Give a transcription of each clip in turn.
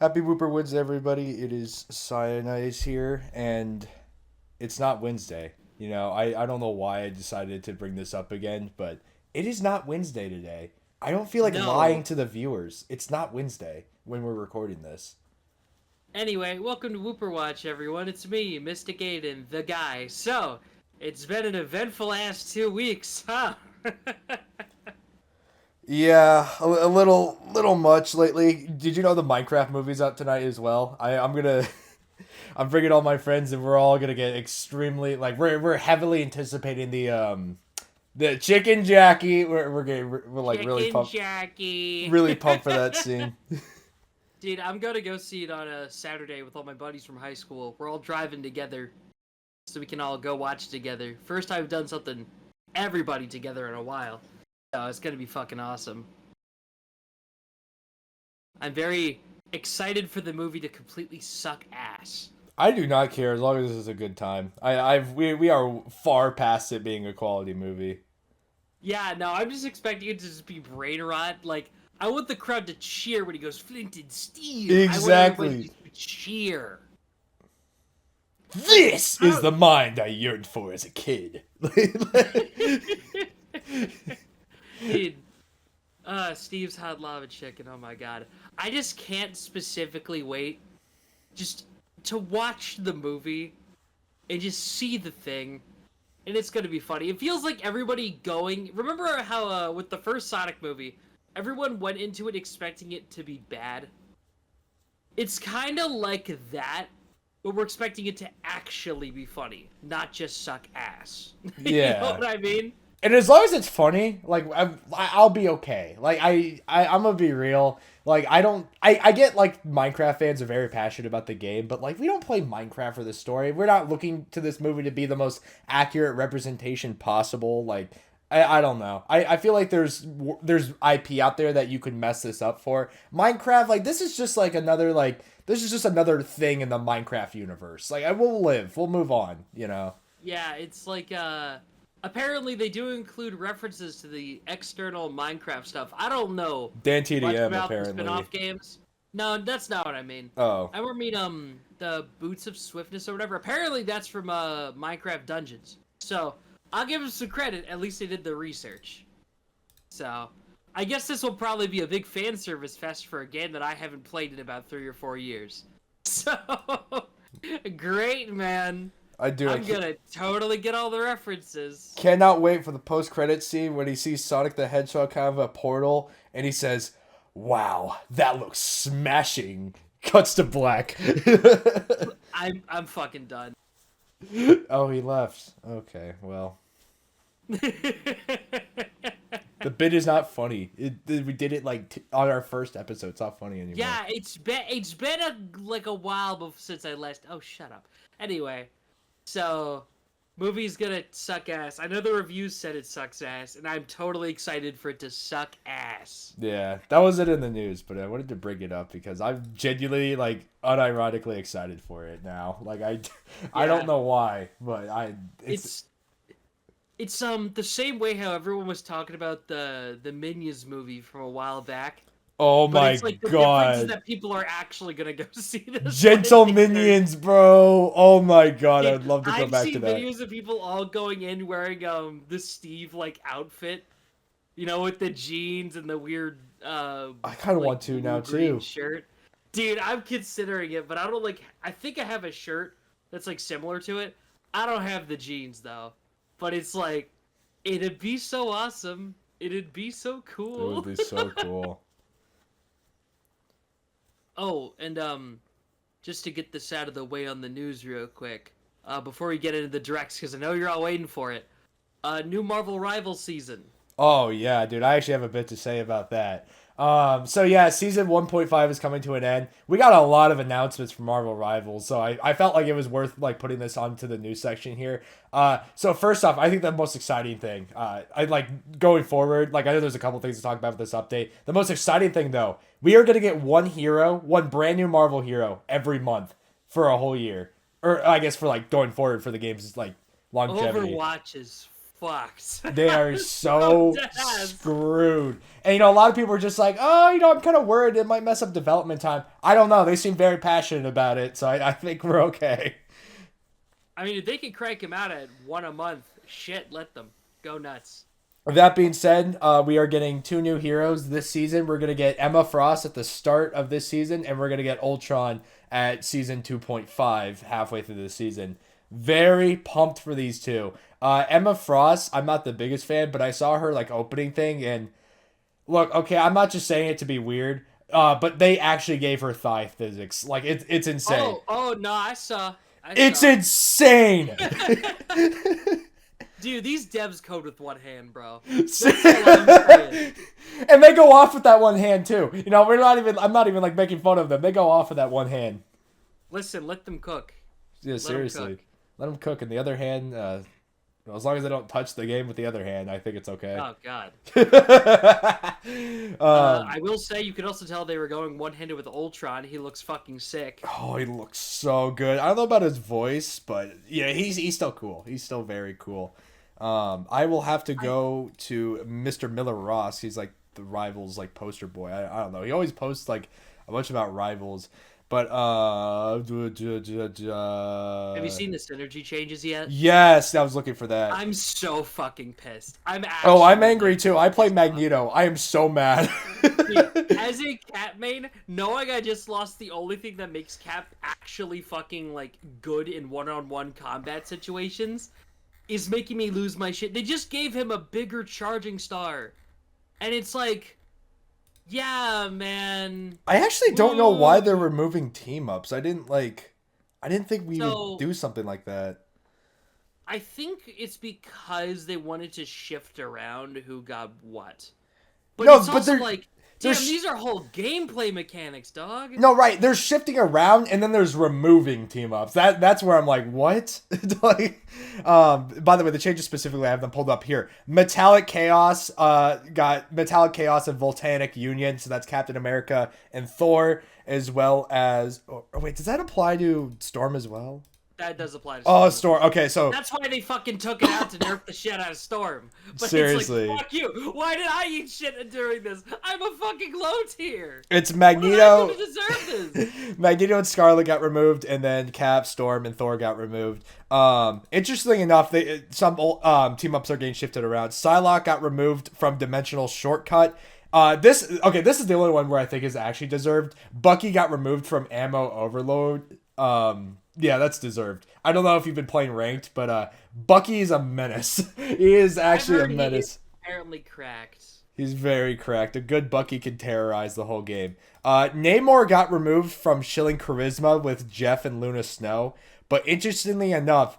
Happy Wooper Woods, everybody. It is Cyanize here, and it's not Wednesday. I don't know why I decided to bring this up again, but it is not Wednesday today. I don't feel like lying No. to the viewers. It's not Wednesday when we're recording this. Anyway, welcome to Wooper Watch, everyone. It's me, Mystic Aidan, the guy. So, it's been an eventful ass 2 weeks, huh? Yeah, a little much lately. Did you know the Minecraft movie's out tonight as well? I'm gonna I'm bringing all my friends and we're all gonna get extremely we're heavily anticipating the chicken Jackie. We're like Chicken Jackie. really pumped for that scene. Dude, I'm gonna go see it on a Saturday with all my buddies from high school. We're all driving together so we can all go watch together. First time I've done something everybody together in a while. So it's gonna be fucking awesome. I'm very excited for the movie to completely suck ass. I do not care as long as this is a good time. We are far past it being a quality movie. Yeah, no, I'm just expecting it to just be brain rot. Like, I want the crowd to cheer when he goes Flint and Steel. I want everybody Exactly. to cheer. Like, This is the mind I yearned for as a kid. dude, Steve's hot lava chicken. Oh my god, I just can't specifically wait, just to watch the movie and just see the thing, and it's gonna be funny. It feels like everybody going. Remember how with the first Sonic movie, everyone went into it expecting it to be bad. It's kind of like that, but we're expecting it to actually be funny, not just suck ass. You know Yeah. what I mean? And as long as it's funny, I'll be okay. I'm gonna be real. I get like Minecraft fans are very passionate about the game, but like we don't play Minecraft for the story. We're not looking to this movie to be the most accurate representation possible. I don't know. I feel like there's IP out there that you could mess this up for. Minecraft, this is just this is just another thing in the Minecraft universe. We'll move on. Yeah, it's like apparently they do include references to the external Minecraft stuff. I don't know Dan much TDM about the apparently. spin-off games. No, that's not what I mean. Oh. I mean the Boots of Swiftness or whatever. Apparently that's from Minecraft Dungeons. So, I'll give them some credit. At least they did the research. So, I guess this will probably be a big fan service fest for a game that I haven't played in about 3 or 4 years. So, great, man. I do. I'm gonna totally get all the references. Cannot wait for the post-credit scene when he sees Sonic the Hedgehog kind of a portal, and he says, "Wow, that looks smashing." Cuts to black. I'm fucking done. Oh, he left. Okay, well, the bit is not funny. We did it on our first episode. It's not funny anymore. Yeah, it's been a while since I last. Oh, shut up. Anyway, so movie's gonna suck ass. I know the reviews said it sucks ass, and I'm totally excited for it to suck ass. Yeah, that wasn't in the news, but I wanted to bring it up because I'm genuinely, unironically excited for it now. I don't Yeah. know why, but It's the same way how everyone was talking about the Minions movie from a while back, oh but my it's like the difference is god. that people are actually gonna go see this one in Gentle theaters. Minions, bro. Oh my god, I Dude, would love to go I've back to seen that. videos of people all going in wearing the Steve outfit, with the jeans and the weird I kind of want to blue now green too. shirt. Dude, I'm considering it, but I don't I think I have a shirt that's similar to it. I don't have the jeans though, but it's it'd be so awesome. It'd be so It would cool. be so cool. Oh, and just to get this out of the way on the news real quick, before we get into the directs, because I know you're all waiting for it. New Marvel Rivals season. Oh yeah, dude. I actually have a bit to say about that. So yeah, season 1.5 is coming to an end. We got a lot of announcements from Marvel Rivals, so I felt like it was worth putting this onto the news section here. So first off, I think the most exciting thing, I going forward. I know there's a couple things to talk about with this update. The most exciting thing though, we are gonna get one brand new Marvel hero every month for a whole year, or I guess for going forward for the game's longevity. Overwatch is fucked. They are so Deadass. screwed. And, a lot of people are just like, oh, I'm kind of worried it might mess up development time. I don't know. They seem very passionate about it, so I think we're okay. I mean, if they can crank him out at one a month, shit, let them. Go nuts. With that being said, we are getting 2 new heroes this season. We're going to get Emma Frost at the start of this season, and we're going to get Ultron at season 2.5, halfway through the season. Very pumped for these two. Emma Frost, I'm not the biggest fan, but I saw her opening thing, and look, okay, I'm not just saying it to be weird, but they actually gave her thigh physics. It's insane. Oh no, I saw. It's insane. Dude, these devs code with one hand, bro. That's all I'm saying. And they go off with that one hand too. I'm not even making fun of them. They go off with that one hand. Listen, let them cook. Yeah, seriously. Let them cook. And the other hand, as long as they don't touch the game with the other hand, I think it's okay. Oh, God. I will say, you could also tell they were going one-handed with Ultron. He looks fucking sick. Oh, he looks so good. I don't know about his voice, but yeah, he's still cool. He's still very cool. I will have to go to Mr. Miller Ross. He's the Rivals poster boy. I don't know. He always posts a bunch about Rivals. But have you seen the synergy changes yet? Yes, I was looking for that. I'm so fucking pissed. I'm angry too. I play Magneto. I am so mad. Dude, as a Cap main, knowing I just lost the only thing that makes Cap actually fucking good in one-on-one combat situations is making me lose my shit. They just gave him a bigger charging star. And it's yeah, man. I actually don't know why they're removing team-ups. I didn't think we would do something like that. I think it's because they wanted to shift around who got what. But no, it's also damn, There's these are whole gameplay mechanics, dog. No, right. There's shifting around, and then there's removing team ups. That's where I'm like, what? Like, by the way, the changes specifically, I have them pulled up here. Metallic Chaos got Metallic Chaos and Volcanic Union, so that's Captain America and Thor, as well as. Oh, wait, does that apply to Storm as well? That does apply to Storm. Oh, Storm. Okay, so that's why they fucking took it out to nerf the shit out of Storm. But seriously, it's like, fuck you. Why did I eat shit during this? I'm a fucking low tier. It's Magneto. What did I do to deserve this? Magneto and Scarlet got removed, and then Cap, Storm, and Thor got removed. Interestingly enough, some team ups are getting shifted around. Psylocke got removed from Dimensional Shortcut. This is the only one where I think is actually deserved. Bucky got removed from Ammo Overload. Yeah, that's deserved. I don't know if you've been playing ranked, but Bucky is a menace. He is actually a menace. Apparently cracked. He's very cracked. A good Bucky can terrorize the whole game. Namor got removed from Shilling Charisma with Jeff and Luna Snow, but interestingly enough,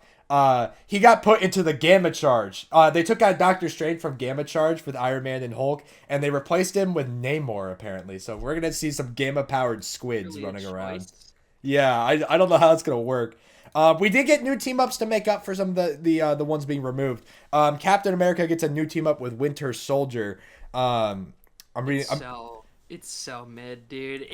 he got put into the Gamma Charge. They took out Doctor Strange from Gamma Charge with Iron Man and Hulk, and they replaced him with Namor, apparently. So we're going to see some Gamma-powered squids really running around. Yeah, I don't know how that's going to work. We did get new team-ups to make up for some of the ones being removed. Captain America gets a new team-up with Winter Soldier. It's so mid, dude.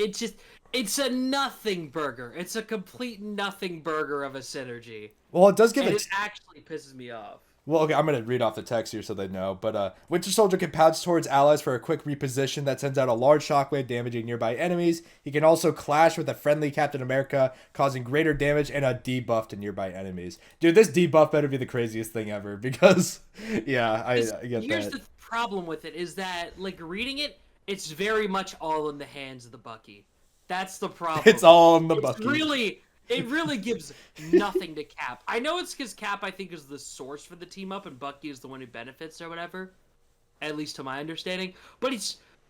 It's a nothing burger. It's a complete nothing burger of a synergy. Well, it does give it actually pisses me off. Well, okay, I'm going to read off the text here so they know. But Winter Soldier can pounce towards allies for a quick reposition that sends out a large shockwave damaging nearby enemies. He can also clash with a friendly Captain America, causing greater damage and a debuff to nearby enemies. Dude, this debuff better be the craziest thing ever because, yeah, I get here's that. The problem with it is that, reading it, it's very much all in the hands of the Bucky. That's the problem. It's all in the Bucky. It really gives nothing to Cap. I know it's because Cap, I think, is the source for the team-up, and Bucky is the one who benefits or whatever. At least to my understanding. But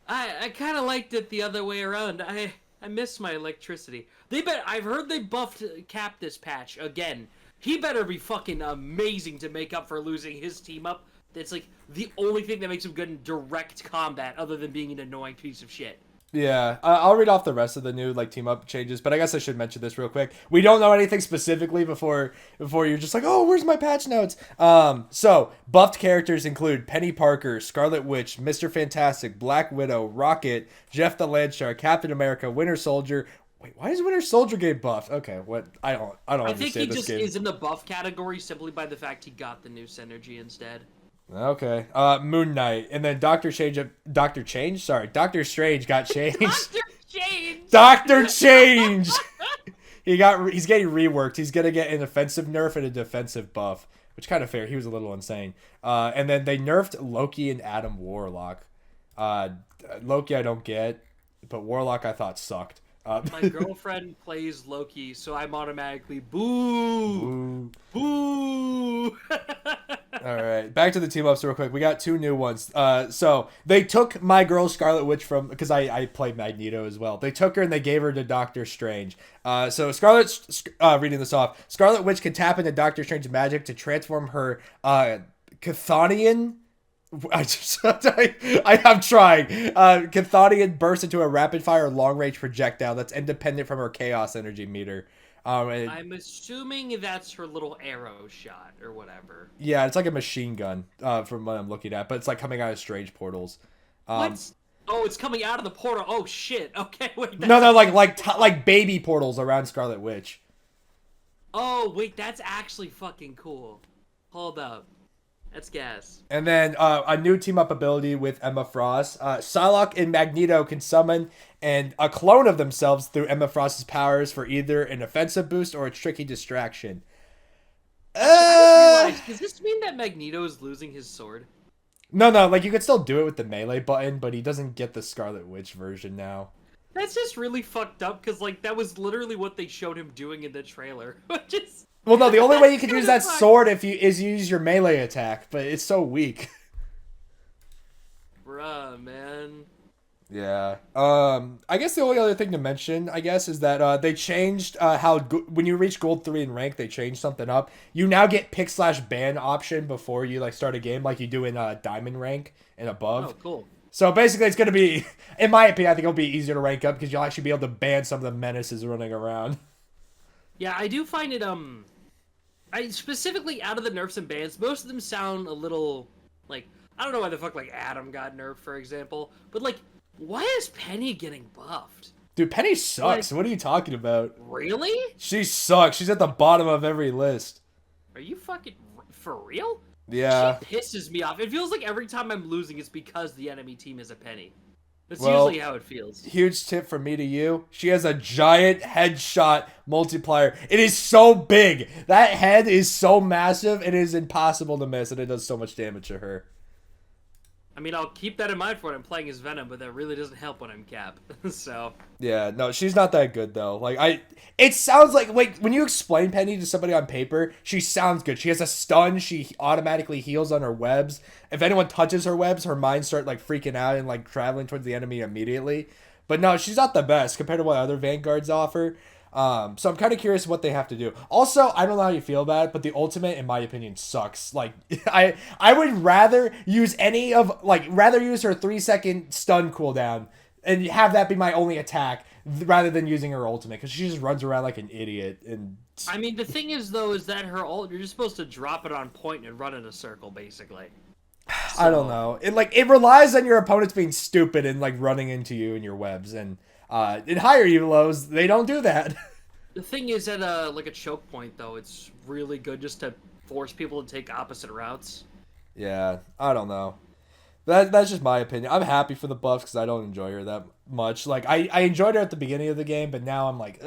I kind of liked it the other way around. I miss my electricity. I've heard they buffed Cap this patch again. He better be fucking amazing to make up for losing his team-up. That's, the only thing that makes him good in direct combat other than being an annoying piece of shit. Yeah, I'll read off the rest of the new team-up changes, but I guess I should mention this real quick. We don't know anything specifically before you're just like, oh, where's my patch notes? So, buffed characters include Penny Parker, Scarlet Witch, Mr. Fantastic, Black Widow, Rocket, Jeff the Landshark, Captain America, Winter Soldier. Wait, why does Winter Soldier get buffed? Okay, what? I don't understand this game. I think he just is in the buff category simply by the fact he got the new synergy instead. Okay. Moon Knight, and then Doctor Strange got changed. Doctor Change. Doctor Change. He's getting reworked. He's gonna get an offensive nerf and a defensive buff, which kind of fair. He was a little insane. And then they nerfed Loki and Adam Warlock. Loki I don't get, but Warlock I thought sucked. My girlfriend plays Loki, so I'm automatically boo. Boo. All right, back to the team ups real quick. We got 2 new ones. So they took my girl Scarlet Witch from, because I played Magneto as well. They took her and they gave her to Doctor Strange. So Scarlet's reading this off. Scarlet Witch can tap into Doctor Strange's magic to transform her Chthonian. I'm trying. Chthonian bursts into a rapid fire long range projectile that's independent from her chaos energy meter. I'm assuming that's her little arrow shot or whatever. Yeah, it's like a machine gun from what I'm looking at, but it's like coming out of strange portals. What? Oh, it's coming out of the portal. Oh shit. Okay, wait. No, like baby portals around Scarlet Witch. Oh wait, that's actually fucking cool. Hold up. That's gas. And then a new team-up ability with Emma Frost. Psylocke and Magneto can summon a clone of themselves through Emma Frost's powers for either an offensive boost or a tricky distraction. I just realized, does this mean that Magneto is losing his sword? No, like you could still do it with the melee button, but he doesn't get the Scarlet Witch version now. That's just really fucked up, because like that was literally what they showed him doing in the trailer. Just... Well, no, the only way you can use that sword is you use your melee attack, but it's so weak. Bruh, man. Yeah. I guess the only other thing to mention, I guess, is that they changed how when you reach Gold 3 in rank, they changed something up. You now get pick/ban option before you like start a game, like you do in Diamond rank and above. Oh, cool. So basically, it's gonna be, in my opinion, I think it'll be easier to rank up because you'll actually be able to ban some of the menaces running around. Yeah, I do find it I specifically out of the nerfs and bans, most of them sound a little like, I don't know why the fuck like Adam got nerfed, for example, but like, why is Penny getting buffed? Dude, Penny sucks. Like, what are you talking about? Really? She sucks. She's at the bottom of every list. Are you fucking for real? Yeah. She pisses me off. It feels like every time I'm losing, it's because the enemy team is a Penny. That's usually how it feels. Huge tip from me to you. She has a giant headshot multiplier. It is so big. That head is so massive. It is impossible to miss, and it does so much damage to her. I mean, I'll keep that in mind for when I'm playing as Venom, but that really doesn't help when I'm Cap. So. Yeah, no, she's not that good though. It sounds like when you explain Penny to somebody on paper, she sounds good. She has a stun. She automatically heals on her webs. If anyone touches her webs, her mind start like freaking out and like traveling towards the enemy immediately. But no, she's not the best compared to what other Vanguards offer. So I'm kind of curious what they have to do. Also, I don't know how you feel about it, but the ultimate, in my opinion, sucks. Like, I would rather use rather use her 3-second stun cooldown and have that be my only attack rather than using her ultimate, because she just runs around like an idiot. And I mean, the thing is, though, is that her ult, you're just supposed to drop it on point and run in a circle, basically. So... I don't know. It relies on your opponents being stupid and like running into you and your webs, and in higher elos, they don't do that. The thing is, at like a choke point, though, it's really good just to force people to take opposite routes. Yeah, I don't know. That's just my opinion. I'm happy for the buffs because I don't enjoy her that much. Like, I enjoyed her at the beginning of the game, but now I'm like,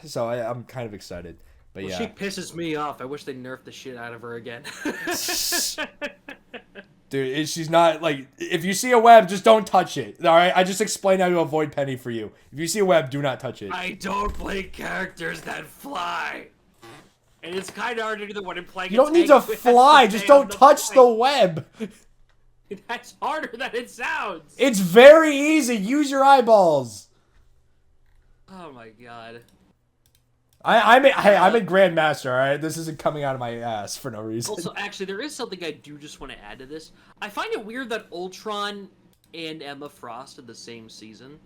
so I'm kind of excited. But well, yeah. She pisses me off. I wish they nerfed the shit out of her again. Dude, she's not, like, if you see a web, just don't touch it. Alright? I just explained how to avoid Penny for you. If you see a web, do not touch it. I don't play characters that fly. And it's kind of hard to do that when I'm playing. You don't need to fly, just don't touch the web. That's harder than it sounds. It's very easy. Use your eyeballs. Oh my god. I'm a Grandmaster, alright? This isn't coming out of my ass for no reason. Also, actually, there is something I do just want to add to this. I find it weird that Ultron and Emma Frost are the same season.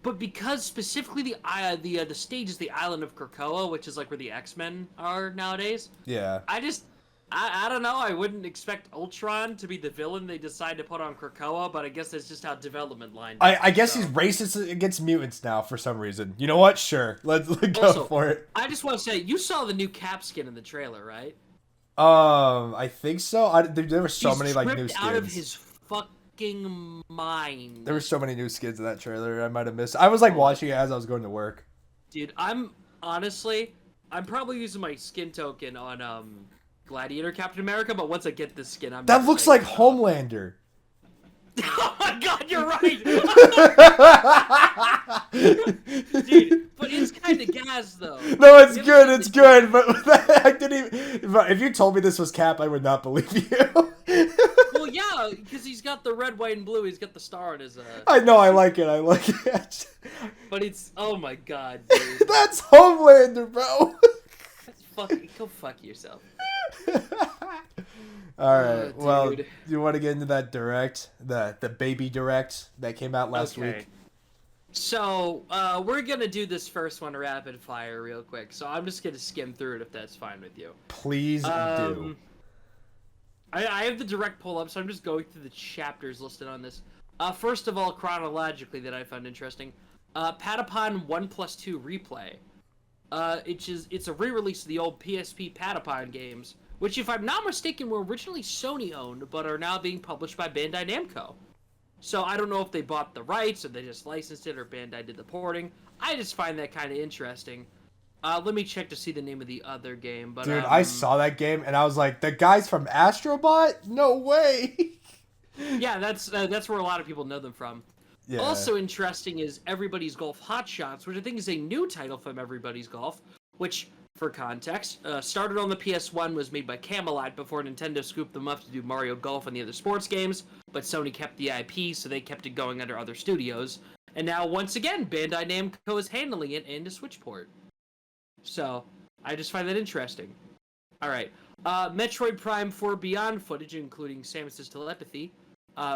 But because specifically the stage is the island of Krakoa, which is like where the X-Men are nowadays. Yeah. I don't know, I wouldn't expect Ultron to be the villain they decide to put on Krakoa, but I guess that's just how development lined up. I guess he's racist against mutants now for some reason. You know what? Sure. Let's go Also, for it. I just want to say, you saw the new Cap skin in the trailer, right? I think so. There were so He's many like new tripped out of skins. his fucking mind. There were so many new skins in that trailer. I might have missed. I was like Oh, watching it as I was going to work. dude, I'm probably using my skin token on Gladiator Captain America, but once I get this skin, I'm That never looks taking like it off. Homelander. Oh my god, you're right! Dude, but it's kind of gas, though. No, it's You ever good. seen It's the- good. But I didn't even. But if you told me this was Cap, I would not believe you. Well, yeah, because he's got the red, white, and blue. He's got the star on his. I know. I like it. I like it. But it's oh my god, dude. That's Homelander, bro. Go fuck yourself. All right. Well, dude. you want to get into that direct, the baby direct that came out last week? So, we're gonna do this first one rapid fire real quick. So I'm just gonna skim through it if that's fine with you. Please do. I have the direct pull up, so I'm just going through the chapters listed on this. First of all, chronologically that I found interesting, Patapon 1+2 replay. It's a re-release of the old PSP Patapon games, which, if I'm not mistaken, were originally Sony owned, but are now being published by Bandai Namco. So I don't know if they bought the rights, or they just licensed it, or Bandai did the porting. I just find that kind of interesting. Let me check to see the name of the other game. But Dude, I saw that game and I was like, the guys from Astrobot? No way. yeah, that's where a lot of people know them from. Yeah. Also interesting is Everybody's Golf Hot Shots, which I think is a new title from Everybody's Golf, which, for context, started on the PS1, was made by Camelot before Nintendo scooped them up to do Mario Golf and the other sports games, but Sony kept the IP, so they kept it going under other studios. And now, once again, Bandai Namco is handling it in a Switch port. So, I just find that interesting. Alright. Metroid Prime 4 Beyond footage, including Samus's telepathy.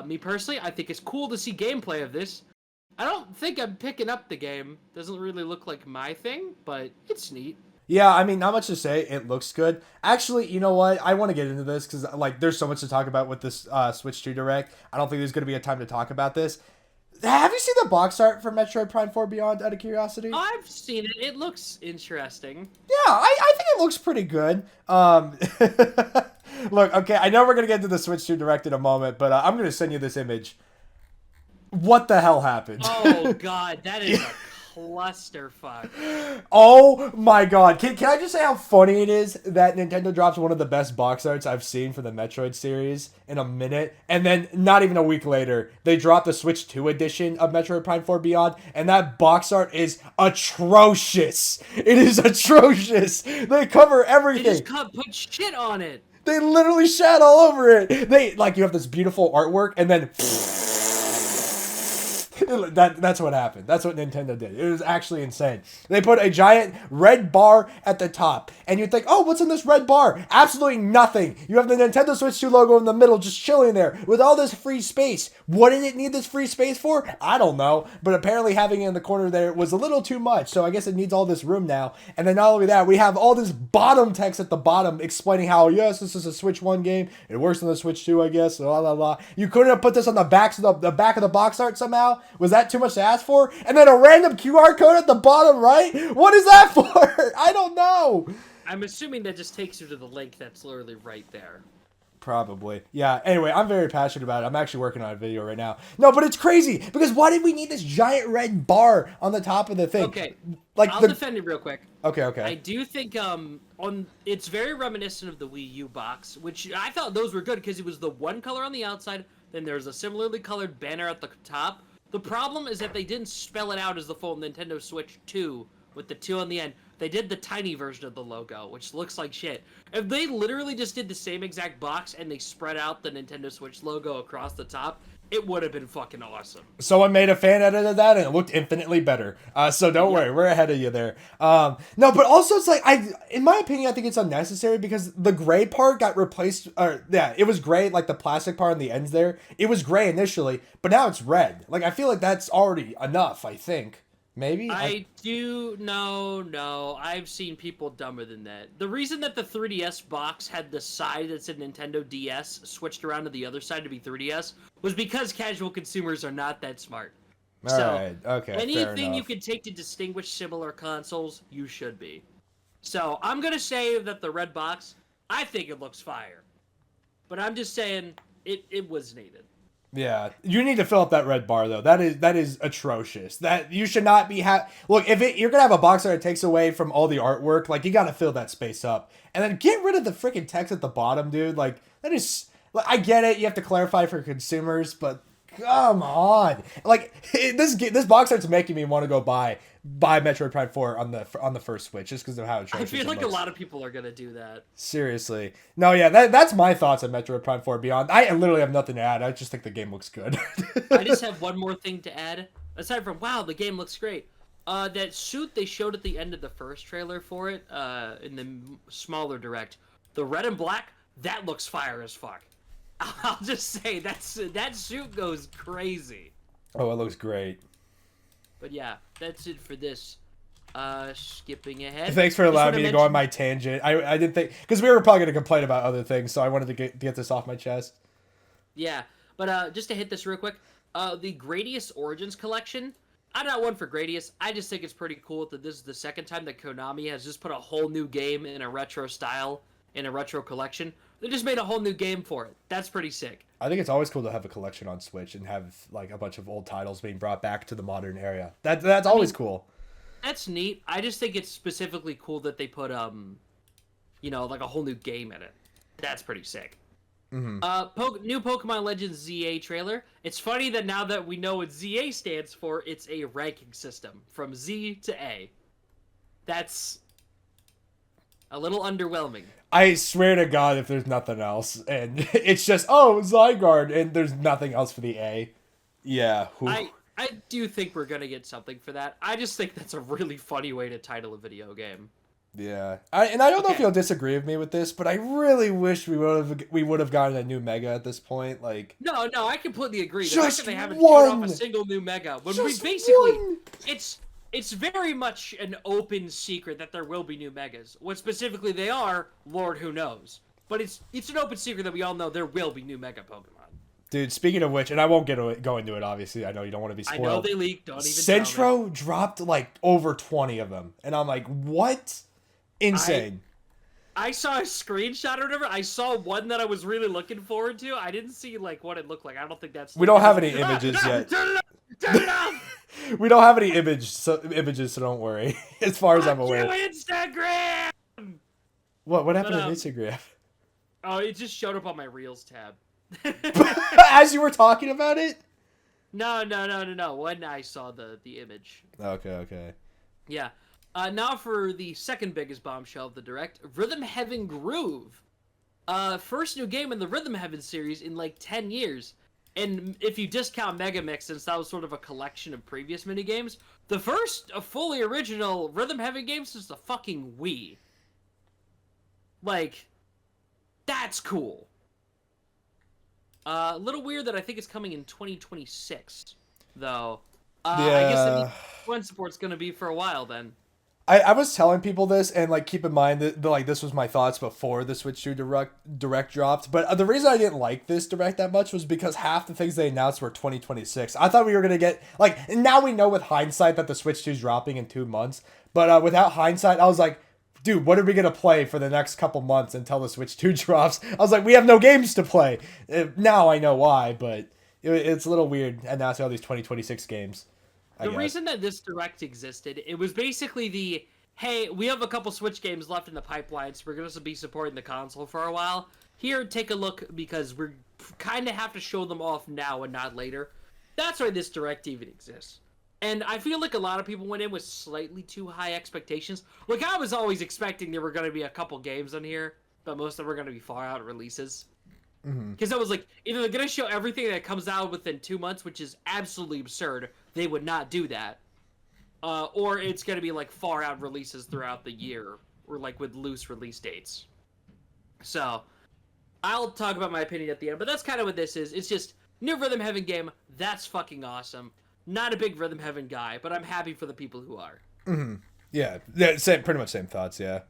Me personally, I think it's cool to see gameplay of this. I don't think I'm picking up the game. Doesn't really look like my thing, but it's neat. Yeah, I mean, not much to say. It looks good. Actually, you know what? I want to get into this because, like, there's so much to talk about with this Switch 2 Direct. I don't think there's going to be a time to talk about this. Have you seen the box art for Metroid Prime 4 Beyond, out of curiosity? I've seen it. It looks interesting. Yeah, I think it looks pretty good. Look, okay, I know we're going to get to the Switch 2 Direct in a moment, but I'm going to send you this image. What the hell happened? Oh, God, that is a clusterfuck. Oh my god. Can I just say how funny it is that Nintendo drops one of the best box arts I've seen for the Metroid series in a minute, and then not even a week later, they drop the Switch 2 edition of Metroid Prime 4 Beyond, and that box art is atrocious. It is atrocious. They cover everything. They just put shit on it. They literally shat all over it. They, like, you have this beautiful artwork, and then... That's what happened. That's what Nintendo did. It was actually insane. They put a giant red bar at the top, and you'd think, oh, what's in this red bar? Absolutely nothing. You have the Nintendo Switch 2 logo in the middle just chilling there with all this free space. What did it need this free space for? I don't know, but apparently having it in the corner there was a little too much, so I guess it needs all this room now. And then not only that, we have all this bottom text at the bottom explaining how, yes, this is a Switch 1 game. It works on the Switch 2, I guess, blah, blah, blah. You couldn't have put this on the back of the box art somehow? Was that too much to ask for? And then a random QR code at the bottom right? What is that for? I don't know. I'm assuming that just takes you to the link that's literally right there. Probably. Yeah, anyway, I'm very passionate about it. I'm actually working on a video right now. No, but it's crazy, because why did we need this giant red bar on the top of the thing? Okay, like I'll defend it real quick. Okay. I do think it's very reminiscent of the Wii U box, which I thought those were good because it was the one color on the outside, then there's a similarly colored banner at the top. The problem is that they didn't spell it out as the full Nintendo Switch 2 with the 2 on the end. They did the tiny version of the logo, which looks like shit. If they literally just did the same exact box and they spread out the Nintendo Switch logo across the top, it would have been fucking awesome. Someone made a fan edit of that and it looked infinitely better. So don't worry, we're ahead of you there. No, but also it's like, in my opinion, I think it's unnecessary because the gray part got replaced. It was gray, like the plastic part on the ends there. It was gray initially, but now it's red. Like, I feel like that's already enough, I think. Maybe? No. I've seen people dumber than that. The reason that the 3DS box had the side that said Nintendo DS switched around to the other side to be 3DS was because casual consumers are not that smart. Alright, okay, anything you can take to distinguish similar consoles, you should be. So, I'm gonna say that the red box I think it looks fire. But I'm just saying it was needed. Yeah, you need to fill up that red bar though. That is atrocious. That you should not be Look, if you're gonna have a box art that takes away from all the artwork, like you gotta fill that space up, and then get rid of the freaking text at the bottom, dude. Like that is. I get it. You have to clarify for consumers, but come on, like this box art's making me want to go buy Metroid Prime 4 on the first Switch just because of how atrocious I feel like it looks. a lot of people are gonna do that. Seriously. No, yeah, that's my thoughts on Metroid Prime 4 Beyond. I literally have nothing to add. I just think the game looks good. I just have one more thing to add. Aside from, wow, the game looks great. That suit they showed at the end of the first trailer for it, in the smaller direct, the red and black, that looks fire as fuck. I'll just say, that suit goes crazy. Oh, it looks great. But yeah, that's it for this. Skipping ahead. Thanks for allowing me to go on my tangent. I didn't think, because we were probably going to complain about other things, so I wanted to get this off my chest. Yeah, but just to hit this real quick, the Gradius Origins collection, I'm not one for Gradius. I just think it's pretty cool that this is the second time that Konami has just put a whole new game in a retro style, in a retro collection. They just made a whole new game for it. That's pretty sick. I think it's always cool to have a collection on Switch and have like a bunch of old titles being brought back to the modern era. That's always cool. That's neat. I just think it's specifically cool that they put like a whole new game in it. That's pretty sick. Mm-hmm. New Pokemon Legends ZA trailer. It's funny that now that we know what ZA stands for, it's a ranking system from Z to A. That's a little underwhelming. I swear to God, if there's nothing else, and it's just, Zygarde, and there's nothing else for the A. Yeah. I do think we're going to get something for that. I just think that's a really funny way to title a video game. Yeah. I don't know if you'll disagree with me with this, but I really wish we would have gotten a new Mega at this point. Like, No, I completely agree. The just fact that they haven't one! shown off a single new Mega, when Just we basically... one! It's very much an open secret that there will be new Megas. What specifically they are, Lord who knows. But it's an open secret that we all know there will be new Mega Pokemon. Dude, speaking of which, and I won't go into it, obviously. I know you don't want to be spoiled. I know they leaked, don't even Centro dropped like over 20 of them. And I'm like, what? Insane. I saw a screenshot or whatever. I saw one that I was really looking forward to. I didn't see like what it looked like. I don't think that's... We don't have any images yet. Turn it off! We don't have any images, so don't worry. As far as I'm aware. Instagram! What happened to Instagram? Oh, it just showed up on my Reels tab. As you were talking about it? No. When I saw the image. Okay. Yeah. Now for the second biggest bombshell of the Direct, Rhythm Heaven Groove. First new game in the Rhythm Heaven series in like 10 years. And if you discount Mega Mix, since that was sort of a collection of previous minigames, the first fully original Rhythm Heaven game since the fucking Wii. Like, that's cool. A little weird that I think it's coming in 2026, though. Yeah. I guess that means one support's gonna be for a while then. I was telling people this, and like keep in mind that like this was my thoughts before the Switch 2 Direct dropped. But the reason I didn't like this Direct that much was because half the things they announced were 2026. I thought we were gonna get like, now we know with hindsight that the Switch 2 is dropping in 2 months. But without hindsight, I was like, dude, what are we gonna play for the next couple months until the Switch 2 drops? I was like, we have no games to play. Now I know why, but it's a little weird announcing all these 2026 games. The reason that this Direct existed, it was basically hey, we have a couple Switch games left in the pipeline, so we're going to be supporting the console for a while. Here, take a look, because we're kind of have to show them off now and not later. That's why this Direct even exists. And I feel like a lot of people went in with slightly too high expectations. Like, I was always expecting there were going to be a couple games on here, but most of them were going to be far-out releases. Because I was like, either they're going to show everything that comes out within 2 months, which is absolutely absurd. They would not do that. Or it's going to be like far out releases throughout the year, or like with loose release dates. So, I'll talk about my opinion at the end, but that's kind of what this is. It's just, new Rhythm Heaven game, that's fucking awesome. Not a big Rhythm Heaven guy, but I'm happy for the people who are. Yeah, pretty much same thoughts, yeah.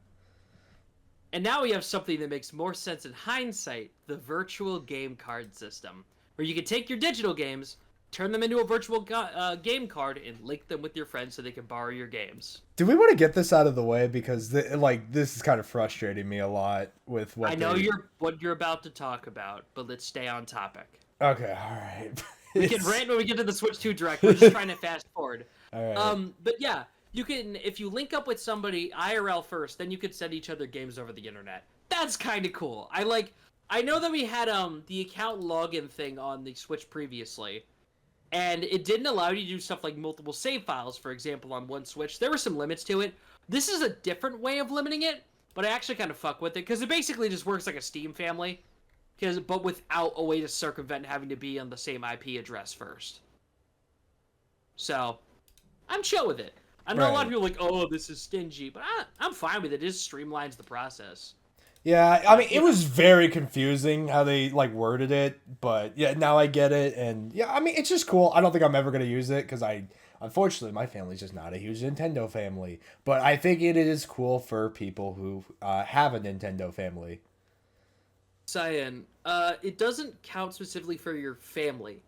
And now we have something that makes more sense in hindsight, the virtual game card system, where you can take your digital games, turn them into a virtual game card, and link them with your friends so they can borrow your games. Do we want to get this out of the way because this is kind of frustrating me a lot with what I know what you're about to talk about, but let's stay on topic. Okay, all right. We can rant when we get to the Switch 2 Direct. We're just trying to fast forward. All right. But yeah, you can, if you link up with somebody IRL first, then you could send each other games over the internet. That's kind of cool. I know that we had the account login thing on the Switch previously, and it didn't allow you to do stuff like multiple save files, for example, on one Switch. There were some limits to it. This is a different way of limiting it, but I actually kind of fuck with it, because it basically just works like a Steam family, but without a way to circumvent having to be on the same IP address first. So, I'm chill with it. I know a lot of people are like, oh, this is stingy, but I'm fine with it. It just streamlines the process. Yeah, I mean, it was very confusing how they worded it, but yeah, now I get it, and yeah, I mean, it's just cool. I don't think I'm ever gonna use it because unfortunately, my family's just not a huge Nintendo family. But I think it is cool for people who have a Nintendo family. Cyan, it doesn't count specifically for your family.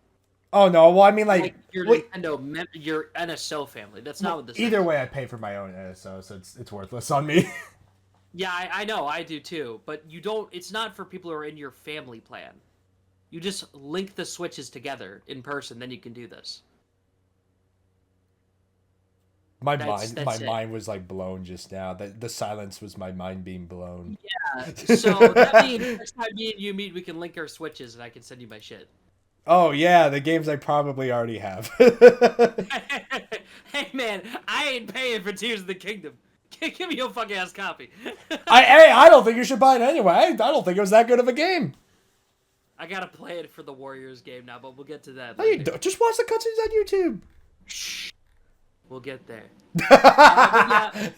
Oh no, well I mean your Nintendo, your NSO family. That's not what this is. Either way, I pay for my own NSO, so it's worthless on me. Yeah, I know, I do too. But you don't. It's not for people who are in your family plan. You just link the Switches together in person, then you can do this. My mind was blown just now. The silence was my mind being blown. Yeah. So that means next time me and you meet, we can link our Switches, and I can send you my shit. Oh yeah, the games I probably already have. Hey man, I ain't paying for Tears of the Kingdom. Give me your fucking ass copy. I don't think you should buy it anyway. I don't think it was that good of a game. I gotta play it for the Warriors game now, but we'll get to that. No, you don't. Just watch the cutscenes on YouTube. Shh. We'll get there. Yeah,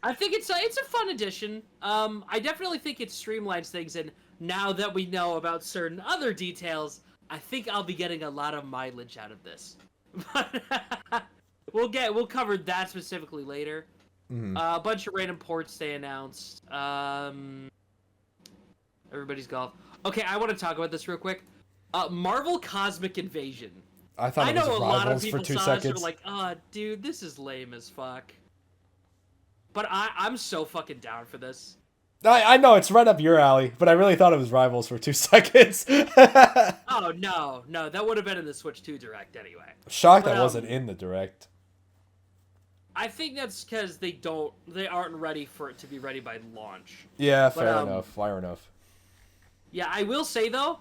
I think it's a fun addition. I definitely think it streamlines things, and now that we know about certain other details, I think I'll be getting a lot of mileage out of this. But we'll cover that specifically later. Mm-hmm. A bunch of random ports they announced. Everybody's golf. Okay, I want to talk about this real quick. Marvel Cosmic Invasion. I know a lot of people saw this and were like, oh, dude, this is lame as fuck. But I'm so fucking down for this. I know, it's right up your alley, but I really thought it was Rivals for 2 seconds. Oh, no, that would have been in the Switch 2 Direct anyway. Shocked that wasn't in the Direct. I think that's because they aren't ready for it to be ready by launch. Yeah, fair enough. Yeah, I will say though,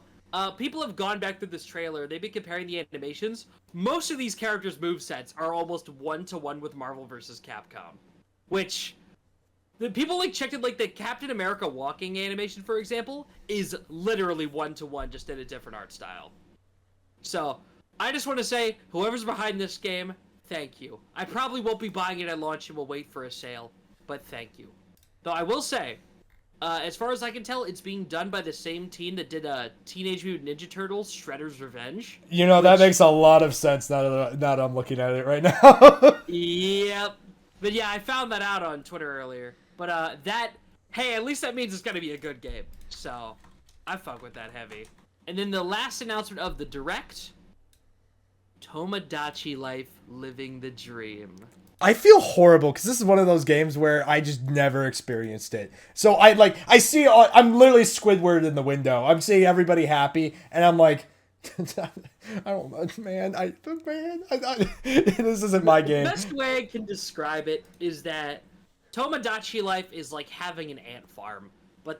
people have gone back through this trailer. They've been comparing the animations. Most of these characters' movesets are almost 1-to-1 with Marvel vs. Capcom, which the people checked it. The Captain America walking animation, for example, is literally 1-to-1, just in a different art style. So I just want to say, whoever's behind this game, thank you. I probably won't be buying it at launch and will wait for a sale, but thank you. Though I will say, as far as I can tell, it's being done by the same team that did Teenage Mutant Ninja Turtles: Shredder's Revenge. You know, that makes a lot of sense now that I'm looking at it right now. Yep. But yeah, I found that out on Twitter earlier. But hey, at least that means it's going to be a good game. So, I fuck with that heavy. And then the last announcement of the Direct, Tomodachi Life Living the Dream. I feel horrible because this is one of those games where I just never experienced it. So I'm literally Squidward in the window. I'm seeing everybody happy, and I'm like, I don't know, man. This isn't my game. The best way I can describe it is that Tomodachi Life is like having an ant farm, but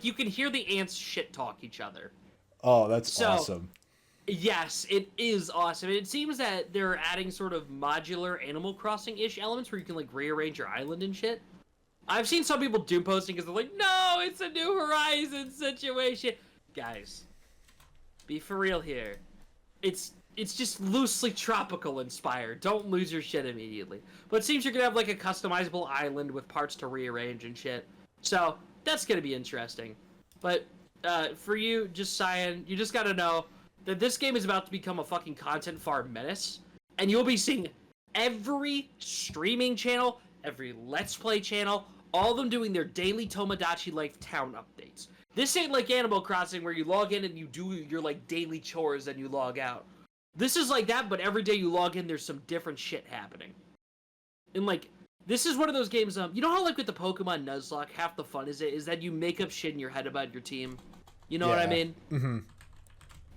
you can hear the ants shit talk each other. Oh, that's awesome. Yes, it is awesome. It seems that they're adding sort of modular Animal Crossing-ish elements where you can rearrange your island and shit. I've seen some people doom posting because they're like, no, it's a New Horizons situation. Guys, be for real here. It's just loosely tropical inspired. Don't lose your shit immediately. But it seems you're gonna have a customizable island with parts to rearrange and shit. So that's gonna be interesting. But for you, just Cyan, you just gotta know that this game is about to become a fucking content farm menace, and you'll be seeing every streaming channel, every Let's Play channel, all of them doing their daily Tomodachi Life town updates. This ain't like Animal Crossing where you log in and you do your daily chores and you log out. This is like that, but every day you log in, there's some different shit happening. And like, this is one of those games, you know how like with the Pokemon Nuzlocke, half the fun is that you make up shit in your head about your team? You know what I mean? Mm-hmm.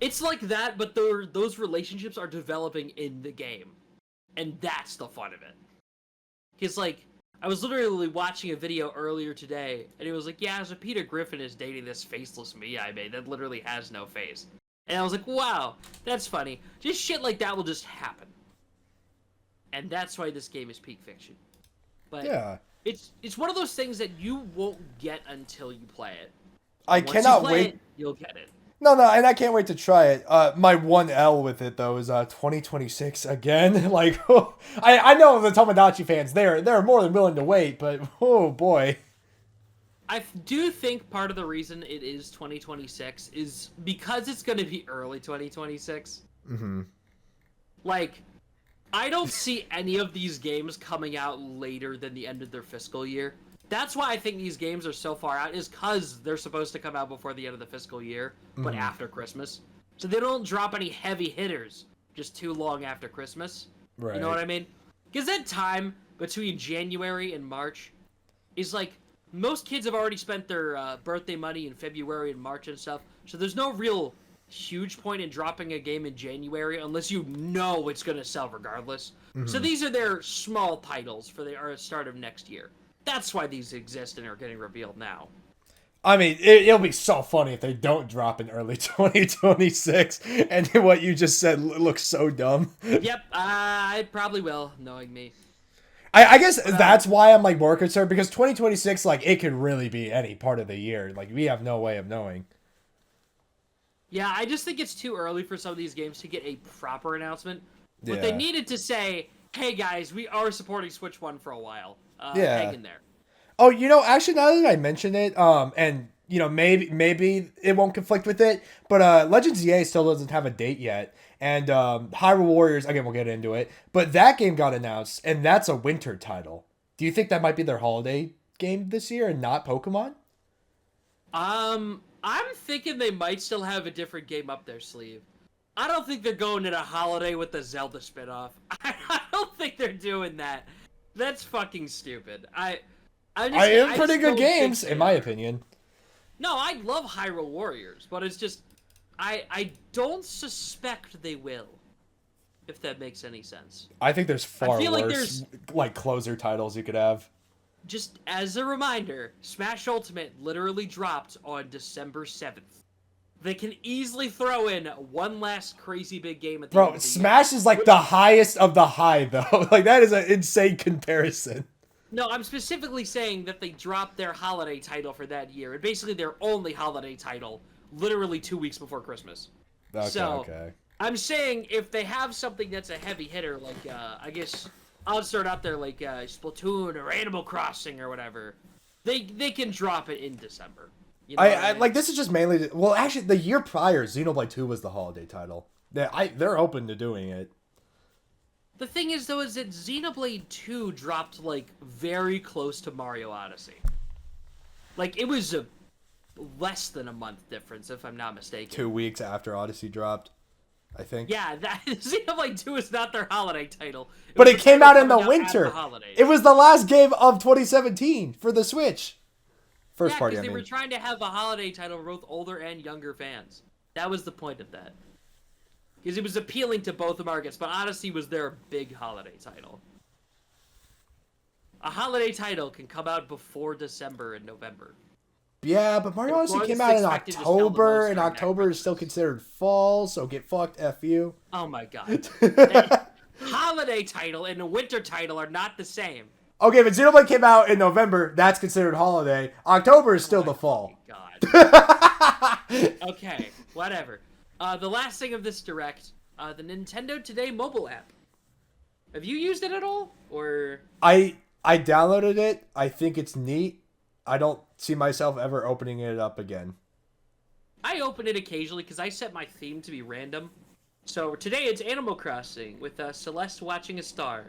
It's like that, but those relationships are developing in the game. And that's the fun of it. Because like, I was literally watching a video earlier today, and it was like, yeah, so Peter Griffin is dating this faceless me I made that literally has no face. And I was like, wow, that's funny. Just shit like that will just happen. And that's why this game is peak fiction. But yeah, it's one of those things that you won't get until you play it. I Once cannot you play wait. it, you'll get it. No, and I can't wait to try it. My one L with it though is 2026 again. Like, I know the Tomodachi fans, they're more than willing to wait, but oh boy. I do think part of the reason it is 2026 is because it's going to be early 2026. Mm-hmm. Like, I don't see any of these games coming out later than the end of their fiscal year. That's why I think these games are so far out, is because they're supposed to come out before the end of the fiscal year, but after Christmas. So they don't drop any heavy hitters just too long after Christmas. Right. You know what I mean? Because that time between January and March is like, most kids have already spent their birthday money in February and March and stuff, so there's no real huge point in dropping a game in January unless you know it's going to sell regardless. So these are their small titles for the start of next year. That's why these exist and are getting revealed now. I mean, it'll be so funny if they don't drop in early 2026, and what you just said looks so dumb. Yep, I probably will, knowing me. I guess that's why I'm like more concerned, because 2026, like, it could really be any part of the year. Like, we have no way of knowing. Yeah, I just think it's too early for some of these games to get a proper announcement. But Yeah. they needed to say, hey guys, we are supporting Switch 1 for a while. Yeah. Hang in there. Oh, actually, now that I mention it, and maybe it won't conflict with it, but Legends EA still doesn't have a date yet, and Hyrule Warriors, again, we'll get into it, but that game got announced, and that's a winter title. Do you think that might be their holiday game this year and not Pokemon? I'm thinking they might still have a different game up their sleeve. I don't think they're going to a holiday with the Zelda spinoff. I don't think they're doing that. That's fucking stupid. I am pretty good games, in my opinion. No, I love Hyrule Warriors, but it's just, I don't suspect they will, if that makes any sense. I think there's far feel like worse, like, closer titles you could have. Just as a reminder, Smash Ultimate literally dropped on December 7th. They can easily throw in one last crazy big game at the end of the Smash is like the highest of the high, though. Like, that is an insane comparison. No, I'm specifically saying that they dropped their holiday title for that year. And basically their only holiday title, literally 2 weeks before Christmas. Okay. I'm saying if they have something that's a heavy hitter, like, I guess I'll start out there like Splatoon or Animal Crossing or whatever, they can drop it in December. You know I like, this is just mainly, well, actually, the year prior, Xenoblade 2 was the holiday title. They're open to doing it. The thing is, though, is that Xenoblade 2 dropped, like, very close to Mario Odyssey. Like, it was a less than a month difference, if I'm not mistaken. 2 weeks after Odyssey dropped, I think. Yeah, Xenoblade 2 is not their holiday title. But it came out in the winter. It was the last game of 2017 for the Switch. First party, I mean. They were trying to have a holiday title for both older and younger fans. That was the point of that. Because it was appealing to both the markets, but Odyssey was their big holiday title. A holiday title can come out before December and November. Yeah, but Mario Odyssey came out in October, and October is still considered fall, so get fucked, F you. Oh my god. Holiday title and a winter title are not the same. Okay, but Xenoblade came out in November, that's considered holiday. October is still the fall. God. Okay, whatever. The last thing of this direct, the Nintendo Today mobile app. Have you used it at all? Or I downloaded it. I think it's neat. I don't see myself ever opening it up again. I open it occasionally because I set my theme to be random. So today it's Animal Crossing with Celeste watching a star.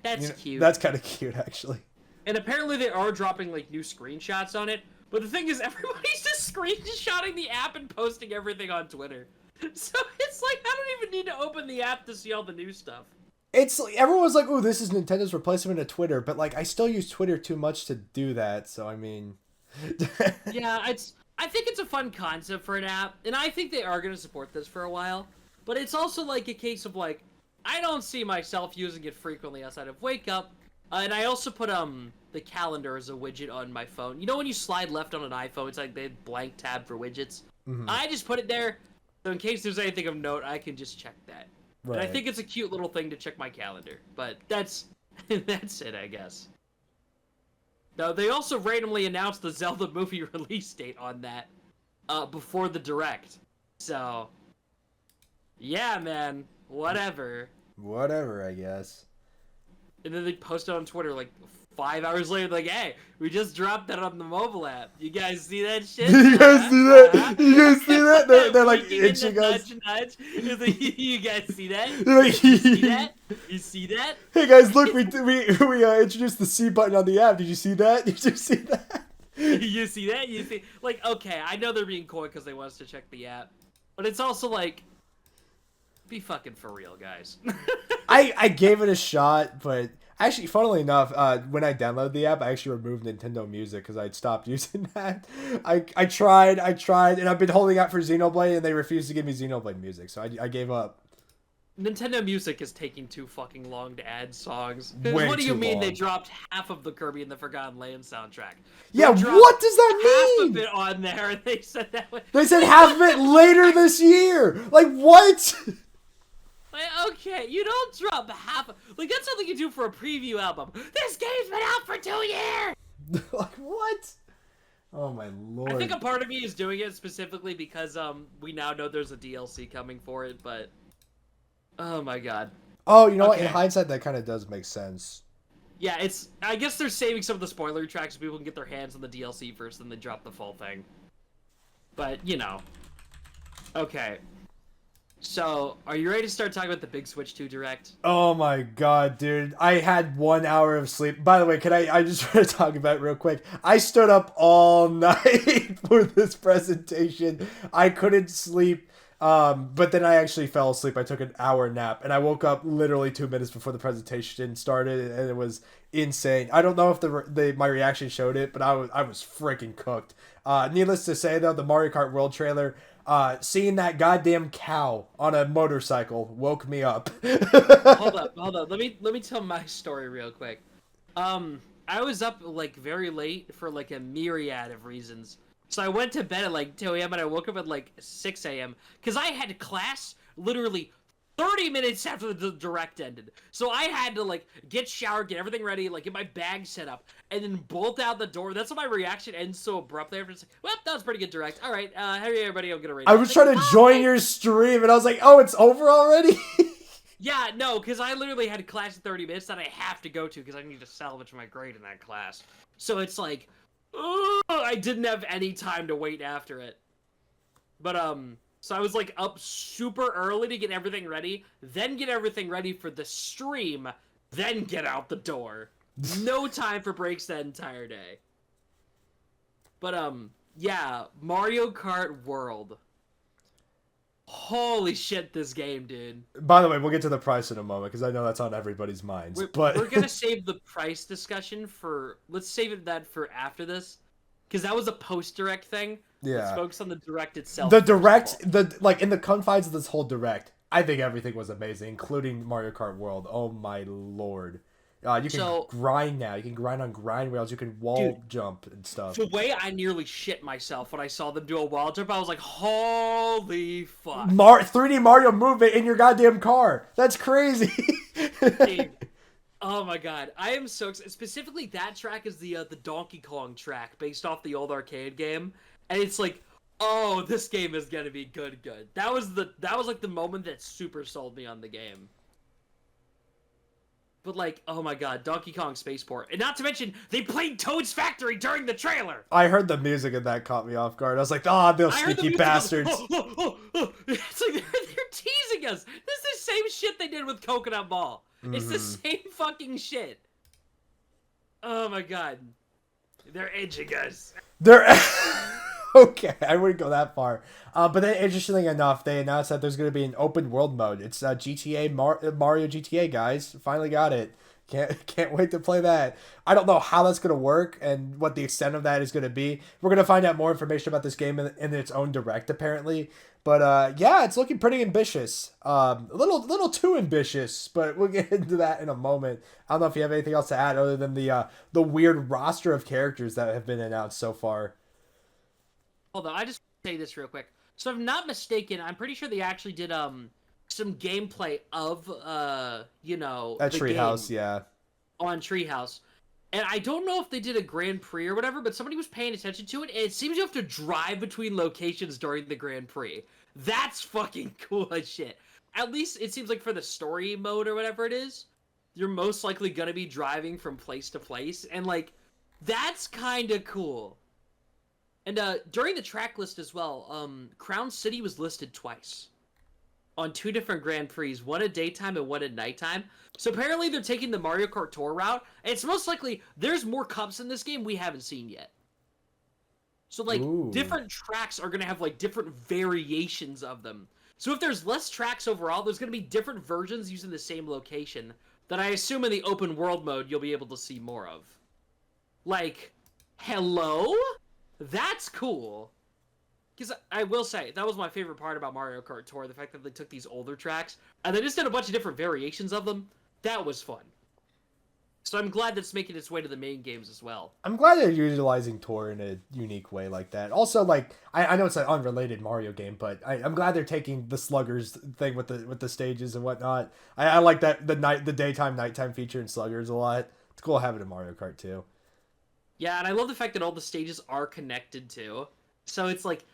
That's cute. That's kind of cute, actually. And apparently they are dropping like new screenshots on it. But the thing is, everybody's just screenshotting the app and posting everything on Twitter. So it's like, I don't even need to open open the app to see all the new stuff. It's like, everyone was like, "Ooh, this is Nintendo's replacement of Twitter," but like, I still use Twitter too much to do that. So I mean, Yeah, I think it's a fun concept for an app, and I think they are going to support this for a while. But it's also like a case of like, I don't see myself using it frequently outside of wake up, and I also put the calendar as a widget on my phone. You know when you slide left on an iPhone, it's like the blank tab for widgets. Mhm. I just put it there, so in case there's anything of note, I can just check that. Right. And I think it's a cute little thing to check my calendar, but that's that's it, I guess. Now, they also randomly announced the Zelda movie release date on that before the Direct. So, yeah, man, whatever. Whatever, I guess. And then they posted on Twitter like 5 hours later, like, "Hey, we just dropped that on the mobile app. You guys see that shit? You guys see that? You guys see that? They're like itching us. Nudge. It's like, you guys see that? They're like, You see that? You see that? Hey guys, look, we introduced the C button on the app. Did you see that? Did you see that? You see that? You see, like, okay, I know they're being coy because they want us to check the app, but it's also like, be fucking for real, guys. I gave it a shot, but actually, funnily enough, when I downloaded the app, I actually removed Nintendo Music because I'd stopped using that. I tried, and I've been holding out for Xenoblade, and they refused to give me Xenoblade Music, so I gave up. Nintendo Music is taking too fucking long to add songs. 'Cause Way what do you too mean they long. dropped half of the Kirby and the Forgotten Land soundtrack? Yeah, They dropped what does that half mean? of it on there, and they said that way. They said half of it later this year. Like what? Like, okay, you don't drop half. Like, that's something you do for a preview album. This game's been out for 2 years! Like what? Oh my lord. I think a part of me is doing it specifically because, we now know there's a DLC coming for it, but... Oh my god. Oh, you know what? In Okay. hindsight, that kind of does make sense. Yeah, it's... I guess they're saving some of the spoiler tracks so people can get their hands on the DLC first, then they drop the full thing. But, you know. Okay. So, are you ready to start talking about the Big Switch 2 Direct? Oh my god, dude. I had 1 hour of sleep. By the way, I just want to talk about it real quick. I stood up all night for this presentation. I couldn't sleep. But then I actually fell asleep. I took an hour nap, and I woke up literally 2 minutes before the presentation started, and it was insane. I don't know if my reaction showed it, but I was freaking cooked. Needless to say, though, the Mario Kart World trailer, seeing that goddamn cow on a motorcycle woke me up. Hold up. Let me tell my story real quick. I was up like very late for like a myriad of reasons. So I went to bed at like 2 a.m. and I woke up at like 6 a.m. because I had class literally 30 minutes after the Direct ended. So I had to like get showered, get everything ready, like get my bag set up, and then bolt out the door. That's why my reaction ends so abruptly. After it's like, well, that was pretty good Direct. All right, hey everybody, I'm gonna rate it. I was trying to join your stream, and I was like, oh, it's over already? Yeah, no, because I literally had a class in 30 minutes that I have to go to because I need to salvage my grade in that class. So it's like, I didn't have any time to wait after it. But, so I was like up super early to get everything ready, then get everything ready for the stream, then get out the door. No time for breaks that entire day. But, yeah, Mario Kart World. Holy shit, this game, dude. By the way, we'll get to the price in a moment, because I know that's on everybody's minds. We're gonna save the price discussion for... Let's save that for after this. Because that was a post-Direct thing. Yeah. Let's focus on the Direct itself. The Direct, like, in the confines of this whole Direct, I think everything was amazing, including Mario Kart World. Oh my lord. You can grind now. You can grind on grind rails. You can wall jump and stuff. The way I nearly shit myself when I saw them do a wall jump, I was like, holy fuck. 3D Mario movement in your goddamn car. That's crazy. Dude. Oh my god. I am so excited. Specifically, that track is the Donkey Kong track based off the old arcade game. And it's like, oh, this game is gonna be good. That was like the moment that super sold me on the game. But like, oh my god, Donkey Kong Spaceport. And not to mention, they played Toad's Factory during the trailer! I heard the music and that caught me off guard. I was like, ah, those sneaky bastards. It's like, they're teasing us! This is the same shit they did with Coconut Ball. It's the same fucking shit. Oh my god. They're edging us. Okay, I wouldn't go that far. But then, interestingly enough, they announced that there's going to be an open world mode. It's Mario GTA, guys. Finally got it. Can't wait to play that. I don't know how that's going to work and what the extent of that is going to be. We're going to find out more information about this game in its own direct, apparently. But yeah, it's looking pretty ambitious. A little too ambitious, but we'll get into that in a moment. I don't know if you have anything else to add other than the weird roster of characters that have been announced so far. Hold on, I just want to say this real quick. So if I'm not mistaken, I'm pretty sure they actually did some gameplay of At the Treehouse, game yeah. on Treehouse. And I don't know if they did a Grand Prix or whatever, but somebody was paying attention to it, and it seems you have to drive between locations during the Grand Prix. That's fucking cool as shit. At least it seems like for the story mode or whatever it is, you're most likely gonna be driving from place to place, and like, that's kinda cool. And during the track list as well, Crown City was listed twice. On 2 different Grand Prix, one at daytime and one at nighttime. So apparently they're taking the Mario Kart Tour route, and it's most likely there's more cups in this game we haven't seen yet. So like, different tracks are gonna have like different variations of them. So if there's less tracks overall, there's gonna be different versions using the same location that I assume in the open world mode you'll be able to see more of. Like, hello? That's cool. Because I will say, that was my favorite part about Mario Kart Tour, the fact that they took these older tracks, and they just did a bunch of different variations of them. That was fun. So I'm glad that's making its way to the main games as well. I'm glad they're utilizing Tour in a unique way like that. Also, like, I know it's an unrelated Mario game, but I'm glad they're taking the Sluggers thing with the stages and whatnot. I like that the daytime, nighttime feature in Sluggers a lot. It's cool having it in Mario Kart too. Yeah, and I love the fact that all the stages are connected too. So it's like,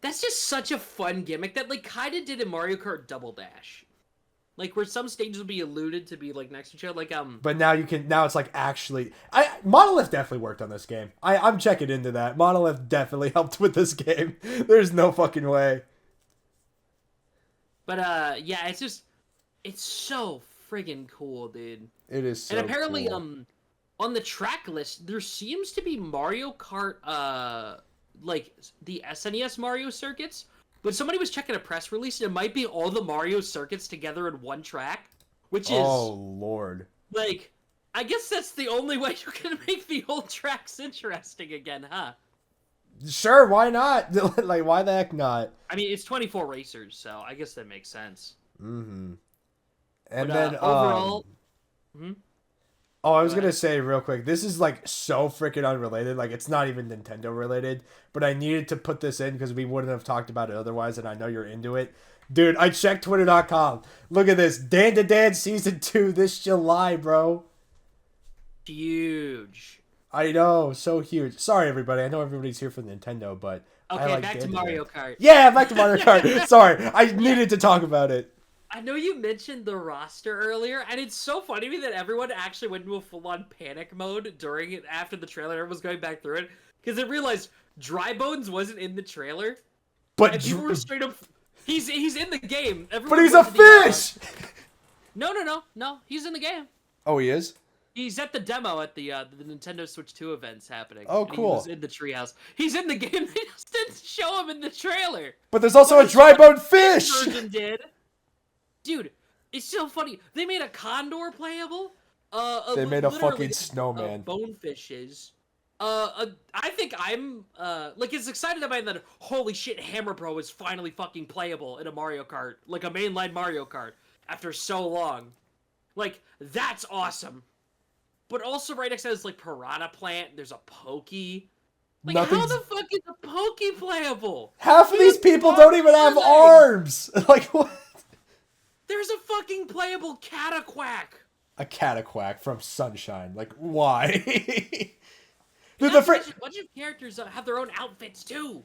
that's just such a fun gimmick that like kinda did in Mario Kart Double Dash. Like where some stages will be alluded to be like next to each other, like But now it's like actually Monolith definitely worked on this game. I'm checking into that. Monolith definitely helped with this game. There's no fucking way. But yeah, it's so friggin' cool, dude. It is so And apparently cool. On the track list there seems to be Mario Kart like the SNES Mario circuits, but somebody was checking a press release and it might be all the Mario circuits together in one track, which is oh lord. Like, I guess that's the only way you can make the old tracks interesting again, huh? Sure, why not? Like, why the heck not? I mean, it's 24 racers, so I guess that makes sense. Mm-hmm. And But, then overall, oh, I was gonna say real quick, this is like so freaking unrelated. Like, it's not even Nintendo related, but I needed to put this in because we wouldn't have talked about it otherwise, and I know you're into it. Dude, I checked Twitter.com. Look at this. Dan to Dan Season 2 this July, bro. huge. I know, so huge. Sorry, everybody. I know everybody's here for Nintendo, but Okay, I like back Dan to Dan. Mario Kart. Yeah, back to Mario Kart. Sorry, I needed to talk about it. I know you mentioned the roster earlier, and it's so funny to me that everyone actually went into a full-on panic mode during it after the trailer. Everyone was going back through it because they realized Dry Bones wasn't in the trailer, But and people were straight up. He's in the game. Everyone but he's a went to the, fish. No. He's in the game. Oh, he is? He's at the demo at the Nintendo Switch 2 events happening. Oh, and cool. He was in the treehouse. He's in the game. They just didn't show him in the trailer. But there's also a dry bone fish. Version did. Dude, it's so funny. They made a condor playable. They made a literally fucking snowman. Bonefishes. I think I'm like as excited about that. Holy shit, Hammer Bro is finally fucking playable in a Mario Kart, like a mainline Mario Kart, after so long. Like that's awesome. But also right next to it is like Piranha Plant. There's a Pokey. Like how the fuck is a Pokey playable? Half of these people don't even have arms. Like what? There's a fucking playable Cataquack. A Cataquack from Sunshine. Like why? Dude, a bunch of characters have their own outfits too.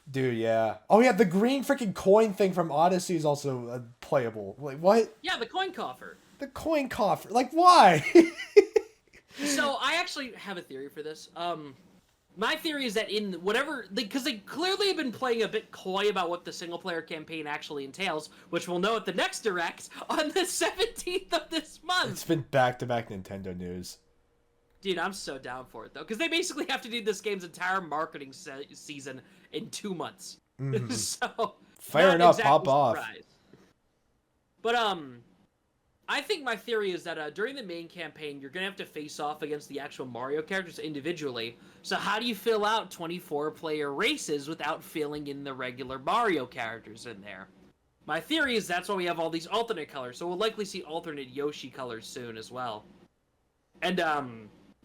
Dude, yeah. Oh yeah, the green freaking coin thing from Odyssey is also playable. Like what? Yeah, the coin coffer. The coin coffer. Like why? So I actually have a theory for this. My theory is that in whatever, because they clearly have been playing a bit coy about what the single player campaign actually entails, which we'll know at the next Direct on the 17th of this month. It's been back-to-back Nintendo news. Dude, I'm so down for it, though. Because they basically have to do this game's entire marketing season in 2 months. Mm-hmm. So, Fair enough, exactly pop off. surprised. But, I think my theory is that during the main campaign, you're going to have to face off against the actual Mario characters individually. So how do you fill out 24-player races without filling in the regular Mario characters in there? My theory is that's why we have all these alternate colors. So we'll likely see alternate Yoshi colors soon as well. And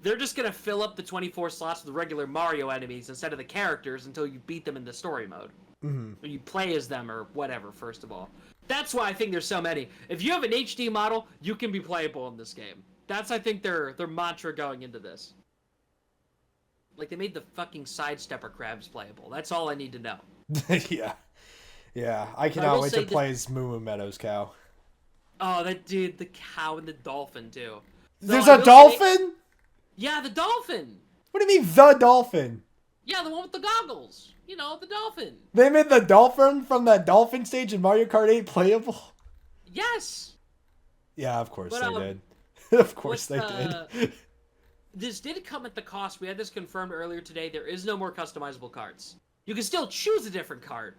they're just going to fill up the 24 slots with regular Mario enemies instead of the characters until you beat them in the story mode. Mm-hmm. Or you play as them or whatever, first of all. That's why I think there's so many. If you have an HD model, you can be playable in this game. That's, I think, their mantra going into this. Like, they made the fucking sidestepper crabs playable. That's all I need to know. Yeah. Yeah. I cannot wait to play as Moo Moo Meadows cow. Oh, that dude, the cow and the dolphin, too. There's a dolphin? Yeah, the dolphin! What do you mean, the dolphin? Yeah, the one with the goggles. You know, the dolphin. They made the dolphin from that dolphin stage in Mario Kart 8 playable? Yes! Yeah, of course they did. Of course they did. This did come at the cost. We had this confirmed earlier today. There is no more customizable cards. You can still choose a different card,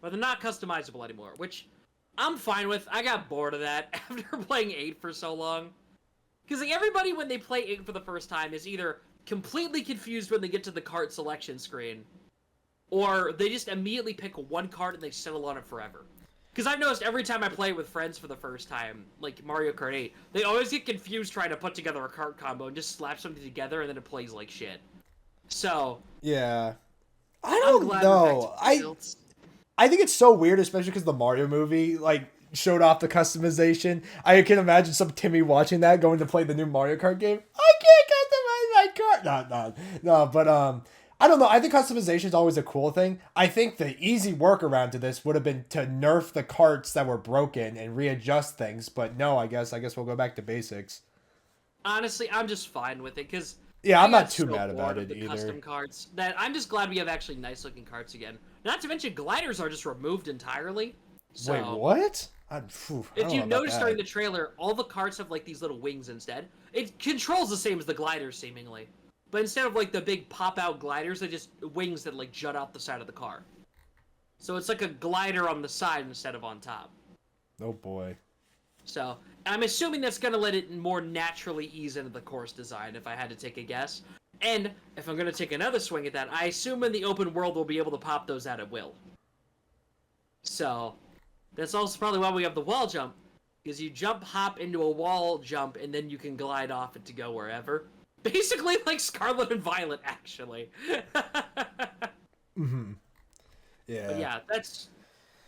but they're not customizable anymore, which I'm fine with. I got bored of that after playing 8 for so long. Because like, everybody, when they play 8 for the first time, is either completely confused when they get to the card selection screen, or they just immediately pick one card and they settle on it forever. Because I've noticed every time I play with friends for the first time, like Mario Kart 8, they always get confused trying to put together a card combo and just slap something together and then it plays like shit. So... Yeah. I don't know. I think it's so weird, especially because the Mario movie, like, showed off the customization. I can imagine some Timmy watching that going to play the new Mario Kart game. I can't customize my card. No, but I don't know. I think customization is always a cool thing. I think the easy workaround to this would have been to nerf the carts that were broken and readjust things. But no, I guess we'll go back to basics. Honestly, I'm just fine with it because I'm not too mad about it either. Custom cards. That I'm just glad we have actually nice looking cards again. Not to mention gliders are just removed entirely. So, wait, what? If you notice during the trailer, all the carts have like these little wings instead. It controls the same as the gliders seemingly. But instead of like the big pop-out gliders, they're just wings that like jut out the side of the car. So it's like a glider on the side instead of on top. Oh boy. So I'm assuming that's going to let it more naturally ease into the course design if I had to take a guess. And if I'm going to take another swing at that, I assume in the open world we'll be able to pop those out at will. So that's also probably why we have the wall jump. Because you jump, hop into a wall jump, and then you can glide off it to go wherever. Basically like Scarlet and Violet, actually. Mm-hmm. Yeah. But yeah, that's...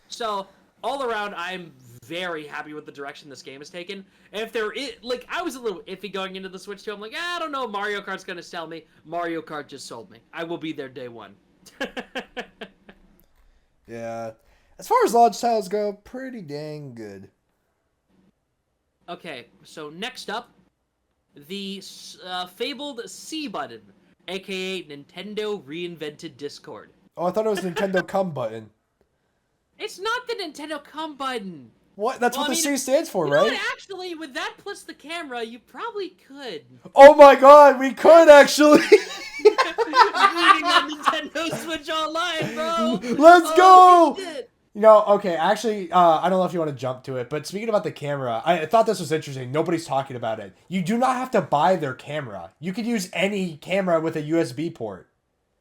So, all around, I'm very happy with the direction this game has taken. And if there is... Like, I was a little iffy going into the Switch 2. I'm like, I don't know, Mario Kart's gonna sell me. Mario Kart just sold me. I will be there day one. Yeah. As far as launch titles go, pretty dang good. Okay, so next up, the fabled C button, aka Nintendo reinvented Discord. Oh, I thought it was Nintendo Come button. It's not the Nintendo Come button. What? That's what the C stands for, right? What, actually, with that plus the camera, you probably could. Oh my god, we could actually! Reading on Nintendo Switch Online, bro! Let's go! You know, okay, actually, I don't know if you want to jump to it, but speaking about the camera, I thought this was interesting. Nobody's talking about it. You do not have to buy their camera. You could use any camera with a USB port.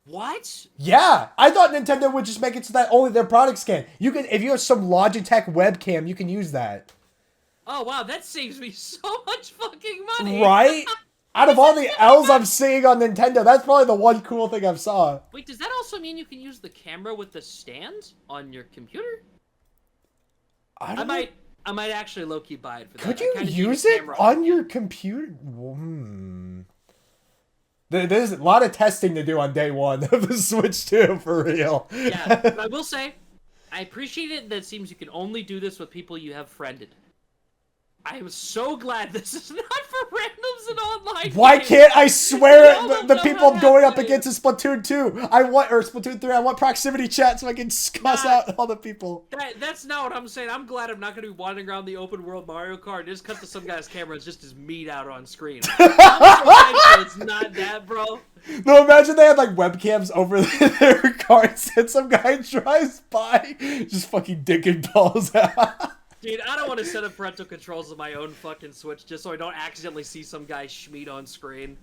What? Yeah, I thought Nintendo would just make it so that only their products can. You can, if you have some Logitech webcam, you can use that. Oh wow, that saves me so much fucking money. Right? Out of all the L's I'm seeing on Nintendo, that's probably the one cool thing I've saw. Wait, does that also mean you can use the camera with the stand on your computer? I might actually low-key buy it for that. Could you use it on your computer? There's a lot of testing to do on day one of the Switch 2, for real. Yeah, I will say, I appreciate it that it seems you can only do this with people you have friended. I am so glad this is not for randoms is an online Why game. can't I swear it? The know people how I'm going up to. against is Splatoon 2. Or Splatoon 3. I want proximity chat so I can cuss out all the people. That's not what I'm saying. I'm glad I'm not going to be wandering around the open world Mario Kart and just cut to some guy's camera and just his meat out on screen. It's not that, bro. No, imagine they had like webcams over their carts and some guy drives by just fucking dicking balls out. Dude, I don't want to set up parental controls on my own fucking Switch just so I don't accidentally see some guy schmeat on screen.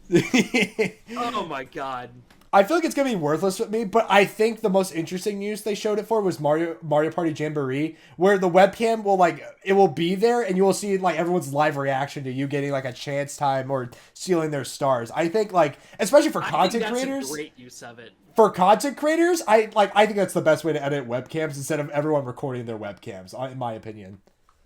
Oh my god. I feel like it's gonna be worthless with me, but I think the most interesting use they showed it for was Mario Party Jamboree, where the webcam will it will be there and you will see like everyone's live reaction to you getting like a chance time or stealing their stars. I think especially for content creators, a great use of it. For content creators, I think that's the best way to edit webcams instead of everyone recording their webcams, in my opinion.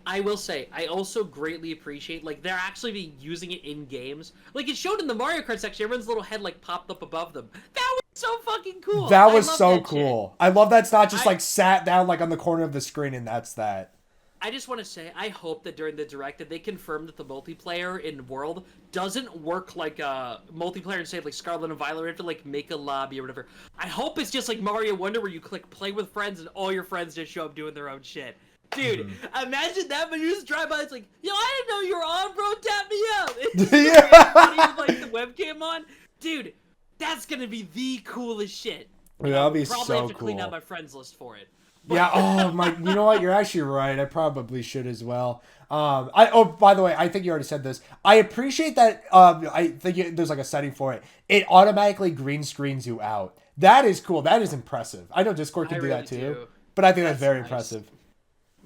I will say, I also greatly appreciate, they're actually being using it in games. Like, it showed in the Mario Kart section, everyone's little head, popped up above them. That was so fucking cool. That was so cool. I love that it's not just, sat down, on the corner of the screen and that's that. I just want to say, I hope that during the Direct that they confirmed that the multiplayer in World doesn't work like multiplayer in, say, Scarlet and Violet, where you have to, make a lobby or whatever. I hope it's just like Mario Wonder, where you click play with friends and all your friends just show up doing their own shit. Dude, imagine that, but you just drive by, it's like, yo, I didn't know you were on, bro, tap me up. It's just the webcam on. Dude, that's gonna be the coolest shit. That'll be so cool. Probably have to clean out my friends list for it. Yeah, oh my, you know what, you're actually right, I probably should as well. By the way, I think you already said this. I appreciate that, I think there's a setting for it. It automatically green screens you out. That is cool, that is impressive. I know Discord can do that too, but I think that's very impressive.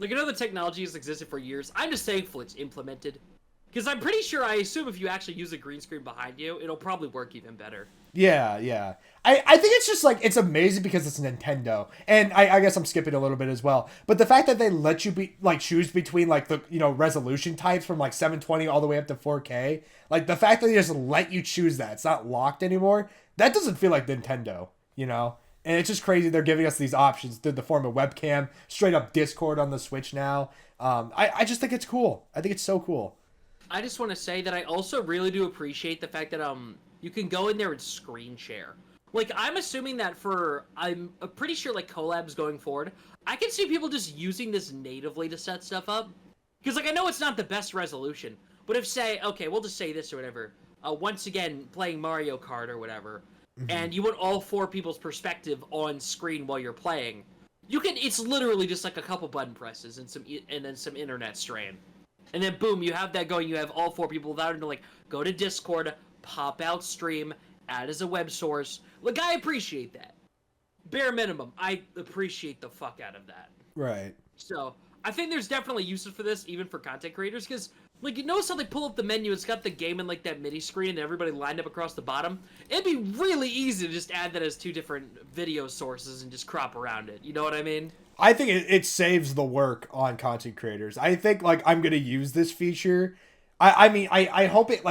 I know the technology has existed for years. I'm just thankful it's implemented. Because I'm pretty sure, I assume if you actually use a green screen behind you, it'll probably work even better. Yeah. I think it's just it's amazing because it's Nintendo. And I guess I'm skipping a little bit as well. But the fact that they let you choose between the resolution types from 720 all the way up to 4K. The fact that they just let you choose that, it's not locked anymore. That doesn't feel like Nintendo, And it's just crazy they're giving us these options through the form of webcam, straight up Discord on the Switch now. I just think it's cool. I think it's so cool. I just want to say that I also really do appreciate the fact that you can go in there and screen share. I'm assuming that I'm pretty sure collabs going forward, I can see people just using this natively to set stuff up. Because I know it's not the best resolution, but if we'll just say this or whatever, once again, playing Mario Kart or whatever, and you want all four people's perspective on screen while you're playing, it's literally just a couple button presses and then some internet strain. And then boom, you have that going, you have all four people without having to go to Discord, pop out stream, add as a web source. I appreciate that. Bare minimum, I appreciate the fuck out of that. Right. So, I think there's definitely uses for this, even for content creators, because you notice how they pull up the menu, it's got the game in that mini screen and everybody lined up across the bottom? It'd be really easy to just add that as two different video sources and just crop around it. You know what I mean? I think it saves the work on content creators. I think I'm gonna use this feature. I hope it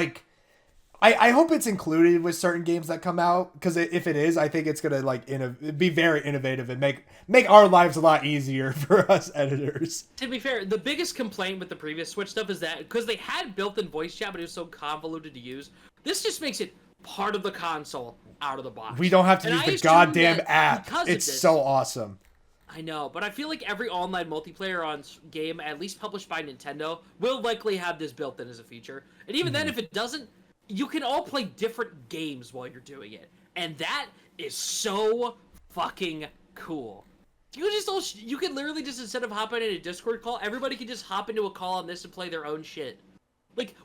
I hope it's included with certain games that come out, because if it is, I think it's gonna be very innovative and make our lives a lot easier for us editors. To be fair, the biggest complaint with the previous Switch stuff is that because they had built-in voice chat, but it was so convoluted to use, this just makes it part of the console out of the box. We don't have to use the goddamn app. It's so awesome. I know, but I feel like every online multiplayer on game, at least published by Nintendo, will likely have this built in as a feature. And even then, if it doesn't, you can all play different games while you're doing it. And that is so fucking cool. You can literally just, instead of hopping in a Discord call, everybody can just hop into a call on this and play their own shit.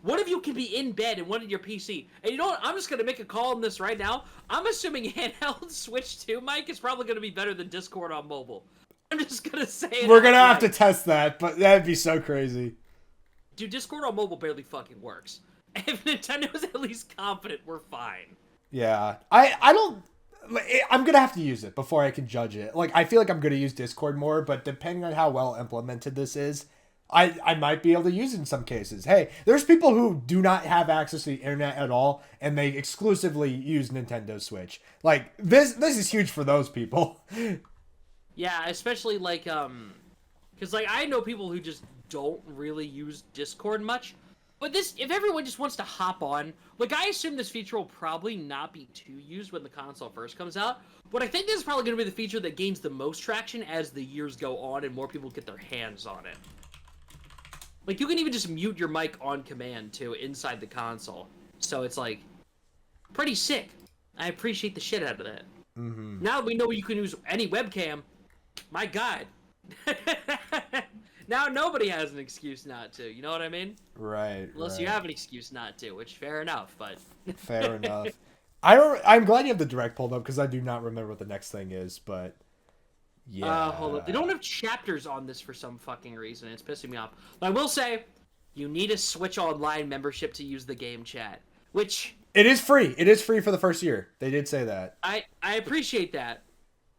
What if you can be in bed and one in your PC? And you know what? I'm just going to make a call on this right now. I'm assuming handheld Switch 2 mic is probably going to be better than Discord on mobile. I'm just going to say it. We're going to have to test that, but that'd be so crazy. Dude, Discord on mobile barely fucking works. If Nintendo's at least confident, we're fine. Yeah. I'm going to have to use it before I can judge it. I feel like I'm going to use Discord more, but depending on how well implemented this is, I might be able to use it in some cases. Hey, there's people who do not have access to the internet at all, and they exclusively use Nintendo Switch. This is huge for those people. Yeah, especially because I know people who just don't really use Discord much, But this, if everyone just wants to hop on, like, I assume this feature will probably not be too used when the console first comes out, but I think this is probably going to be the feature that gains the most traction as the years go on and more people get their hands on it. Like, you can even just mute your mic on command, too, inside the console. So it's, like, pretty sick. I appreciate the shit out of that. Mm-hmm. Now that we know you can use any webcam, my God. Now nobody has an excuse not to, you know what I mean? Right. Unless you have an excuse not to, which fair enough, but fair enough. I'm glad you have the direct pulled up because I do not remember what the next thing is, but yeah. Hold up. They don't have chapters on this for some fucking reason. It's pissing me off. But I will say, you need a Switch Online membership to use the game chat, which it is free. It is free for the first year. They did say that. I appreciate that.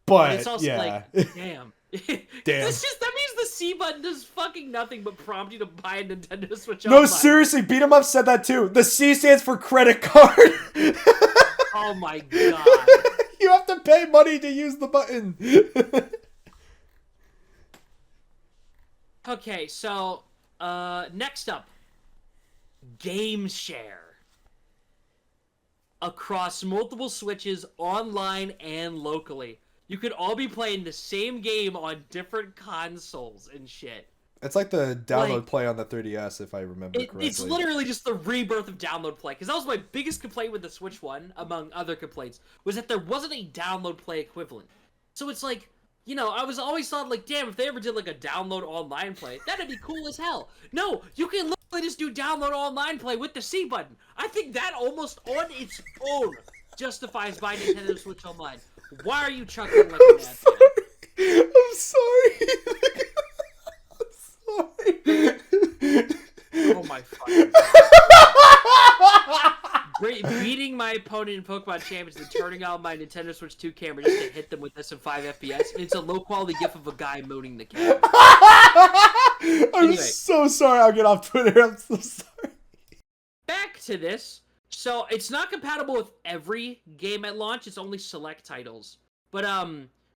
But it's also yeah. like, damn. Damn. That means the C button does fucking nothing but prompt you to buy a Nintendo Switch No, Online. seriously, Beat 'em Up said that too. The C stands for credit card. Oh my God. You have to pay money to use the button. Okay, so next up, Game Share. Across multiple Switches, online and locally. You could all be playing the same game on different consoles and shit. It's like the download play on the 3DS, if I remember correctly. It's literally just the rebirth of download play. Because that was my biggest complaint with the Switch One, among other complaints, was that there wasn't a download play equivalent. So it's like, you know, I was always thought, like, damn, if they ever did, like, a download online play, that'd be cool as hell. No, you can literally just do download online play with the C button. I think that almost on its own justifies buying Nintendo Switch Online. Why are you chuckling like a madman? I'm sorry. I'm sorry. Oh my fucking God. Beating my opponent in Pokemon Champions and turning on my Nintendo Switch 2 camera just to hit them with this in 5 FPS. It's a low quality gif of a guy mooning the camera. I'm so sorry. I'll get off Twitter. I'm so sorry. Back to this. So it's not compatible with every game at launch. It's only select titles. But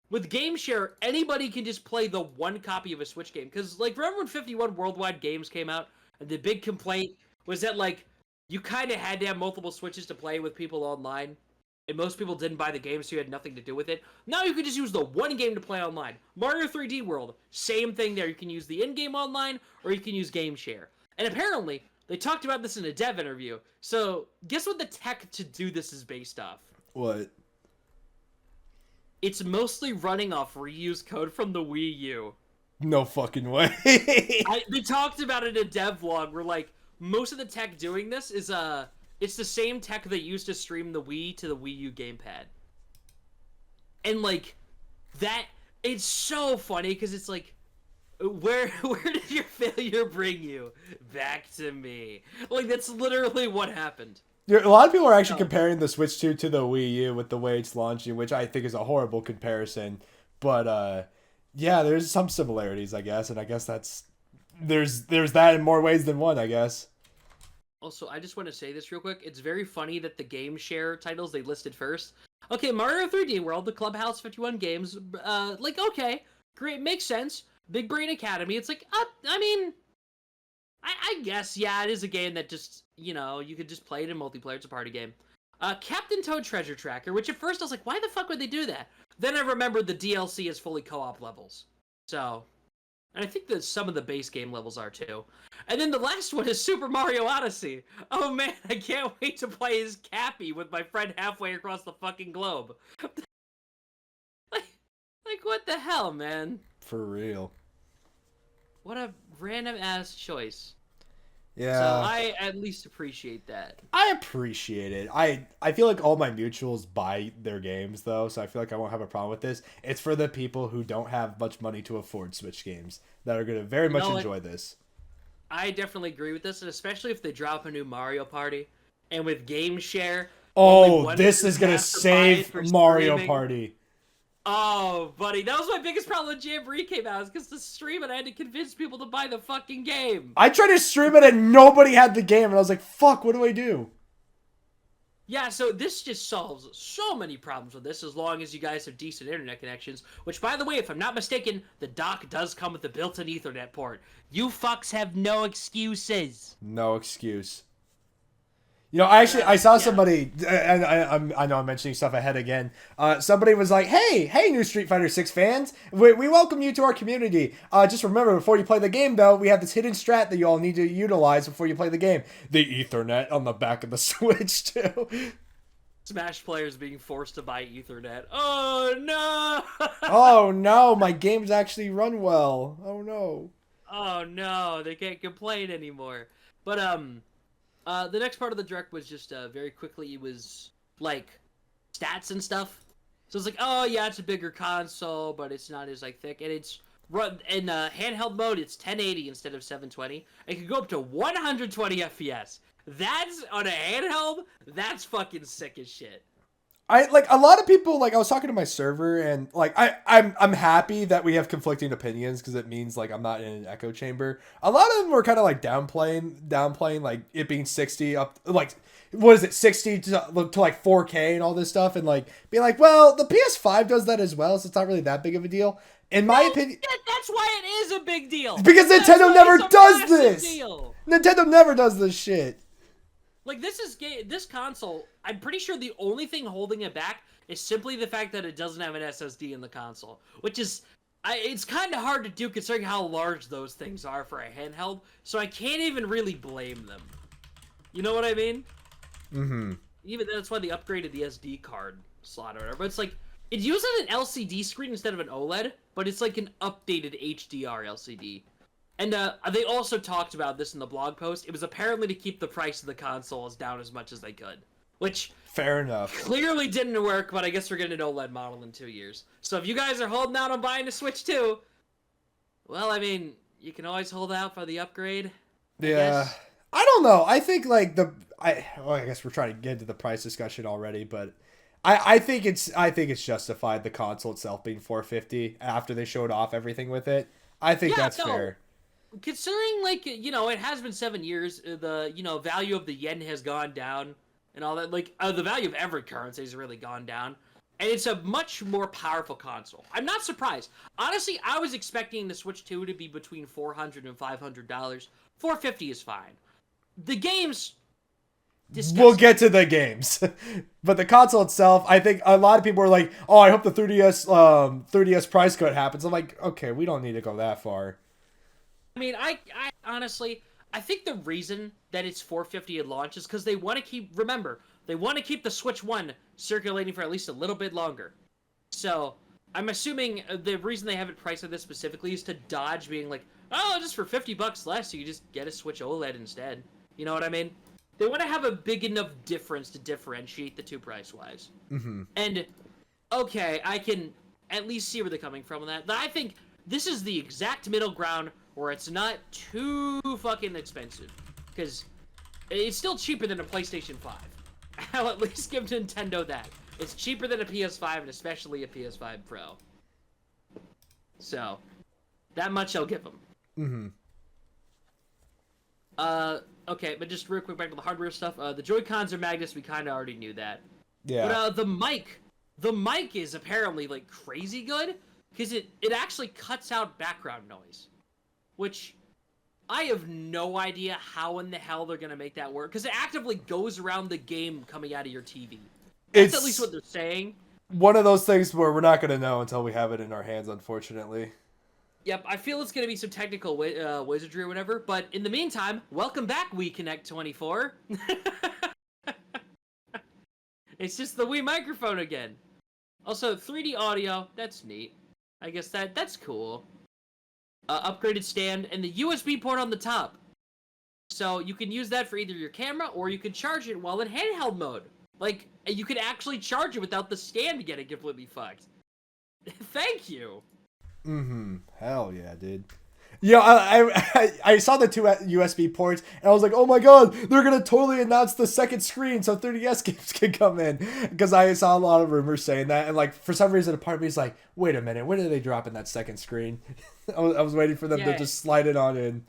with Game Share, anybody can just play the one copy of a Switch game. Because, like, remember when 51 Worldwide Games came out? And the big complaint was that, like, you kind of had to have multiple Switches to play with people online. And most people didn't buy the game, so you had nothing to do with it. Now you can just use the one game to play online. Mario 3D World, same thing there. You can use the in-game online, or you can use Game Share. And apparently, they talked about this in a dev interview. So, guess what the tech to do this is based off? What? It's mostly running off reused code from the Wii U. No fucking way. They talked about it in a dev vlog where, like, most of the tech doing this is, it's the same tech they used to stream the Wii to the Wii U gamepad. And, like, that, it's so funny, because it's like, where did your failure bring you? Back to me. Like, that's literally what happened. A lot of people are actually comparing the Switch 2 to the Wii U with the way it's launching, which I think is a horrible comparison. But, yeah, there's some similarities, I guess, and I guess there's that in more ways than one, I guess. Also, I just want to say this real quick. It's very funny that the Game Share titles they listed first. Okay, Mario 3D World, the Clubhouse 51 games, like, okay, great, makes sense. Big Brain Academy, it's like, I mean, I guess, yeah, it is a game that just, you know, you could just play it in multiplayer, it's a party game. Captain Toad Treasure Tracker, which at first I was like, why the fuck would they do that? Then I remembered the DLC is fully co-op levels. So, and I think that some of the base game levels are too. And then the last one is Super Mario Odyssey. Oh man, I can't wait to play as Cappy with my friend halfway across the fucking globe. like what the hell, man? For real. What a random ass choice. Yeah. So I at least appreciate that. I appreciate it. I feel like all my mutuals buy their games though, so I feel like I won't have a problem with this. It's for the people who don't have much money to afford Switch games that are going to very much enjoy this. I definitely agree with this, and especially if they drop a new Mario Party and with Game Share. Oh, this is going to save Mario Party. Oh, buddy, that was my biggest problem when Jamboree came out, is because to stream it, I had to convince people to buy the fucking game. I tried to stream it and nobody had the game, and I was like, fuck, what do I do? Yeah, so this just solves so many problems with this as long as you guys have decent internet connections. Which, by the way, if I'm not mistaken, the dock does come with a built-in Ethernet port. You fucks have no excuses. No excuse. You know, I saw Yeah. somebody, and I know I'm mentioning stuff ahead again. Somebody was like, hey, new Street Fighter 6 fans, we welcome you to our community. Just remember, before you play the game, though, we have this hidden strat that you all need to utilize before you play the game. The Ethernet on the back of the Switch, too. Smash players being forced to buy Ethernet. Oh, no! Oh, no, my games actually run well. Oh, no. Oh, no, they can't complain anymore. But, the next part of the direct was just very quickly. It was like stats and stuff. So it's like, oh yeah, it's a bigger console, but it's not as like thick, and it's run in handheld mode. It's 1080 instead of 720. It can go up to 120 FPS. That's on a handheld. That's fucking sick as shit. I like a lot of people. Like I was talking to my server, and like I'm happy that we have conflicting opinions because it means like I'm not in an echo chamber. A lot of them were kind of like downplaying like it being 60 up, like what is it, 60 to like 4K and all this stuff, and like being like, well, the PS5 does that as well, so it's not really that big of a deal. In my opinion, that's why it is a big deal. Because Nintendo never does this. Nintendo never does this shit. Like, this console, I'm pretty sure the only thing holding it back is simply the fact that it doesn't have an SSD in the console. Which is, it's kind of hard to do considering how large those things are for a handheld, so I can't even really blame them. You know what I mean? Mm-hmm. Even that's why they upgraded the SD card slot or whatever. But it's like, it uses an LCD screen instead of an OLED, but it's like an updated HDR LCD. And they also talked about this in the blog post. It was apparently to keep the price of the consoles down as much as they could. Which, fair enough, clearly didn't work, but I guess we're getting an OLED model in 2 years. So if you guys are holding out on buying a Switch 2, well, I mean, you can always hold out for the upgrade. Yeah. I don't know. I think like I guess we're trying to get into the price discussion already, but I think it's justified, the console itself being $450 after they showed off everything with it. I think that's fair. Considering, like, you know, it has been 7 years, the, you know, value of the yen has gone down and all that. Like, the value of every currency has really gone down. And it's a much more powerful console. I'm not surprised. Honestly, I was expecting the Switch 2 to be between $400 and $500. $450 is fine. The games... disgusting. We'll get to the games. But the console itself, I think a lot of people are like, oh, I hope the 3DS price cut happens. I'm like, okay, we don't need to go that far. I mean, I honestly, I think the reason that it's $450 at launch is because they want to keep, remember, they want to keep the Switch 1 circulating for at least a little bit longer. So, I'm assuming the reason they have it priced like this specifically is to dodge being like, oh, just for $50 less, you can just get a Switch OLED instead. You know what I mean? They want to have a big enough difference to differentiate the two price-wise. Mm-hmm. And, okay, I can at least see where they're coming from on that. But I think this is the exact middle ground where it's not too fucking expensive. Because it's still cheaper than a PlayStation 5. I'll at least give Nintendo that. It's cheaper than a PS5 and especially a PS5 Pro. So, that much I'll give them. Mm-hmm. Okay, but just real quick back to the hardware stuff. The Joy-Cons are magnets, we kind of already knew that. Yeah. But the mic is apparently, like, crazy good. Because it actually cuts out background noise. Which, I have no idea how in the hell they're going to make that work. Because it actively goes around the game coming out of your TV. That's at least what they're saying. One of those things where we're not going to know until we have it in our hands, unfortunately. Yep, I feel it's going to be some technical wizardry or whatever. But in the meantime, welcome back, Wii Connect 24. It's just the Wii microphone again. Also, 3D audio, that's neat. I guess that's cool. Upgraded stand and the USB port on the top. So you can use that for either your camera or you can charge it while in handheld mode. Like, you could actually charge it without the stand getting completely fucked. Thank you. Mm-hmm. Hell yeah, dude. Yeah, I saw the two USB ports, and I was like, oh my god, they're going to totally announce the second screen so 3DS games can come in. Because I saw a lot of rumors saying that, and like, for some reason, a part of me is like, wait a minute, when are they dropping that second screen? I was waiting for them to just slide it on in.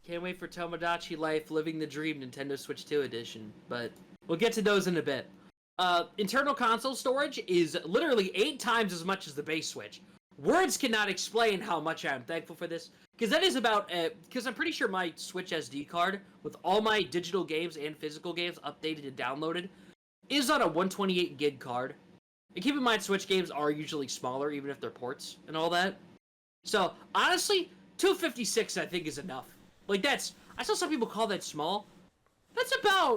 Can't wait for Tomodachi Life Living the Dream Nintendo Switch 2 edition, but We'll get to those in a bit. Internal console storage is literally 8 times as much as the base Switch. Words cannot explain how much I'm thankful for this, because that is about, because I'm pretty sure my Switch SD card, with all my digital games and physical games updated and downloaded, is on a 128 gig card. And keep in mind, Switch games are usually smaller, even if they're ports and all that. So, honestly, 256 I think is enough. Like, I saw some people call that small.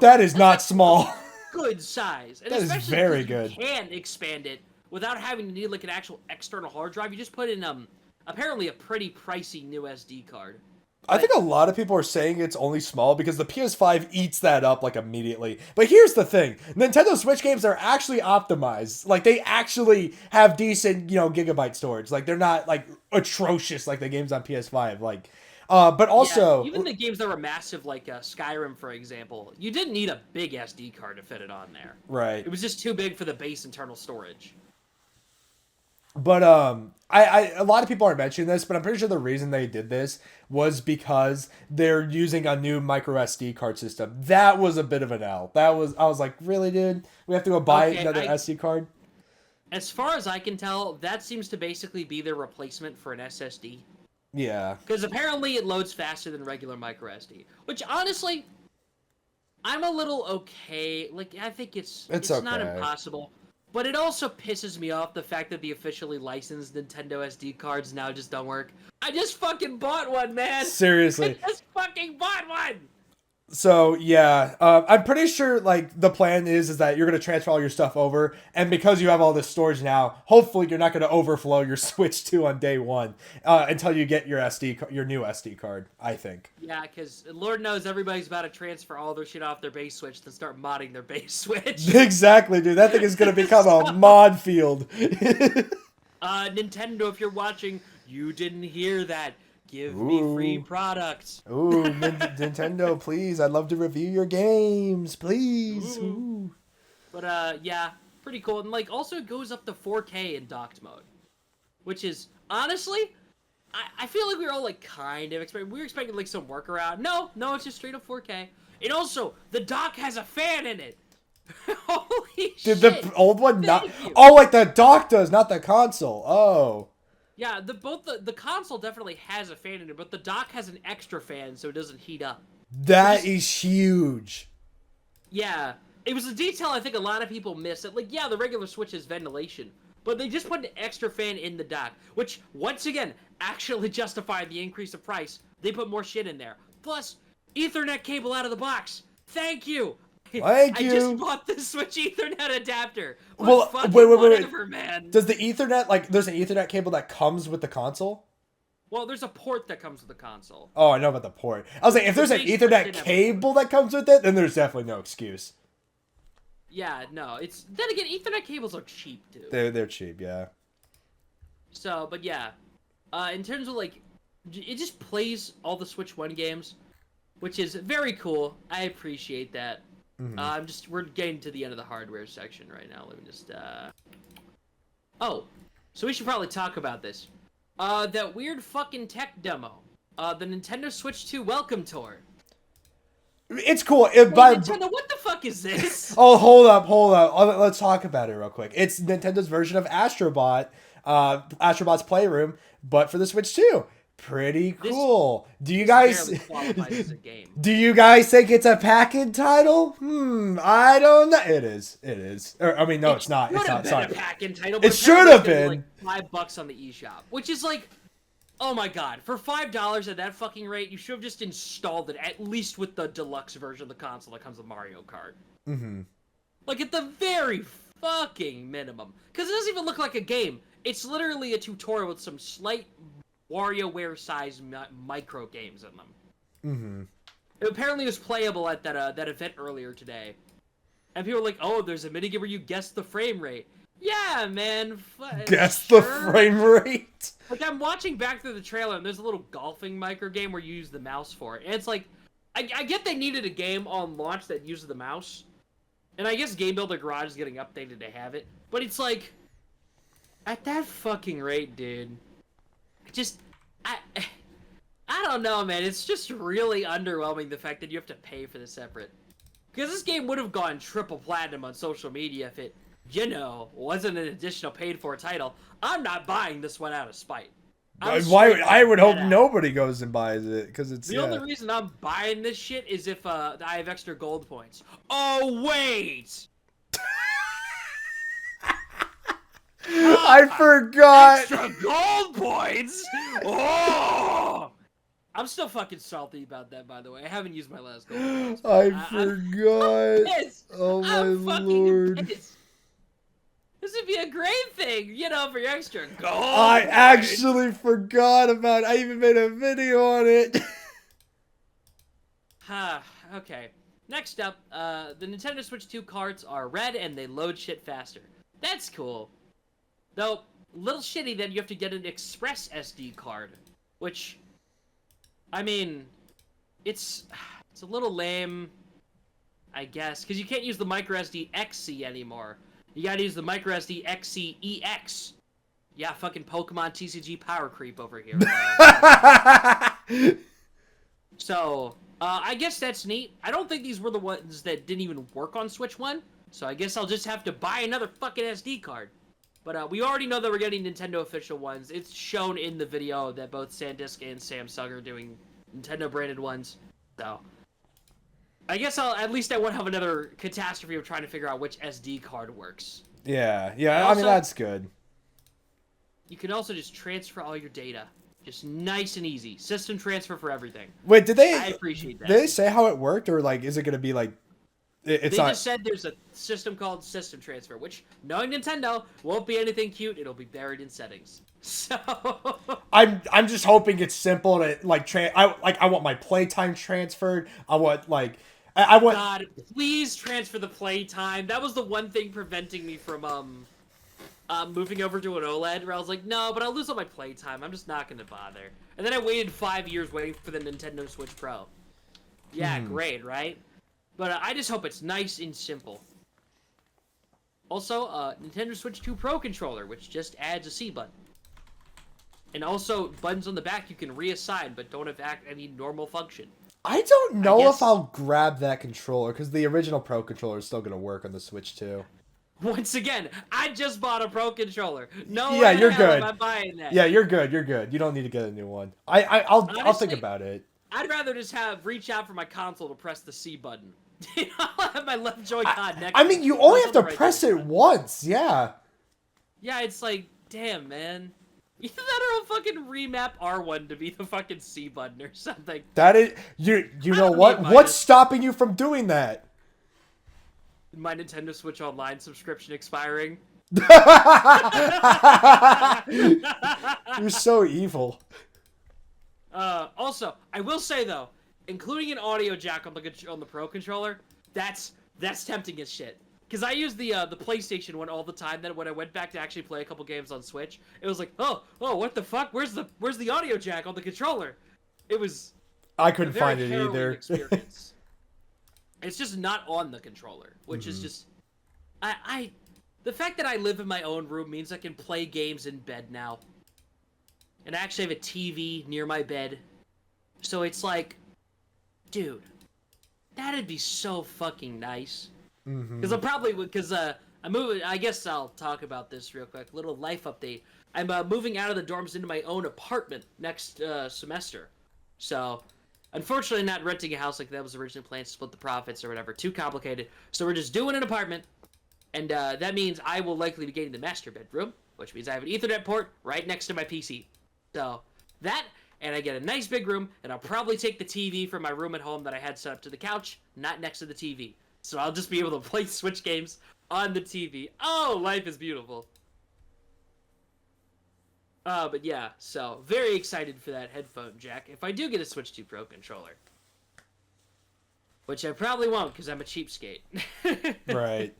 That is not small. Good size. And that is very good. You can expand it without having to need like an actual external hard drive. You just put in apparently a pretty pricey new SD card. I think a lot of people are saying it's only small because the PS5 eats that up like immediately. But here's the thing. Nintendo Switch games are actually optimized. Like they actually have decent, gigabyte storage. Like they're not like atrocious like the games on PS5. Like but also even the games that were massive like Skyrim, for example, you didn't need a big SD card to fit it on there. Right. It was just too big for the base internal storage. But a lot of people aren't mentioning this, but I'm pretty sure the reason they did this was because they're using a new micro SD card system. That was a bit of an L. I was like, really, dude? We have to go buy another SD card? As far as I can tell, that seems to basically be their replacement for an SSD. Yeah. Because apparently it loads faster than regular micro SD. Which, honestly, I'm a little okay. Like, I think it's okay. Not impossible. But it also pisses me off the fact that the officially licensed Nintendo SD cards now just don't work. I just fucking bought one, man! Seriously. I just fucking bought one! So, yeah. I'm pretty sure, like, the plan is that you're going to transfer all your stuff over, and because you have all this storage now, hopefully you're not going to overflow your Switch 2 on day one until you get your new SD card, I think. Yeah, because Lord knows everybody's about to transfer all their shit off their base Switch to start modding their base Switch. Exactly, dude. That thing is going to become a mod field. Nintendo, if you're watching, you didn't hear that. Give me free products. Ooh, Nintendo, please. I'd love to review your games, please. Ooh. But, yeah, pretty cool. And, like, also it goes up to 4K in docked mode. Which is, honestly, I feel like we were all, like, kind of expecting... We were expecting, like, some workaround. No, it's just straight up 4K. And also, the dock has a fan in it. Holy shit. Did the old one not... Oh, like the dock does, not the console. Oh. Yeah, the console definitely has a fan in it, but the dock has an extra fan so it doesn't heat up. That is huge. Yeah, it was a detail I think a lot of people missed. Like, yeah, the regular Switch has ventilation, but they just put an extra fan in the dock, which, once again, actually justified the increase of price. They put more shit in there. Plus, Ethernet cable out of the box. Thank you. Thank you. I just bought the Switch Ethernet adapter. Well, wait. Whatever, man. Does the Ethernet, like, there's an Ethernet cable that comes with the console? Well, there's a port that comes with the console. Oh, I know about the port. I was like, if there's an Ethernet cable that comes with it, then there's definitely no excuse. Yeah, no. Then again, Ethernet cables are cheap, dude. They're cheap, yeah. So, but yeah. In terms of, like, it just plays all the Switch 1 games, which is very cool. I appreciate that. Mm-hmm. We're getting to the end of the hardware section right now. Let me just, Oh, so we should probably talk about this. That weird fucking tech demo. The Nintendo Switch 2 Welcome Tour. It's cool. Nintendo, what the fuck is this? Oh, hold up. Let's talk about it real quick. It's Nintendo's version of Astrobot, Astrobot's Playroom, but for the Switch 2. Pretty cool. Do you guys think it's a pack-in title? I don't know. It is. I mean, no, it's not. It's not. Sorry. A pack-in title. It should have been like $5 on the eShop, which is like, oh my god, for $5 at that fucking rate, you should have just installed it at least with the deluxe version of the console that comes with Mario Kart. Mm-hmm. Like at the very fucking minimum, because it doesn't even look like a game. It's literally a tutorial with some slight WarioWare-sized micro games in them. Mm-hmm. It apparently was playable at that event earlier today. And people were like, oh, there's a minigame where you guess the frame rate. Yeah, man. Guess the frame rate? Like, I'm watching back through the trailer, and there's a little golfing micro game where you use the mouse for it. And it's like, I get they needed a game on launch that uses the mouse. And I guess Game Builder Garage is getting updated to have it. But it's like, at that fucking rate, dude... I don't know, man. It's just really underwhelming, the fact that you have to pay for the separate. Because this game would have gone triple platinum on social media if it, wasn't an additional paid-for title. I'm not buying this one out of spite. Why? I would hope nobody goes and buys it because it's the only reason I'm buying this shit is if I have extra gold points. Oh wait, I forgot. Extra gold points. Oh, I'm still fucking salty about that. By the way, I haven't used my last gold points. I forgot. I'm pissed. Oh my I'm lord. pissed. This would be a great thing, for your extra gold. I actually forgot about it. I even made a video on it. Okay. Next up, the Nintendo Switch 2 carts are red and they load shit faster. That's cool. Though, a little shitty that you have to get an express SD card. Which, I mean, it's a little lame, I guess. Because you can't use the microSD XC anymore. You gotta use the microSD XC EX. Yeah, fucking Pokemon TCG power creep over here. So, I guess that's neat. I don't think these were the ones that didn't even work on Switch 1. So I guess I'll just have to buy another fucking SD card. But we already know that we're getting Nintendo official ones. It's shown in the video that both SanDisk and Samsung are doing Nintendo branded ones. So I guess I won't have another catastrophe of trying to figure out which SD card works. Yeah, Also, I mean, that's good. You can also just transfer all your data. Just nice and easy. System transfer for everything. Wait, I appreciate that. Did they say how it worked, or like, is it going to be like... They just said there's a system called System Transfer, which, knowing Nintendo, won't be anything cute. It'll be buried in settings. So I'm just hoping it's simple to like I want my playtime transferred. I want God, please transfer the playtime. That was the one thing preventing me from moving over to an OLED, where I was like, no, but I'll lose all my playtime. I'm just not gonna bother. And then I waited 5 years waiting for the Nintendo Switch Pro. Yeah, great, right? But I just hope it's nice and simple. Also, Nintendo Switch 2 Pro controller, which just adds a C button. And also, buttons on the back you can reassign, but don't have any normal function. I don't know if I'll grab that controller, because the original Pro controller is still going to work on the Switch 2. Once again, I just bought a Pro controller. No, yeah, you're good. Am I buying that? Yeah, you're good. You're good. You don't need to get a new one. I'll think about it. I'd rather just reach out for my console to press the C button. I'll have my left Joy-Con next. I mean, you only have to press it once. Yeah. Yeah, it's like, damn, man. You better fucking remap R1 to be the fucking C button or something. That is, you know what? What's stopping you from doing that? My Nintendo Switch Online subscription expiring. You're so evil. Also, I will say though, including an audio jack on the Pro controller, that's tempting as shit. Because I use the PlayStation one all the time. Then when I went back to actually play a couple games on Switch, it was like, oh, what the fuck? Where's the audio jack on the controller? It was. I couldn't find it either. Experience. It's just not on the controller, which is just. The fact that I live in my own room means I can play games in bed now. And I actually have a TV near my bed. So it's like, dude, that'd be so fucking nice. Because I'm moving. I guess I'll talk about this real quick. Little life update. I'm moving out of the dorms into my own apartment next semester. So, unfortunately, not renting a house like that was originally planned to split the profits or whatever. Too complicated. So we're just doing an apartment, and that means I will likely be getting the master bedroom, which means I have an Ethernet port right next to my PC. So that, and I get a nice big room, and I'll probably take the TV from my room at home that I had set up to the couch, not next to the TV. So I'll just be able to play Switch games on the TV. Oh, life is beautiful. But yeah, so very excited for that headphone jack. If I do get a Switch 2 Pro controller. Which I probably won't, because I'm a cheapskate. Right.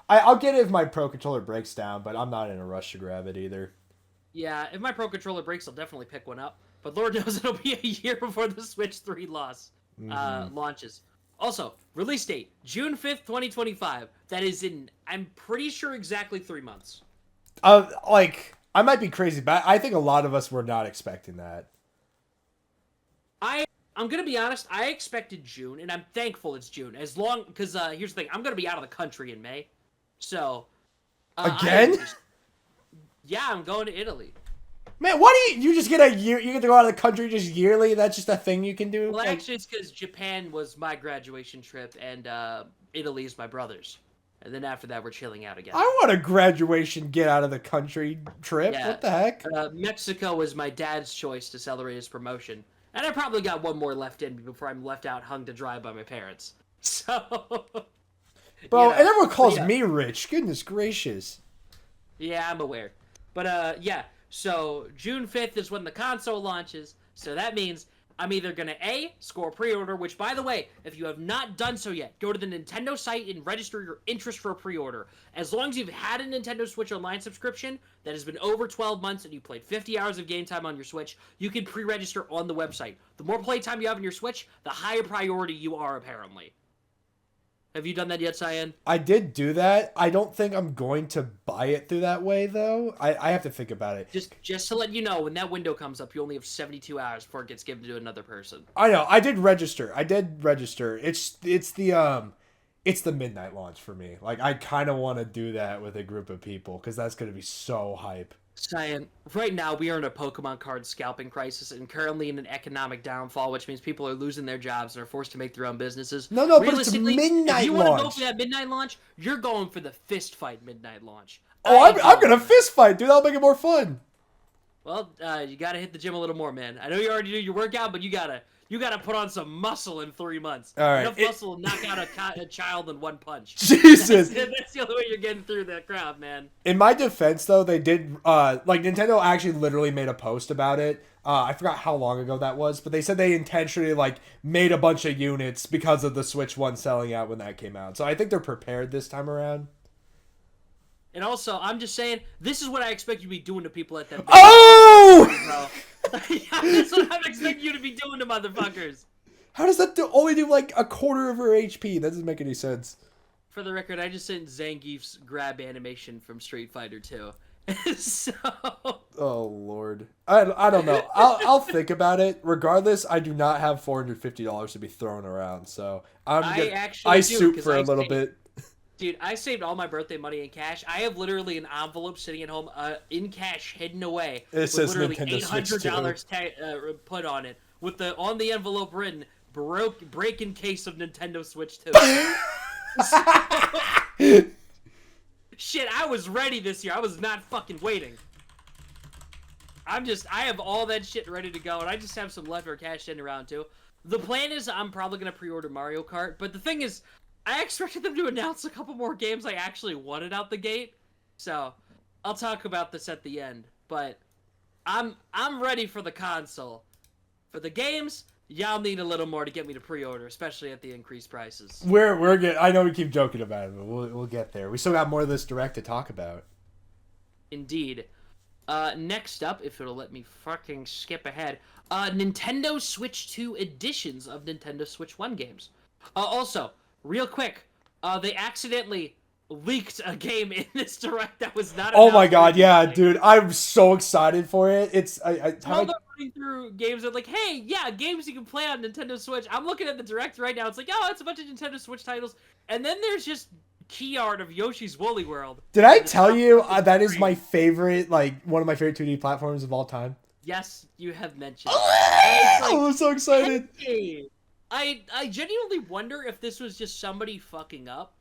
I'll get it if my Pro controller breaks down, but I'm not in a rush to grab it either. Yeah, if my Pro controller breaks, I'll definitely pick one up. But Lord knows it'll be a year before the Switch 3 launches. Also, release date, June 5th, 2025. That is in, I'm pretty sure, exactly 3 months. I might be crazy, but I think a lot of us were not expecting that. I'm gonna be honest. I expected June, and I'm thankful it's June. Because here's the thing: I'm gonna be out of the country in May, so Again? Yeah, I'm going to Italy. Man, what do you just get a year? You get to go out of the country just yearly? That's just a thing you can do? Well, actually, it's because Japan was my graduation trip, and Italy is my brother's. And then after that, we're chilling out again. I want a graduation get out of the country trip. Yeah. What the heck? Mexico was my dad's choice to celebrate his promotion. And I probably got one more left in before I'm left out hung to dry by my parents. So... Bro, you know, and everyone calls me rich. Goodness gracious. Yeah, I'm aware. But, yeah. So, June 5th is when the console launches. So that means I'm either going to A, score a pre-order, which, by the way, if you have not done so yet, go to the Nintendo site and register your interest for a pre-order. As long as you've had a Nintendo Switch Online subscription that has been over 12 months and you played 50 hours of game time on your Switch, you can pre-register on the website. The more playtime you have on your Switch, the higher priority you are, apparently. Have you done that yet, Cyan? I did do that. I don't think I'm going to buy it through that way, though. I have to think about it. Just to let you know, when that window comes up, you only have 72 hours before it gets given to another person. I know. I did register. It's the midnight launch for me. Like, I kind of want to do that with a group of people because that's going to be so hype. Cyan, right now we are in a Pokemon card scalping crisis and currently in an economic downfall, which means people are losing their jobs and are forced to make their own businesses. No, but it's midnight if you launch. want to go for that midnight launch, you're going for the fist fight midnight launch. Oh, I'm gonna fist fight, dude. That'll make it more fun. Well, you gotta hit the gym a little more, man. I know you already do your workout, but you gotta put on some muscle in 3 months. All right. Enough muscle will knock out a child in one punch. Jesus. That's the only way you're getting through that crowd, man. In my defense, though, they did, Nintendo actually literally made a post about it. I forgot how long ago that was, but they said they intentionally, made a bunch of units because of the Switch 1 selling out when that came out. So I think they're prepared this time around. And also, I'm just saying, this is what I expect you to be doing to people at that. Oh! Yeah, that's what I'm expecting you to be doing to motherfuckers. How does that only do a quarter of her HP? That doesn't make any sense. For the record, I just sent Zangief's grab animation from Street Fighter 2. So... Oh Lord, I don't know. I'll think about it. Regardless, I do not have $450 to be thrown around, so I soup for a little bit. Dude, I saved all my birthday money in cash. I have literally an envelope sitting at home in cash hidden away. It says literally Nintendo $800 put on it. With on the envelope written, break in case of Nintendo Switch 2. Shit, I was ready this year. I was not fucking waiting. I have all that shit ready to go, and I just have some leftover cash in around too. The plan is I'm probably going to pre-order Mario Kart, but the thing is, I expected them to announce a couple more games I actually wanted out the gate. So, I'll talk about this at the end. But I'm ready for the console. For the games, y'all need a little more to get me to pre-order, especially at the increased prices. We're good. I know we keep joking about it, but we'll get there. We still got more of this direct to talk about. Indeed. Next up, if it'll let me fucking skip ahead, Nintendo Switch 2 editions of Nintendo Switch 1 games. Also, real quick, they accidentally leaked a game in this direct that was not. Oh my god, yeah, dude, I'm so excited for it. It's they're running through games that hey, yeah, games you can play on Nintendo Switch. I'm looking at the direct right now. It's it's a bunch of Nintendo Switch titles, and then there's just key art of Yoshi's Woolly World. Did I tell you that is my favorite, one of my favorite 2D platforms of all time? Yes, you have mentioned. I'm so excited. Hey. I genuinely wonder if this was just somebody fucking up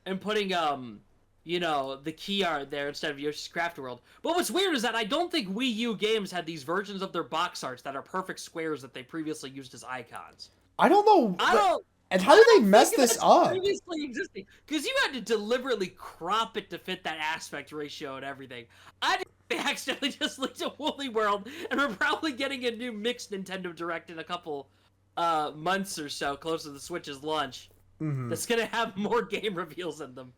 and putting, the key art there instead of Yoshi's Crafted World. But what's weird is that I don't think Wii U games had these versions of their box arts that are perfect squares that they previously used as icons. I don't know. And how did they mess this up? Previously existing, because you had to deliberately crop it to fit that aspect ratio and everything. I think they accidentally just leaked a Woolly World, and we're probably getting a new mixed Nintendo Direct in a couple months or so, close to the Switch's launch. Mm-hmm. That's gonna have more game reveals in them.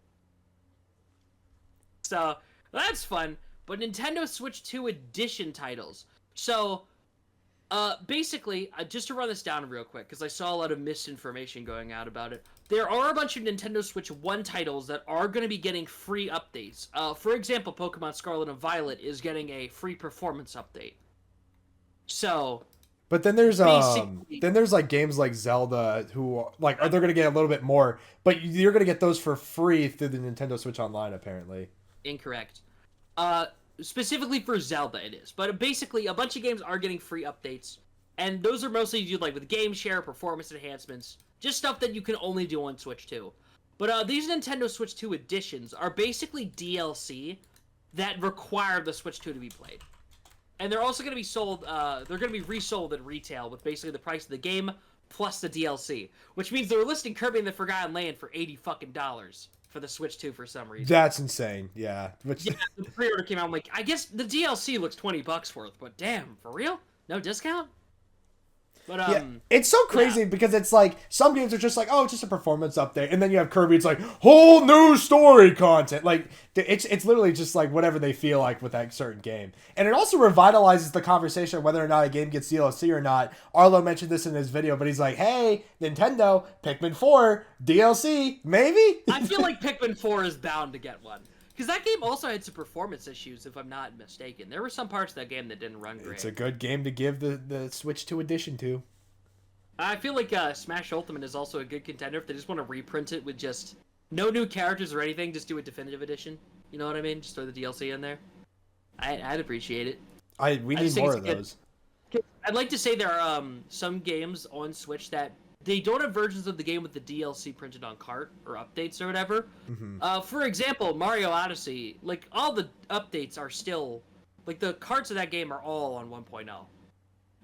So that's fun. But Nintendo Switch 2 edition titles. So basically, just to run this down real quick, because I saw a lot of misinformation going out about it. There are a bunch of Nintendo Switch 1 titles that are going to be getting free updates. For example, Pokemon Scarlet and Violet is getting a free performance update. So, But then there's Basically, like games like Zelda who like are they're gonna get a little bit more, but you're gonna get those for free through the Nintendo Switch Online apparently. incorrect. Uh, Specifically for Zelda, it is. But basically, a bunch of games are getting free updates, and those are mostly do like with game share, performance enhancements, just stuff that you can only do on Switch 2. But these Nintendo Switch 2 editions are basically DLC that require the Switch 2 to be played. And they're also going to be sold, they're going to be resold at retail with basically the price of the game plus the DLC. Which means they're listing Kirby and the Forgotten Land for $80 fucking for the Switch 2 for some reason. That's insane. Yeah. Which... Yeah, the pre-order came out, I'm like, I guess the DLC looks $20 worth, but damn, for real? No discount? But, yeah, it's so crazy because it's like some games are just like, oh, it's just a performance update, and then you have Kirby, it's like whole new story content. Like it's literally just like whatever they feel like with that certain game, and it also revitalizes the conversation whether or not a game gets DLC or not. Arlo mentioned this in his video, but he's like, hey, Nintendo, Pikmin 4 DLC, maybe. I feel like Pikmin 4 is bound to get one. Because that game also had some performance issues, if I'm not mistaken. There were some parts of that game that didn't run great. It's a good game to give the Switch 2 edition to. I feel like Smash Ultimate is also a good contender if they just want to reprint it with just no new characters or anything, just do a definitive edition. You know what I mean? Just throw the DLC in there. I'd appreciate it. We need more of those. I'd like to say there are some games on Switch that they don't have versions of the game with the DLC printed on cart or updates or whatever. Mm-hmm. For example, Mario Odyssey, like all the updates are still, like the carts of that game are all on 1.0.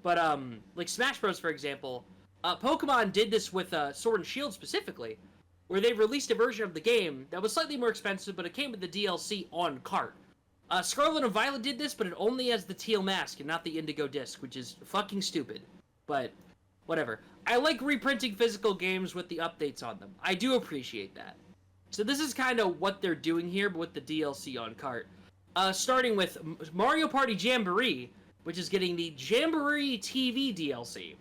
But like Smash Bros, for example, Pokemon did this with Sword and Shield specifically, where they released a version of the game that was slightly more expensive, but it came with the DLC on cart. Scarlet and Violet did this, but it only has the teal mask and not the indigo disc, which is fucking stupid. But whatever. I like reprinting physical games with the updates on them. I do appreciate that. So this is kind of what they're doing here, but with the DLC on cart. Starting with Mario Party Jamboree, which is getting the Jamboree TV DLC,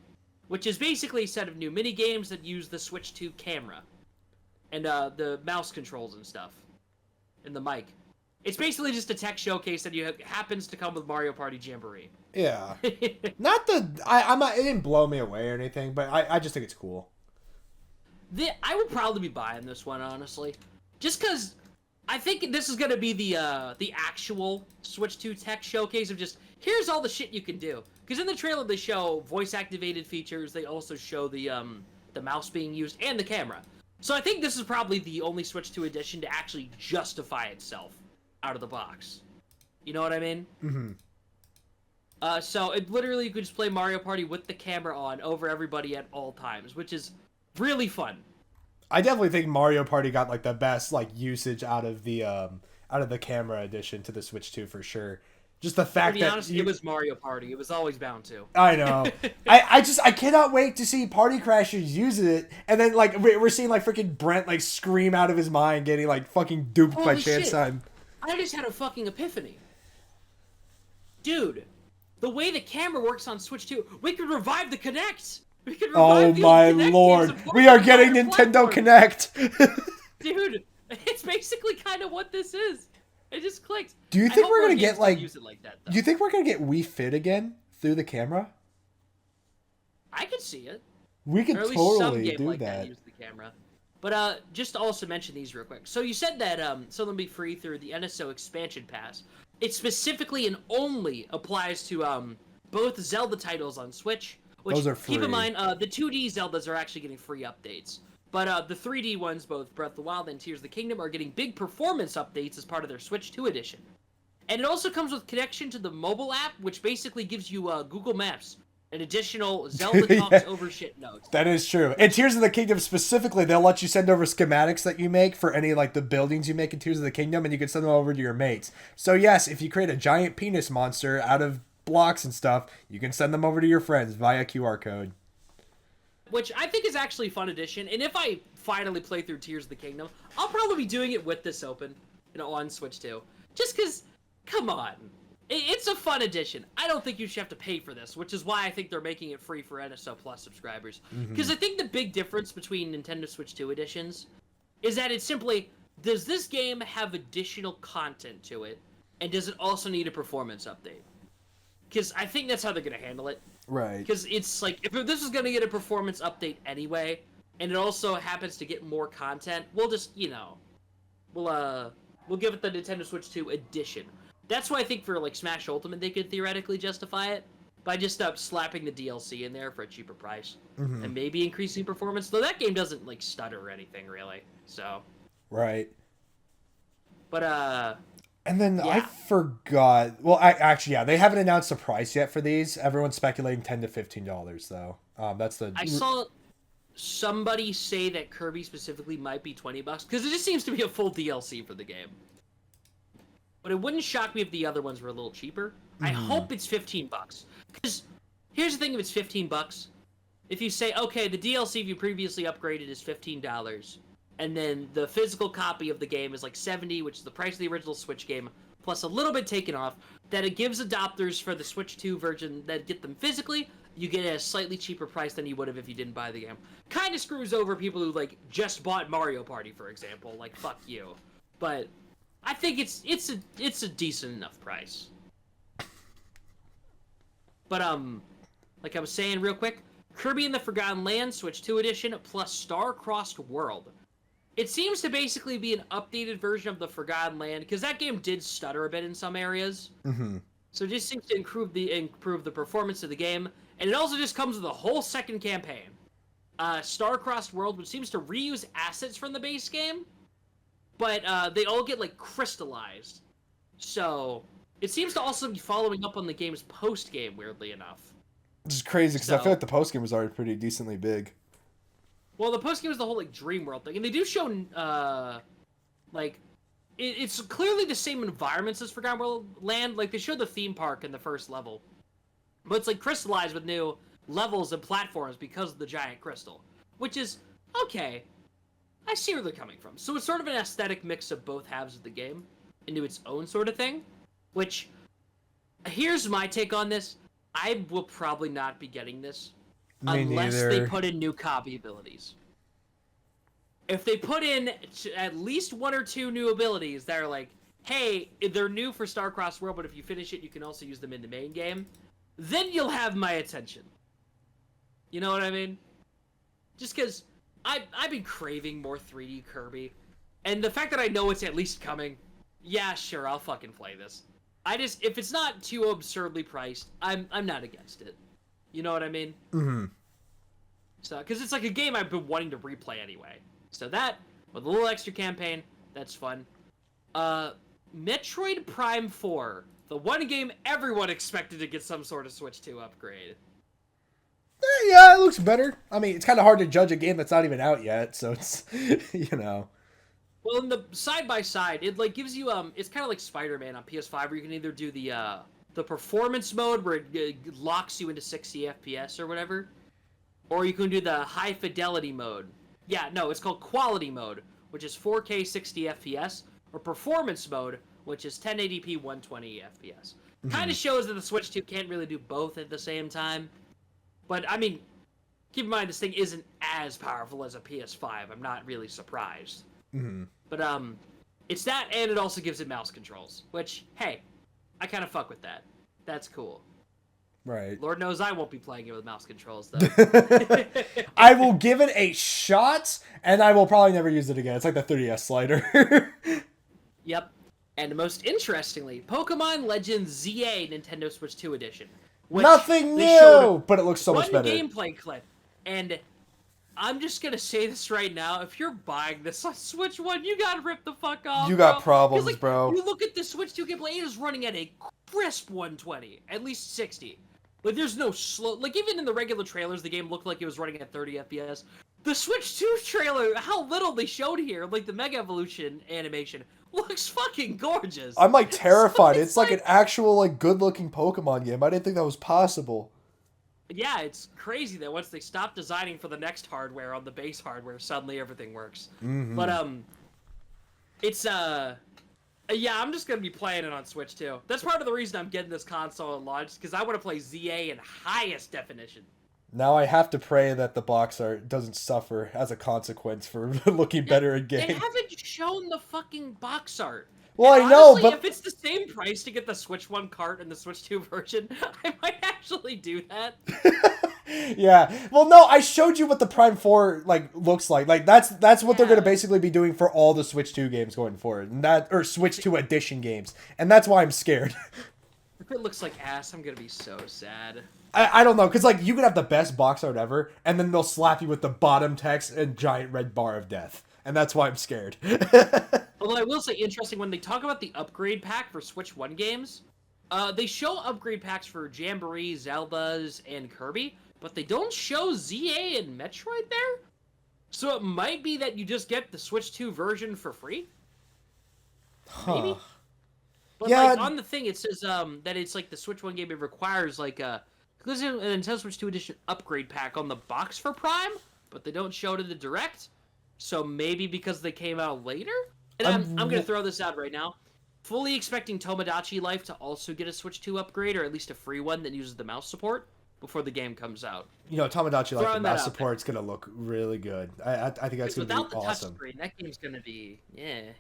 which is basically a set of new mini-games that use the Switch 2 camera. And the mouse controls and stuff. And the mic. It's basically just a tech showcase that happens to come with Mario Party Jamboree. Yeah. Not the... I'm not... It didn't blow me away or anything, but I just think it's cool. I would probably be buying this one, honestly. Just because I think this is going to be the actual Switch 2 tech showcase of just, here's all the shit you can do. Because in the trailer they show voice-activated features, they also show the mouse being used, and the camera. So I think this is probably the only Switch 2 edition to actually justify itself out of the box. You know what I mean? Mm-hmm. So it literally you could just play Mario Party with the camera on over everybody at all times, which is really fun. I definitely think Mario Party got like the best like usage out of the camera addition to the Switch 2 for sure. Just the fact that honest, it was Mario Party. It was always bound to. I know. I cannot wait to see Party Crashers use it, and then like we're seeing like freaking Brent like scream out of his mind, getting like fucking duped by Chance Time. I just had a fucking epiphany, dude. The way the camera works on Switch 2, we could revive the Kinect. We could revive the my Kinect lord, we are getting Nintendo Connect. Dude, it's basically kind of what this is. It just clicked. Do you think we're gonna get like? Use it like that, do you think we're gonna get Wii Fit again through the camera? I could see it. We could totally do like that. Use the camera. But just to also mention these real quick. So you said that some of them be free through the NSO expansion pass. It specifically and only applies to both Zelda titles on Switch. Which, those are free. Keep in mind, the 2D Zeldas are actually getting free updates. But the 3D ones, both Breath of the Wild and Tears of the Kingdom, are getting big performance updates as part of their Switch 2 edition. And it also comes with connection to the mobile app, which basically gives you Google Maps, an additional Zelda talks over shit notes. That is true. And Tears of the Kingdom specifically, they'll let you send over schematics that you make for any like the buildings you make in Tears of the Kingdom, and you can send them over to your mates. So yes, if you create a giant penis monster out of blocks and stuff, you can send them over to your friends via QR code. Which I think is actually a fun addition, and if I finally play through Tears of the Kingdom, I'll probably be doing it with this open, on Switch 2. Just because, come on. It's a fun addition. I don't think you should have to pay for this, which is why I think they're making it free for NSO Plus subscribers. Because I think the big difference between Nintendo Switch 2 editions is that it's simply, does this game have additional content to it, and does it also need a performance update? Because I think that's how they're going to handle it. Right. Because it's like, if this is going to get a performance update anyway, and it also happens to get more content, we'll just, we'll give it the Nintendo Switch 2 edition. That's why I think for, like, Smash Ultimate, they could theoretically justify it by just slapping the DLC in there for a cheaper price. Mm-hmm. And maybe increasing performance. Though that game doesn't, like, stutter or anything, really. So. Right. But, And then yeah. I forgot. Well, actually, they haven't announced a price yet for these. Everyone's speculating $10 to $15, though. That's the. I saw somebody say that Kirby specifically might be $20, because it just seems to be a full DLC for the game. But it wouldn't shock me if the other ones were a little cheaper. I hope it's $15. Because here's the thing: if it's $15, if you say, okay, the DLC you previously upgraded is $15, and then the physical copy of the game is like $70, which is the price of the original Switch game, plus a little bit taken off, that it gives adopters for the Switch 2 version that get them physically, you get at a slightly cheaper price than you would have if you didn't buy the game. Kind of screws over people who, like, just bought Mario Party, for example. Like, fuck you. But I think it's a decent enough price. But, like I was saying real quick, Kirby and the Forgotten Land Switch 2 edition plus Star-Crossed World. It seems to basically be an updated version of the Forgotten Land, because that game did stutter a bit in some areas. Mm-hmm. So it just seems to improve the performance of the game, and it also just comes with a whole second campaign. Star-Crossed World, which seems to reuse assets from the base game, but they all get, like, crystallized. So it seems to also be following up on the game's post-game, weirdly enough. Which is crazy, because I feel like the post-game was already pretty decently big. Well, the post-game is the whole, like, Dream World thing. And they do show, like, it's clearly the same environments as Forgotten World Land. Like, they show the theme park in the first level. But it's, like, crystallized with new levels and platforms because of the giant crystal. Which is, okay, I see where they're coming from. So it's sort of an aesthetic mix of both halves of the game into its own sort of thing. Which, here's my take on this. I will probably not be getting this. Unless they put in new copy abilities. If they put in at least one or two new abilities that are like, hey, they're new for Star-Crossed World, but if you finish it, you can also use them in the main game, then you'll have my attention. You know what I mean? Just because I've been craving more 3D Kirby. And the fact that I know it's at least coming, yeah, sure, I'll fucking play this. If it's not too absurdly priced, I'm not against it. You know what I mean? Mm-hmm. So, because it's like a game I've been wanting to replay anyway. So that, with a little extra campaign, that's fun. Metroid Prime 4. The one game everyone expected to get some sort of Switch 2 upgrade. Yeah, it looks better. I mean, it's kind of hard to judge a game that's not even out yet, so it's, you know. Well, in the side-by-side, it, like, gives you, it's kind of like Spider-Man on PS5, where you can either do the performance mode where it locks you into 60 FPS or whatever, or you can do the high fidelity mode. Yeah, no, it's called quality mode, which is 4K 60 FPS, or performance mode, which is 1080p 120 FPS. Kind of shows that the Switch 2 can't really do both at the same time. But, I mean, keep in mind this thing isn't as powerful as a PS5. I'm not really surprised. Mm-hmm. But, it's that, and it also gives it mouse controls, which, hey, I kind of fuck with that. That's cool. Right. Lord knows I won't be playing it with mouse controls, though. I will give it a shot, and I will probably never use it again. It's like the 3DS slider. Yep. And most interestingly, Pokemon Legends ZA Nintendo Switch 2 Edition. Nothing new, but it looks so much better. One gameplay clip, and I'm just gonna say this right now: if you're buying this on Switch 1, you gotta rip the fuck off. You got problems, like, bro. You look at the Switch 2 gameplay; it is running at a crisp 120, at least 60. Like, there's no slow. Like, even in the regular trailers, the game looked like it was running at 30 FPS. The Switch 2 trailer, how little they showed here, like the Mega Evolution animation, looks fucking gorgeous. I'm like terrified. It's like an actual like good-looking Pokemon game. I didn't think that was possible. Yeah, it's crazy that once they stop designing for the next hardware on the base hardware, suddenly everything works. Mm-hmm. But it's yeah, I'm just gonna be playing it on Switch too. That's part of the reason I'm getting this console at launch, because I want to play ZA in highest definition. Now I have to pray that the box art doesn't suffer as a consequence for looking better in game. They haven't shown the fucking box art. Well, And I know, honestly, but if it's the same price to get the Switch 1 cart and the Switch 2 version, I might actually do that. yeah. Well, no, I showed you what the Prime 4 like looks like. Like that's what they're gonna Yeah. basically be doing for all the Switch 2 games going forward, and that or Switch 2 edition games, and that's why I'm scared. If it looks like ass, I'm gonna be so sad. I don't know, because like you could have the best box art ever, and then they'll slap you with the bottom text and giant red bar of death, and that's why I'm scared. Although I will say, interesting, when they talk about the upgrade pack for Switch 1 games, they show upgrade packs for Jamboree, Zelda's, and Kirby, but they don't show ZA and Metroid there? So it might be that you just get the Switch 2 version for free? Maybe? But Yeah. like on the thing, it says that it's like the Switch 1 game, it requires like a Nintendo Switch 2 edition upgrade pack on the box for Prime, but they don't show it in the Direct. So maybe because they came out later? And I'm going to throw this out right now. Fully expecting Tomodachi Life to also get a Switch 2 upgrade, or at least a free one that uses the mouse support before the game comes out. You know, Tomodachi like the Throwing that mouse out support's gonna look really good. I think that's gonna be Without the awesome. touchscreen, that game's gonna be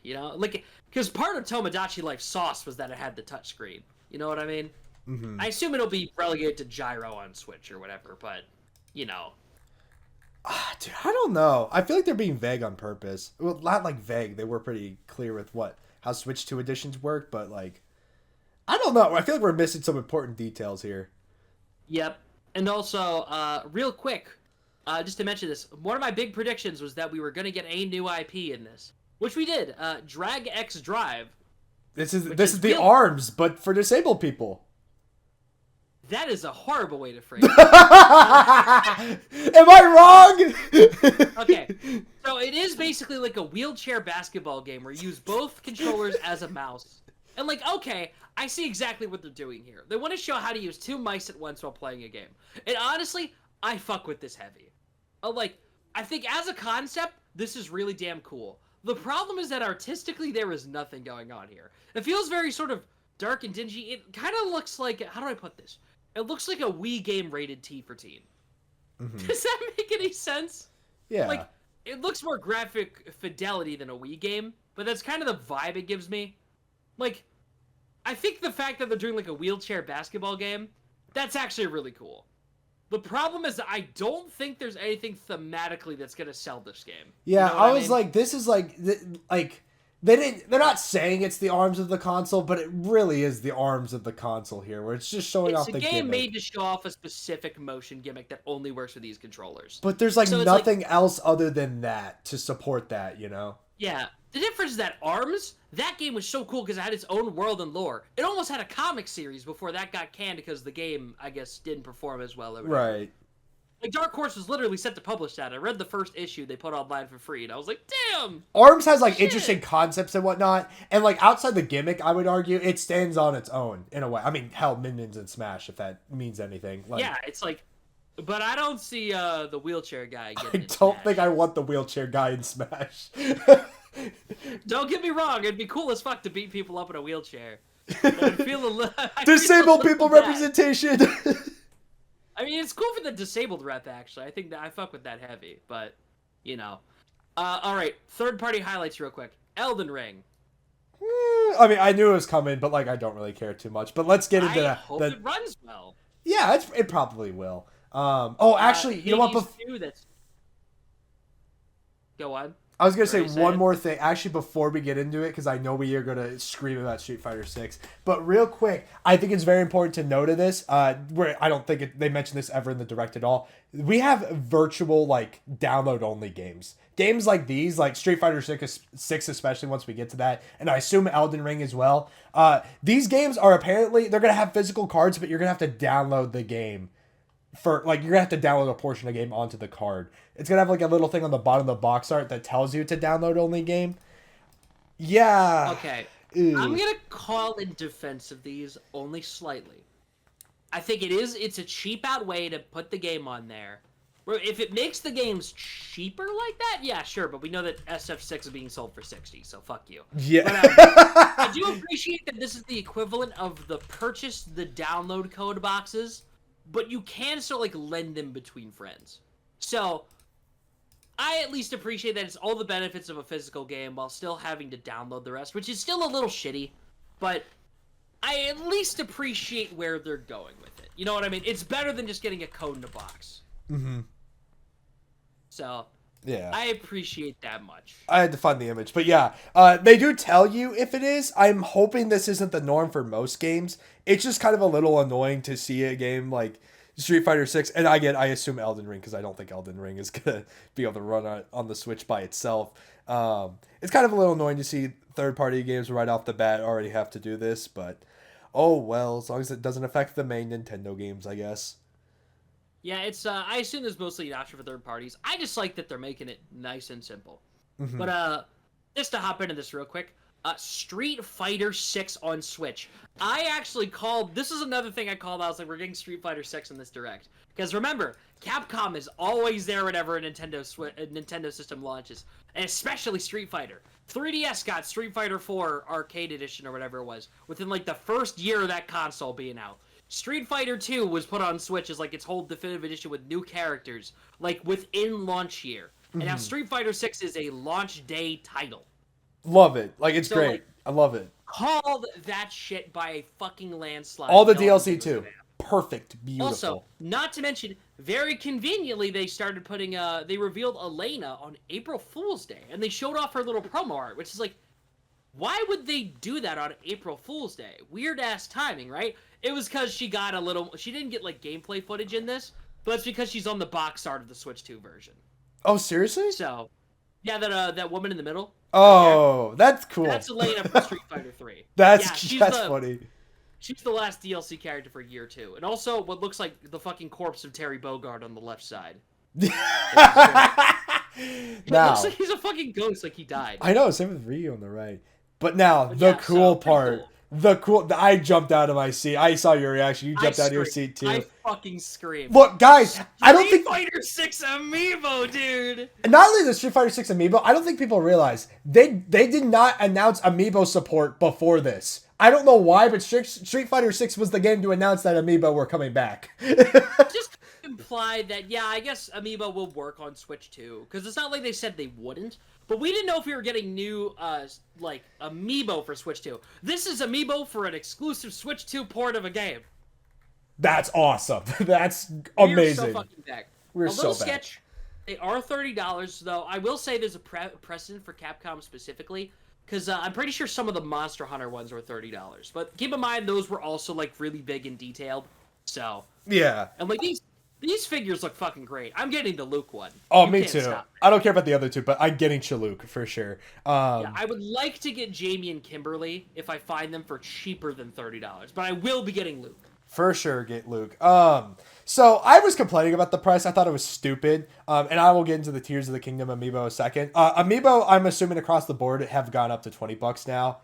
you know, like because part of Tomodachi Life sauce was that it had the touchscreen. You know what I mean? Mm-hmm. I assume it'll be relegated to gyro on Switch or whatever, but you know. Dude, I don't know. I feel like they're being vague on purpose. Well, not like vague. They were pretty clear with how Switch 2 editions work, but like, I don't know. I feel like we're missing some important details here. Yep. And also, real quick, just to mention this, one of my big predictions was that we were going to get a new IP in this, which we did. Drag X Drive. This is the real... ARMS, but for disabled people. That is a horrible way to phrase it. Am I wrong? Okay, so it is basically like a wheelchair basketball game where you use both controllers as a mouse. And like, okay, I see exactly what they're doing here. They want to show how to use two mice at once while playing a game. And honestly, I fuck with this heavy. Like, I think as a concept, this is really damn cool. The problem is that artistically, there is nothing going on here. It feels very sort of dark and dingy. It kind of looks like, how do I put this? It looks like a Wii game rated T for teen. Mm-hmm. Does that make any sense? Yeah. Like, it looks more graphic fidelity than a Wii game, but that's kind of the vibe it gives me. Like, I think the fact that they're doing like a wheelchair basketball game, that's actually really cool. The problem is that I don't think there's anything thematically that's gonna sell this game. Yeah, you know I was mean? like, this is like they're not saying it's the arms of the console, but it really is the arms of the console here, where it's just showing off the gimmick. It's a game made to show off a specific motion gimmick that only works with these controllers. But there's like nothing else other than that to support that, you know? Yeah. The difference is that ARMS, that game was so cool because it had its own world and lore. It almost had a comic series before that got canned because the game, I guess, didn't perform as well. Right. Like, Dark Horse was literally set to publish that. I read the first issue they put online for free, and I was like, damn! ARMS has, like, interesting concepts and whatnot, and, like, outside the gimmick, I would argue, it stands on its own, in a way. I mean, hell, Minions and Smash, if that means anything. Like, yeah, it's like... But I don't see the wheelchair guy getting I don't think I want the wheelchair guy in Smash. Don't get me wrong, it'd be cool as fuck to beat people up in a wheelchair. But I'd feel a little... Disabled people representation! I mean, it's cool for the disabled rep, actually. I think that I fuck with that heavy, but, you know. Alright, third-party highlights real quick. Elden Ring. I mean, I knew it was coming, but, like, I don't really care too much. But let's get into that. I hope it runs well. Yeah, it probably will. Actually, you know what? Go on. I was going to say one more thing, actually, before we get into it, because I know we are going to scream about Street Fighter 6. But real quick, I think it's very important to note of this, where I don't think they mentioned this ever in the Direct at all. We have virtual, like, download-only games. Games like these, like Street Fighter 6 especially, once we get to that, and I assume Elden Ring as well. These games are apparently, they're going to have physical cards, but you're going to have to download the game. You're going to have to download a portion of the game onto the card. It's going to have like a little thing on the bottom of the box art that tells you it's a download only game. Yeah. Okay. Ew. I'm going to call in defense of these only slightly. I think it's a cheap out way to put the game on there. If it makes the games cheaper like that, yeah, sure, but we know that SF6 is being sold for $60, so fuck you. Yeah. But, I do appreciate that this is the equivalent of the download code boxes, but you can still, like, lend them between friends. So, I at least appreciate that it's all the benefits of a physical game while still having to download the rest, which is still a little shitty, but I at least appreciate where they're going with it. You know what I mean? It's better than just getting a code in a box. Mm-hmm. So, yeah, I appreciate that much. I had to find the image, but yeah, they do tell you if it is. I'm hoping this isn't the norm for most games. It's just kind of a little annoying to see a game like Street Fighter 6, and I assume Elden Ring, because I don't think Elden Ring is gonna be able to run on the Switch by itself. It's kind of a little annoying to see third-party games right off the bat already have to do this, but oh well, as long as it doesn't affect the main Nintendo games, I guess. Yeah, it's I assume there's mostly an option for third parties. I just like that they're making it nice and simple. Mm-hmm. But just to hop into this real quick, Street Fighter 6 on Switch. I actually called, this is another thing I called, I was like, we're getting Street Fighter 6 in this direct. Because remember, Capcom is always there whenever a Nintendo system launches. And especially Street Fighter. 3DS got Street Fighter 4 Arcade Edition or whatever it was, within like the first year of that console being out. Street Fighter 2 was put on Switch as like its whole definitive edition with new characters, like within launch year. And now Street Fighter 6 is a launch day title. Love it. Like, it's So, great. like, I love it. Called that shit by a fucking landslide. All the No DLC one too. knows that. Perfect. Beautiful. Also, not to mention, very conveniently, they started putting, they revealed Elena on April Fool's Day. And they showed off her little promo art, which is like, why would they do that on April Fool's Day? Weird ass timing, right? It was because she got a little, she didn't get like gameplay footage in this, but it's because she's on the box art of the Switch 2 version. Oh, seriously? So, yeah, that woman in the middle. Oh, right that's cool. that's Elena from Street Fighter 3. That's Yeah, funny. She's the last DLC character for year 2. And also what looks like the fucking corpse of Terry Bogard on the left side. It looks like he's a fucking ghost, like he died. I know, same with Ryu on the right. But now, But the yeah, cool so, pretty part. cool. I jumped out of my seat. I saw your reaction. You jumped out of your seat too. I fucking screamed. Look, guys, I don't think Street Fighter 6 Amiibo, dude. not only the Street Fighter 6 Amiibo, I don't think people realize they did not announce Amiibo support before this. I don't know why, but Street Fighter 6 was the game to announce that Amiibo were coming back. Just implied that, yeah, I guess Amiibo will work on Switch too, because it's not like they said they wouldn't. But we didn't know if we were getting new, like, Amiibo for Switch 2. This is Amiibo for an exclusive Switch 2 port of a game. That's awesome. That's amazing. We're so fucking back. We're a so little back. sketch. They are $30, though. I will say there's a precedent for Capcom specifically, because I'm pretty sure some of the Monster Hunter ones were $30. But keep in mind, those were also, like, really big and detailed. So. Yeah. And, like, these figures look fucking great. I'm getting the Luke one. Oh, You me can't too. stop. I don't care about the other two, but I'm getting Chalouk for sure. Yeah, I would like to get Jamie and Kimberly if I find them for cheaper than $30, but I will be getting Luke. For sure, get Luke. So I was complaining about the price. I thought it was stupid. And I will get into the Tears of the Kingdom Amiibo in a second. Amiibo, I'm assuming across the board have gone up to $20 now.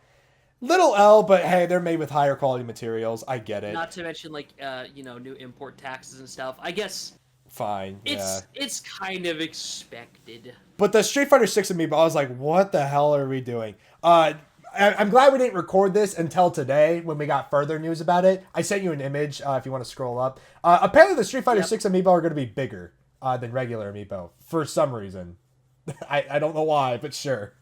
Little L, but hey, they're made with higher quality materials. I get it. Not to mention, like, new import taxes and stuff. I guess Fine. it's kind of expected. But the Street Fighter 6 Amiibo, I was like, what the hell are we doing? I'm glad we didn't record this until today when we got further news about it. I sent you an image if you want to scroll up. Apparently the Street Fighter 6 Amiibo are going to be bigger than regular Amiibo for some reason. I don't know why, but sure.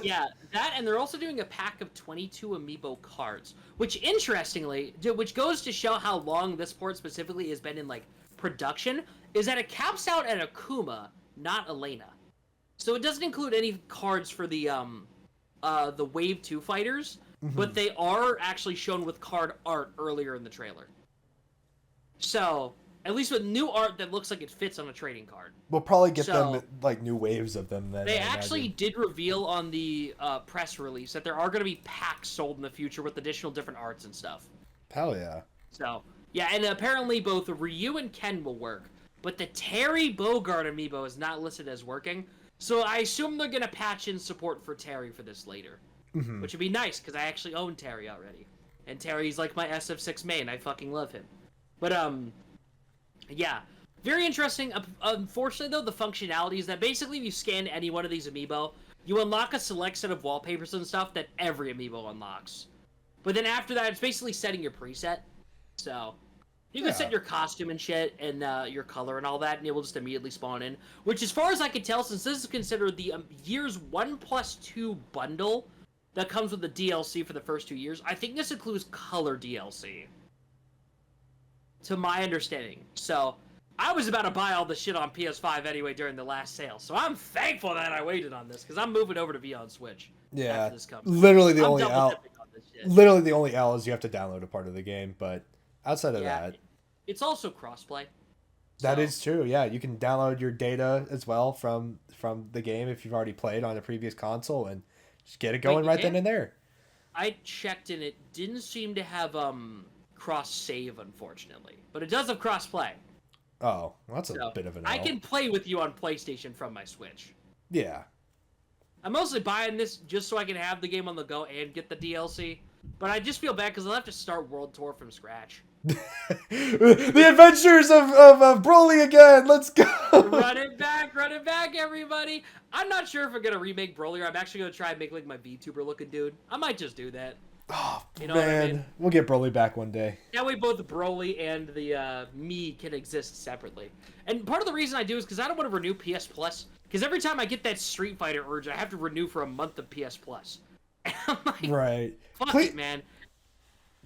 Yeah, that, and they're also doing a pack of 22 Amiibo cards, which which goes to show how long this port specifically has been in, like, production, is that it caps out at Akuma, not Elena. So it doesn't include any cards for the Wave 2 fighters, but they are actually shown with card art earlier in the trailer. So, at least with new art that looks like it fits on a trading card. We'll probably get them, like, new waves of them then. They actually did reveal on the press release that there are going to be packs sold in the future with additional different arts and stuff. Hell yeah. So, yeah, and apparently both Ryu and Ken will work, but the Terry Bogard Amiibo is not listed as working, so I assume they're going to patch in support for Terry for this later. Which would be nice, because I actually own Terry already. And Terry's like my SF6 main. I fucking love him. But, yeah. Very interesting. Unfortunately, though, the functionality is that basically if you scan any one of these Amiibo, you unlock a select set of wallpapers and stuff that every Amiibo unlocks. But then after that, it's basically setting your preset. So, You can Yeah. set your costume and shit, and your color and all that, and it will just immediately spawn in. Which, as far as I can tell, since this is considered the year's 1+2 bundle that comes with the DLC for the first 2 years, I think this includes color DLC. To my understanding. So, I was about to buy all the shit on PS5 anyway during the last sale. So I'm thankful that I waited on this, because I'm moving over to be on Switch. Yeah. After this comes out. Literally the I'm only double L. dipping on this shit. Literally the only L is you have to download a part of the game, but outside of that. It's also crossplay. That is true. Yeah, you can download your data as well from the game if you've already played on a previous console and just get it going right then and there. I checked and it didn't seem to have cross save, unfortunately, but it does have cross play. Oh, well, that's a bit of an L. I can play with you on PlayStation from my Switch. Yeah. I'm mostly buying this just so I can have the game on the go and get the DLC, but I just feel bad because I'll have to start World Tour from scratch. The adventures of Broly again. Let's go. Run it back, everybody. I'm not sure if I'm gonna remake Broly or I'm actually gonna try and make like my VTuber looking dude. I might just do that. Oh, you know man, what I mean? We'll get Broly back one day. That way both Broly and the me can exist separately. And part of the reason I do is because I don't want to renew PS Plus. Because every time I get that Street Fighter urge, I have to renew for a month of PS Plus. And I'm like, right. Fuck it, man.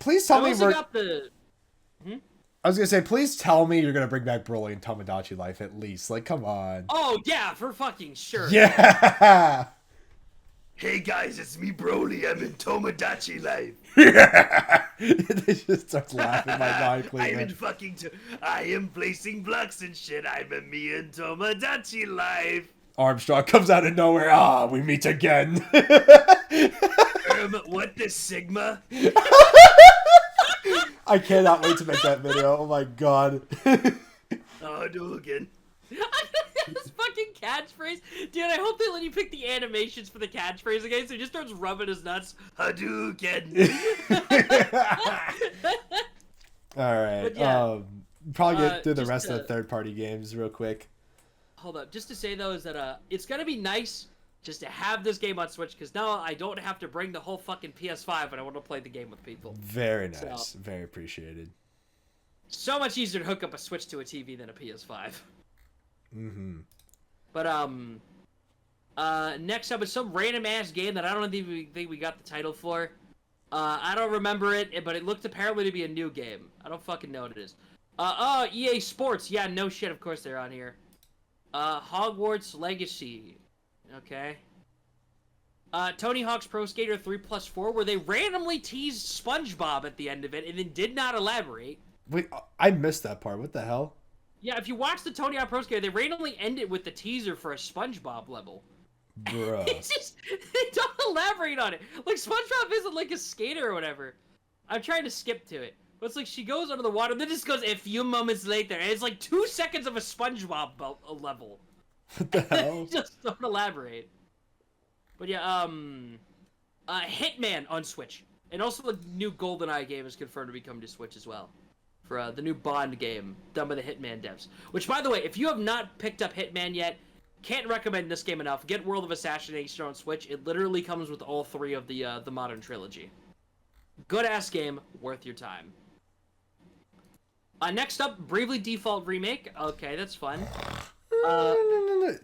Please tell me. Got the... I was gonna say, please tell me you're gonna bring back Broly and Tomodachi Life at least. Like, come on. Oh yeah, for fucking sure. Yeah. Hey guys, it's me Broly. I'm in Tomodachi Life. Yeah. They just start laughing maniacally. I'm in I am placing blocks and shit. I'm in me in Tomodachi Life. Armstrong comes out of nowhere. Ah, we meet again. What the Sigma? I cannot wait to make that video. Oh my god. Oh, do again. This fucking catchphrase. Dude, I hope they let you pick the animations for the catchphrase again, so he just starts rubbing his nuts. Hadouken. Alright. Yeah, probably get through the just rest of the third-party games real quick. Hold up. Just to say, though, is that it's going to be nice just to have this game on Switch, because now I don't have to bring the whole fucking PS5 when I want to play the game with people. Very nice. So, very appreciated. So much easier to hook up a Switch to a TV than a PS5. Mm-hmm. But, next up is some random-ass game that I don't think we got the title for. I don't remember it, but it looked apparently to be a new game. I don't fucking know what it is. EA Sports. Yeah, no shit, of course they're on here. Hogwarts Legacy. Okay. Tony Hawk's Pro Skater 3+4, where they randomly teased SpongeBob at the end of it and then did not elaborate. Wait, I missed that part. What the hell? Yeah, if you watch the Tony Hawk Pro Skater, they randomly end it with the teaser for a SpongeBob level. Bruh. They don't elaborate on it. Like, SpongeBob isn't like a skater or whatever. I'm trying to skip to it. But it's like she goes under the water, and then just goes a few moments later, and it's like 2 seconds of a SpongeBob level. What the hell? Just don't elaborate. But yeah, Hitman on Switch. And also the new GoldenEye game is confirmed to be coming to Switch as well. For the new Bond game done by the Hitman devs. Which, by the way, if you have not picked up Hitman yet, can't recommend this game enough. Get World of Assassination on Switch. It literally comes with all 3 of the modern trilogy. Good-ass game, worth your time. Next up, Bravely Default Remake. Okay, that's fun.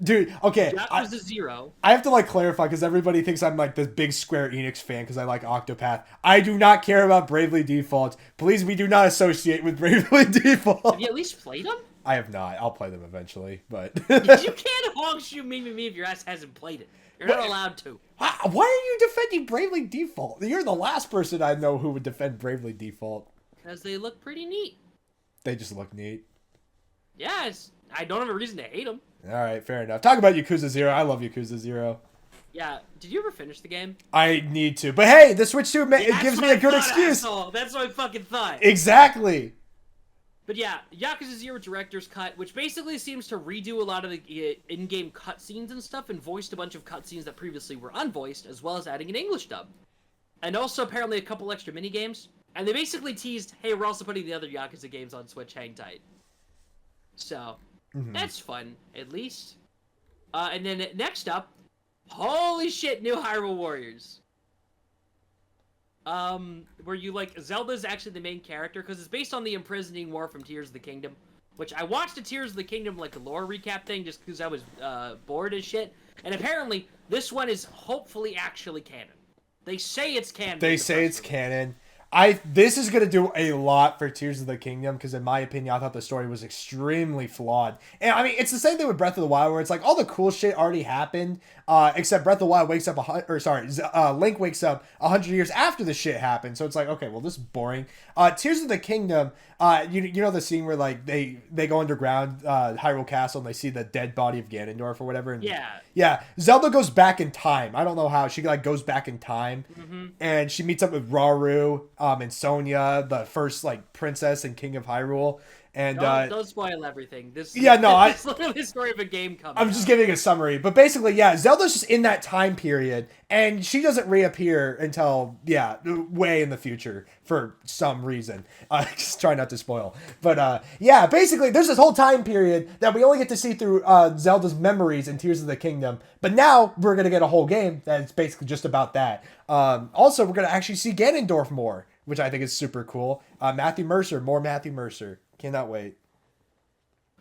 Dude, okay. Yakuza 0. I have to like clarify because everybody thinks I'm like this big Square Enix fan because I like Octopath. I do not care about Bravely Default. Please, we do not associate with Bravely Default. Have you at least played them? I have not. I'll play them eventually, but You can't honk shoot me if your ass hasn't played it. You're not allowed to. Why are you defending Bravely Default? You're the last person I know who would defend Bravely Default. Because they look pretty neat. They just look neat. Yeah, I don't have a reason to hate them. All right, fair enough. Talk about Yakuza 0. I love Yakuza 0. Yeah, did you ever finish the game? I need to. But hey, the Switch 2, it gives me a good excuse. Asshole. That's what I fucking thought. Exactly. But yeah, Yakuza 0 Director's Cut, which basically seems to redo a lot of the in-game cutscenes and stuff and voiced a bunch of cutscenes that previously were unvoiced, as well as adding an English dub. And also apparently a couple extra mini-games. And they basically teased, hey, we're also putting the other Yakuza games on Switch, hang tight. So, that's fun, at least. And then next up, holy shit, new Hyrule Warriors. where you like Zelda's actually the main character because it's based on the imprisoning war from Tears of the Kingdom, which I watched a Tears of the Kingdom like a lore recap thing just because I was bored as shit, and apparently this one is hopefully actually canon. They say it's canon. They say it's release. canon. This is gonna do a lot for Tears of the Kingdom because, in my opinion, I thought the story was extremely flawed. And I mean, it's the same thing with Breath of the Wild, where it's like all the cool shit already happened, except Breath of the Wild wakes up Link wakes up 100 years after the shit happened. So it's like, okay, well, this is boring. Tears of the Kingdom, you know the scene where like they go underground, Hyrule Castle, and they see the dead body of Ganondorf or whatever. And yeah, Zelda goes back in time. I don't know how she like goes back in time, and she meets up with Rauru. And Sonya, the first like princess and king of Hyrule, and don't spoil everything. This it's literally the story of a game coming. I'm just giving a summary, but basically, yeah, Zelda's just in that time period, and she doesn't reappear until way in the future for some reason. Just try not to spoil, but yeah, basically, there's this whole time period that we only get to see through Zelda's memories in Tears of the Kingdom, but now we're gonna get a whole game that's basically just about that. Also, we're gonna actually see Ganondorf more, which I think is super cool. More Matthew Mercer. Cannot wait.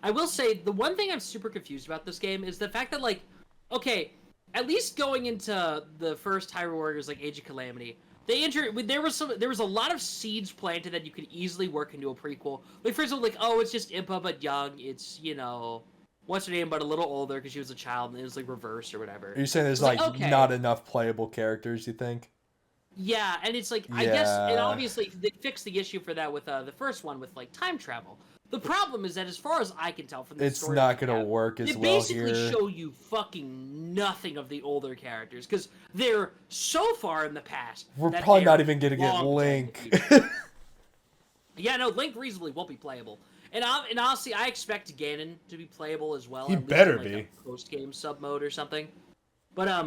I will say, the one thing I'm super confused about this game is the fact that, like, okay, at least going into the first Hyrule Warriors, like, Age of Calamity, there was a lot of seeds planted that you could easily work into a prequel. Like, for example, like, oh, it's just Impa but young, it's, you know, what's her name, but a little older because she was a child and it was, like, reverse or whatever. Are you saying there's, like okay, not enough playable characters, you think? Yeah, and it's like, I guess, and obviously they fixed the issue for that with the first one with, like, time travel. The problem is that as far as I can tell from the story, it's not going to work as well here. They basically show you fucking nothing of the older characters, because they're so far in the past. We're probably not even going to get Link. Yeah, no, Link reasonably won't be playable. And honestly, I expect Ganon to be playable as well. He better be. Like a post-game sub mode or something. But,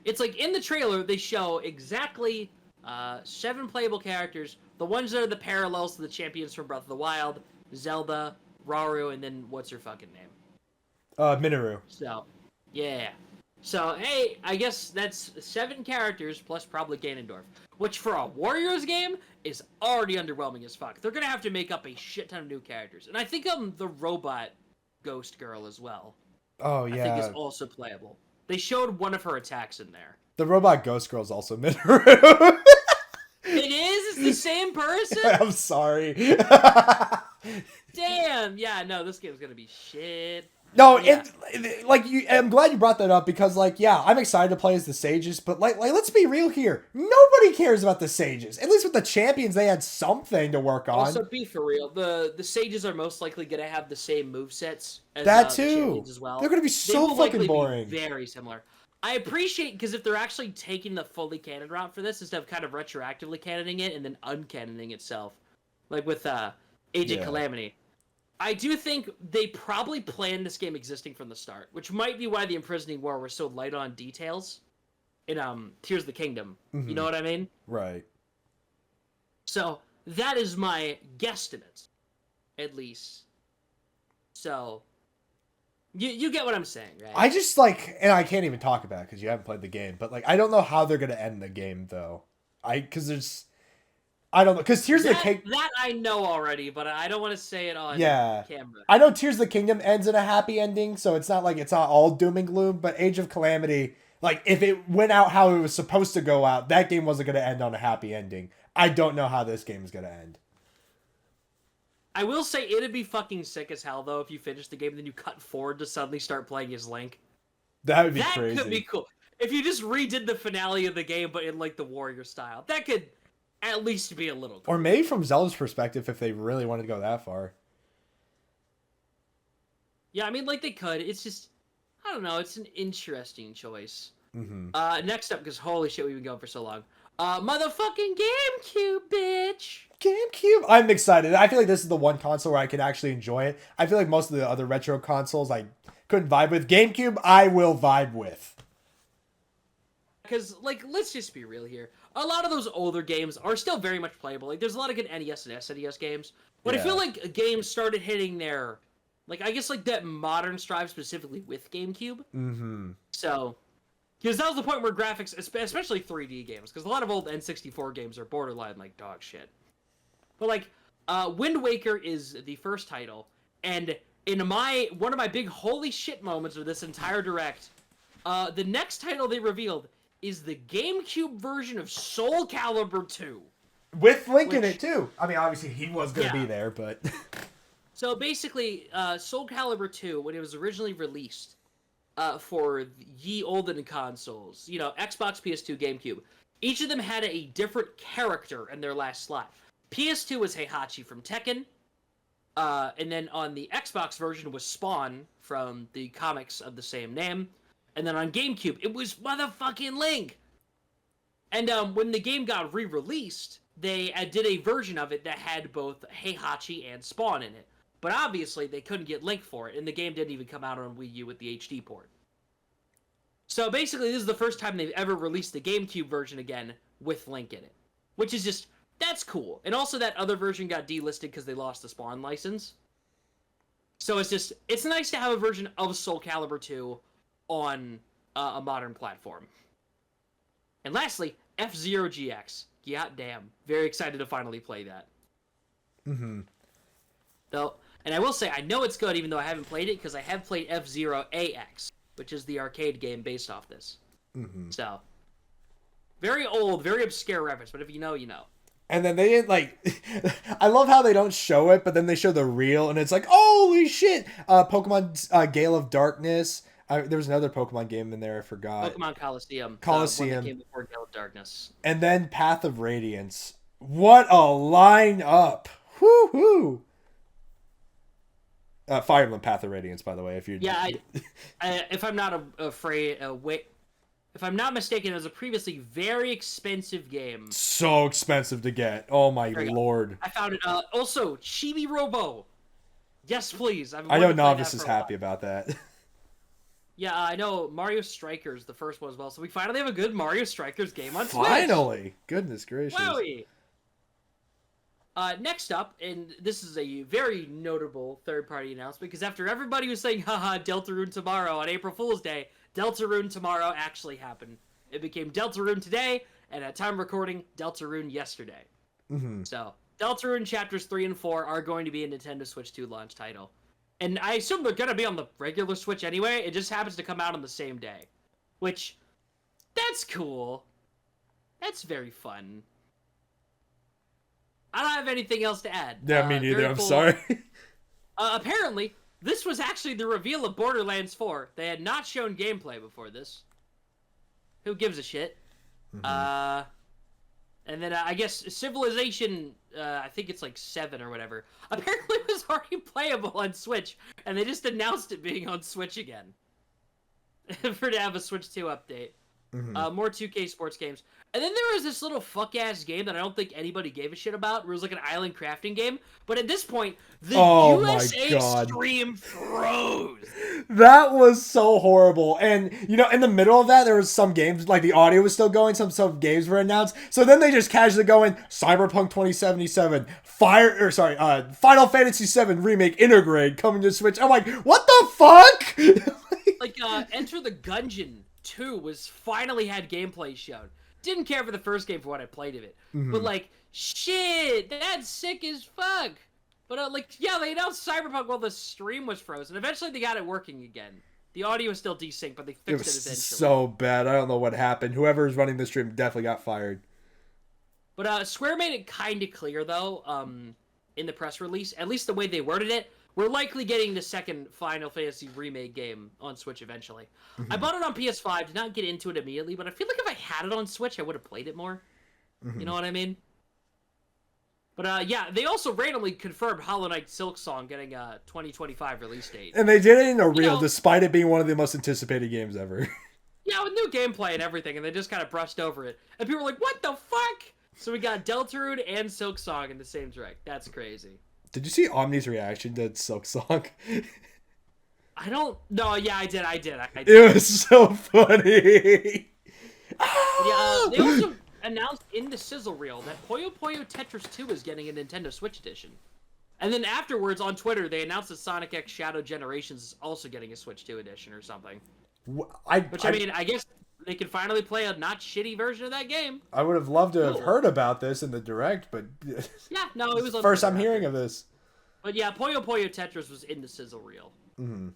it's like, in the trailer, they show exactly 7 playable characters. The ones that are the parallels to the champions from Breath of the Wild. Zelda, Rauru, and then what's her fucking name? Minoru. So, yeah. So, hey, I guess that's 7 characters plus probably Ganondorf. Which, for a Warriors game, is already underwhelming as fuck. They're gonna have to make up a shit ton of new characters. And I think the robot Ghost Girl as well. Oh, yeah. I think is also playable. They showed one of her attacks in there. The robot Ghost Girl is also Minoru. It is? It's the same person? I'm sorry. Damn. Yeah, no, this game's gonna be shit. No, yeah. I'm glad you brought that up because, like, yeah, I'm excited to play as the Sages, but, like, let's be real here. Nobody cares about the Sages. At least with the champions, they had something to work on. Also, be for real. The Sages are most likely going to have the same movesets as that the too. champions as well. They're going to be so fucking boring. Be very similar. I appreciate, because if they're actually taking the fully canon route for this, instead of kind of retroactively canoning it and then uncanoning itself, like with Age of Calamity. I do think they probably planned this game existing from the start, which might be why the Imprisoning War was so light on details in Tears of the Kingdom. Mm-hmm. You know what I mean? Right. So, that is my guesstimate, at least. So, you get what I'm saying, right? I just, like, and I can't even talk about it because you haven't played the game, but, like, I don't know how they're going to end the game, though. Because there's... I don't know, because Tears of the Kingdom... That I know already, but I don't want to say it on camera. I know Tears of the Kingdom ends in a happy ending, so it's not like it's not all doom and gloom, but Age of Calamity, like, if it went out how it was supposed to go out, that game wasn't going to end on a happy ending. I don't know how this game is going to end. I will say it'd be fucking sick as hell, though, if you finish the game and then you cut forward to suddenly start playing as Link. That would be crazy. That could be cool. If you just redid the finale of the game, but in, like, the Warrior style. That could... at least be a little cool. Or maybe from Zelda's perspective, if they really wanted to go that far. Yeah, I mean, like, they could. It's just, I don't know. It's an interesting choice. Mm-hmm. Next up, because holy shit, we've been going for so long. Motherfucking GameCube, bitch! GameCube? I'm excited. I feel like this is the one console where I can actually enjoy it. I feel like most of the other retro consoles I couldn't vibe with. GameCube, I will vibe with. Because, like, let's just be real here. A lot of those older games are still very much playable. Like, there's a lot of good NES and SNES games. But I feel like games started hitting their... like, I guess, like, that modern strive specifically with GameCube. Mm-hmm. So, Because that was the point where graphics, especially 3D games, because a lot of old N64 games are borderline like dog shit. But like, Wind Waker is the first title, and in one of my big holy shit moments of this entire direct, the next title they revealed is the GameCube version of Soul Calibur 2. With Link in it, too. I mean, obviously, he was going to be there, but... So, basically, Soul Calibur 2, when it was originally released for ye olden consoles, you know, Xbox, PS2, GameCube, each of them had a different character in their last slot. PS2 was Heihachi from Tekken, and then on the Xbox version was Spawn from the comics of the same name, and then on GameCube, it was motherfucking Link! And when the game got re-released, they did a version of it that had both Heihachi and Spawn in it. But obviously, they couldn't get Link for it, and the game didn't even come out on Wii U with the HD port. So basically, this is the first time they've ever released the GameCube version again with Link in it. Which is just, that's cool. And also that other version got delisted because they lost the Spawn license. So it's nice to have a version of Soul Calibur 2 on a modern platform. And lastly, F-Zero GX. God damn. Very excited to finally play that. Mm-hmm. Though, and I will say, I know it's good even though I haven't played it, because I have played F-Zero AX, which is the arcade game based off this. Mm-hmm. So, very old, very obscure reference, but if you know, you know. And then they didn't, like... I love how they don't show it, but then they show the reel, and it's like, holy shit! Pokemon Gale of Darkness... there was another Pokemon game in there, I forgot. Pokemon Coliseum. Coliseum. The one that came before Gale of Darkness. And then Path of Radiance. What a line-up! Woo-hoo! Fire Emblem Path of Radiance, by the way, if you're... Yeah, if I'm not if I'm not mistaken, it was a previously very expensive game. So expensive to get. Oh my lord. I found it. Also, Chibi Robo. Yes, please. I know Novice is happy about that. Yeah, I know Mario Strikers, the first one as well. So we finally have a good Mario Strikers game on Switch. Finally! Goodness gracious. Wowie! Next up, and this is a very notable third-party announcement, because after everybody was saying, haha, Deltarune tomorrow on April Fool's Day, Deltarune tomorrow actually happened. It became Deltarune today, and at time recording, Deltarune yesterday. Mm-hmm. So, Deltarune Chapters 3 and 4 are going to be a Nintendo Switch 2 launch title. And I assume they're going to be on the regular Switch anyway, it just happens to come out on the same day. Which, that's cool. That's very fun. I don't have anything else to add. Yeah, me neither. I'm sorry. Apparently, this was actually the reveal of Borderlands 4. They had not shown gameplay before this. Who gives a shit? Mm-hmm. And then I guess Civilization, I think it's like 7 or whatever, apparently was already playable on Switch, and they just announced it being on Switch again. For to have a Switch 2 update. Mm-hmm. More 2K sports games. And then there was this little fuck-ass game that I don't think anybody gave a shit about, where it was like an island crafting game. But at this point, the USA Extreme froze. That was so horrible. And, you know, in the middle of that, there was some games, like the audio was still going, some games were announced. So then they just casually go in, Cyberpunk 2077, Final Fantasy VII Remake Intergrade coming to Switch. I'm like, what the fuck? Like, Enter the Gungeon 2 was finally had gameplay shown. Didn't care for the first game for what I played of it. Mm-hmm. But, like, shit, that's sick as fuck. But, yeah, they announced Cyberpunk while the stream was frozen. Eventually, they got it working again. The audio was still desynced, but they fixed it eventually. So bad. I don't know what happened. Whoever's running the stream definitely got fired. But Square made it kind of clear, though, in the press release, at least the way they worded it, we're likely getting the second Final Fantasy Remake game on Switch eventually. Mm-hmm. I bought it on PS5, did not get into it immediately, but I feel like if I had it on Switch, I would have played it more. Mm-hmm. You know what I mean? But yeah, they also randomly confirmed Hollow Knight Silksong getting a 2025 release date. And they did it in a reel, despite it being one of the most anticipated games ever. Yeah, with new gameplay and everything, and they just kind of brushed over it. And people were like, what the fuck? So we got Deltarune and Silksong in the same direct. That's crazy. Did you see Omni's reaction to Silksong? I don't... No, yeah, I did. It was so funny. Yeah, they also announced in the sizzle reel that Puyo Puyo Tetris 2 is getting a Nintendo Switch edition. And then afterwards, on Twitter, they announced that Sonic X Shadow Generations is also getting a Switch 2 edition or something. I guess they can finally play a not shitty version of that game. I would have loved to have Cool. heard about this in the direct, but Yeah, no, it was on first the I'm direct. hearing of this. But yeah, Puyo Puyo Tetris was in the sizzle reel. Mm-hmm.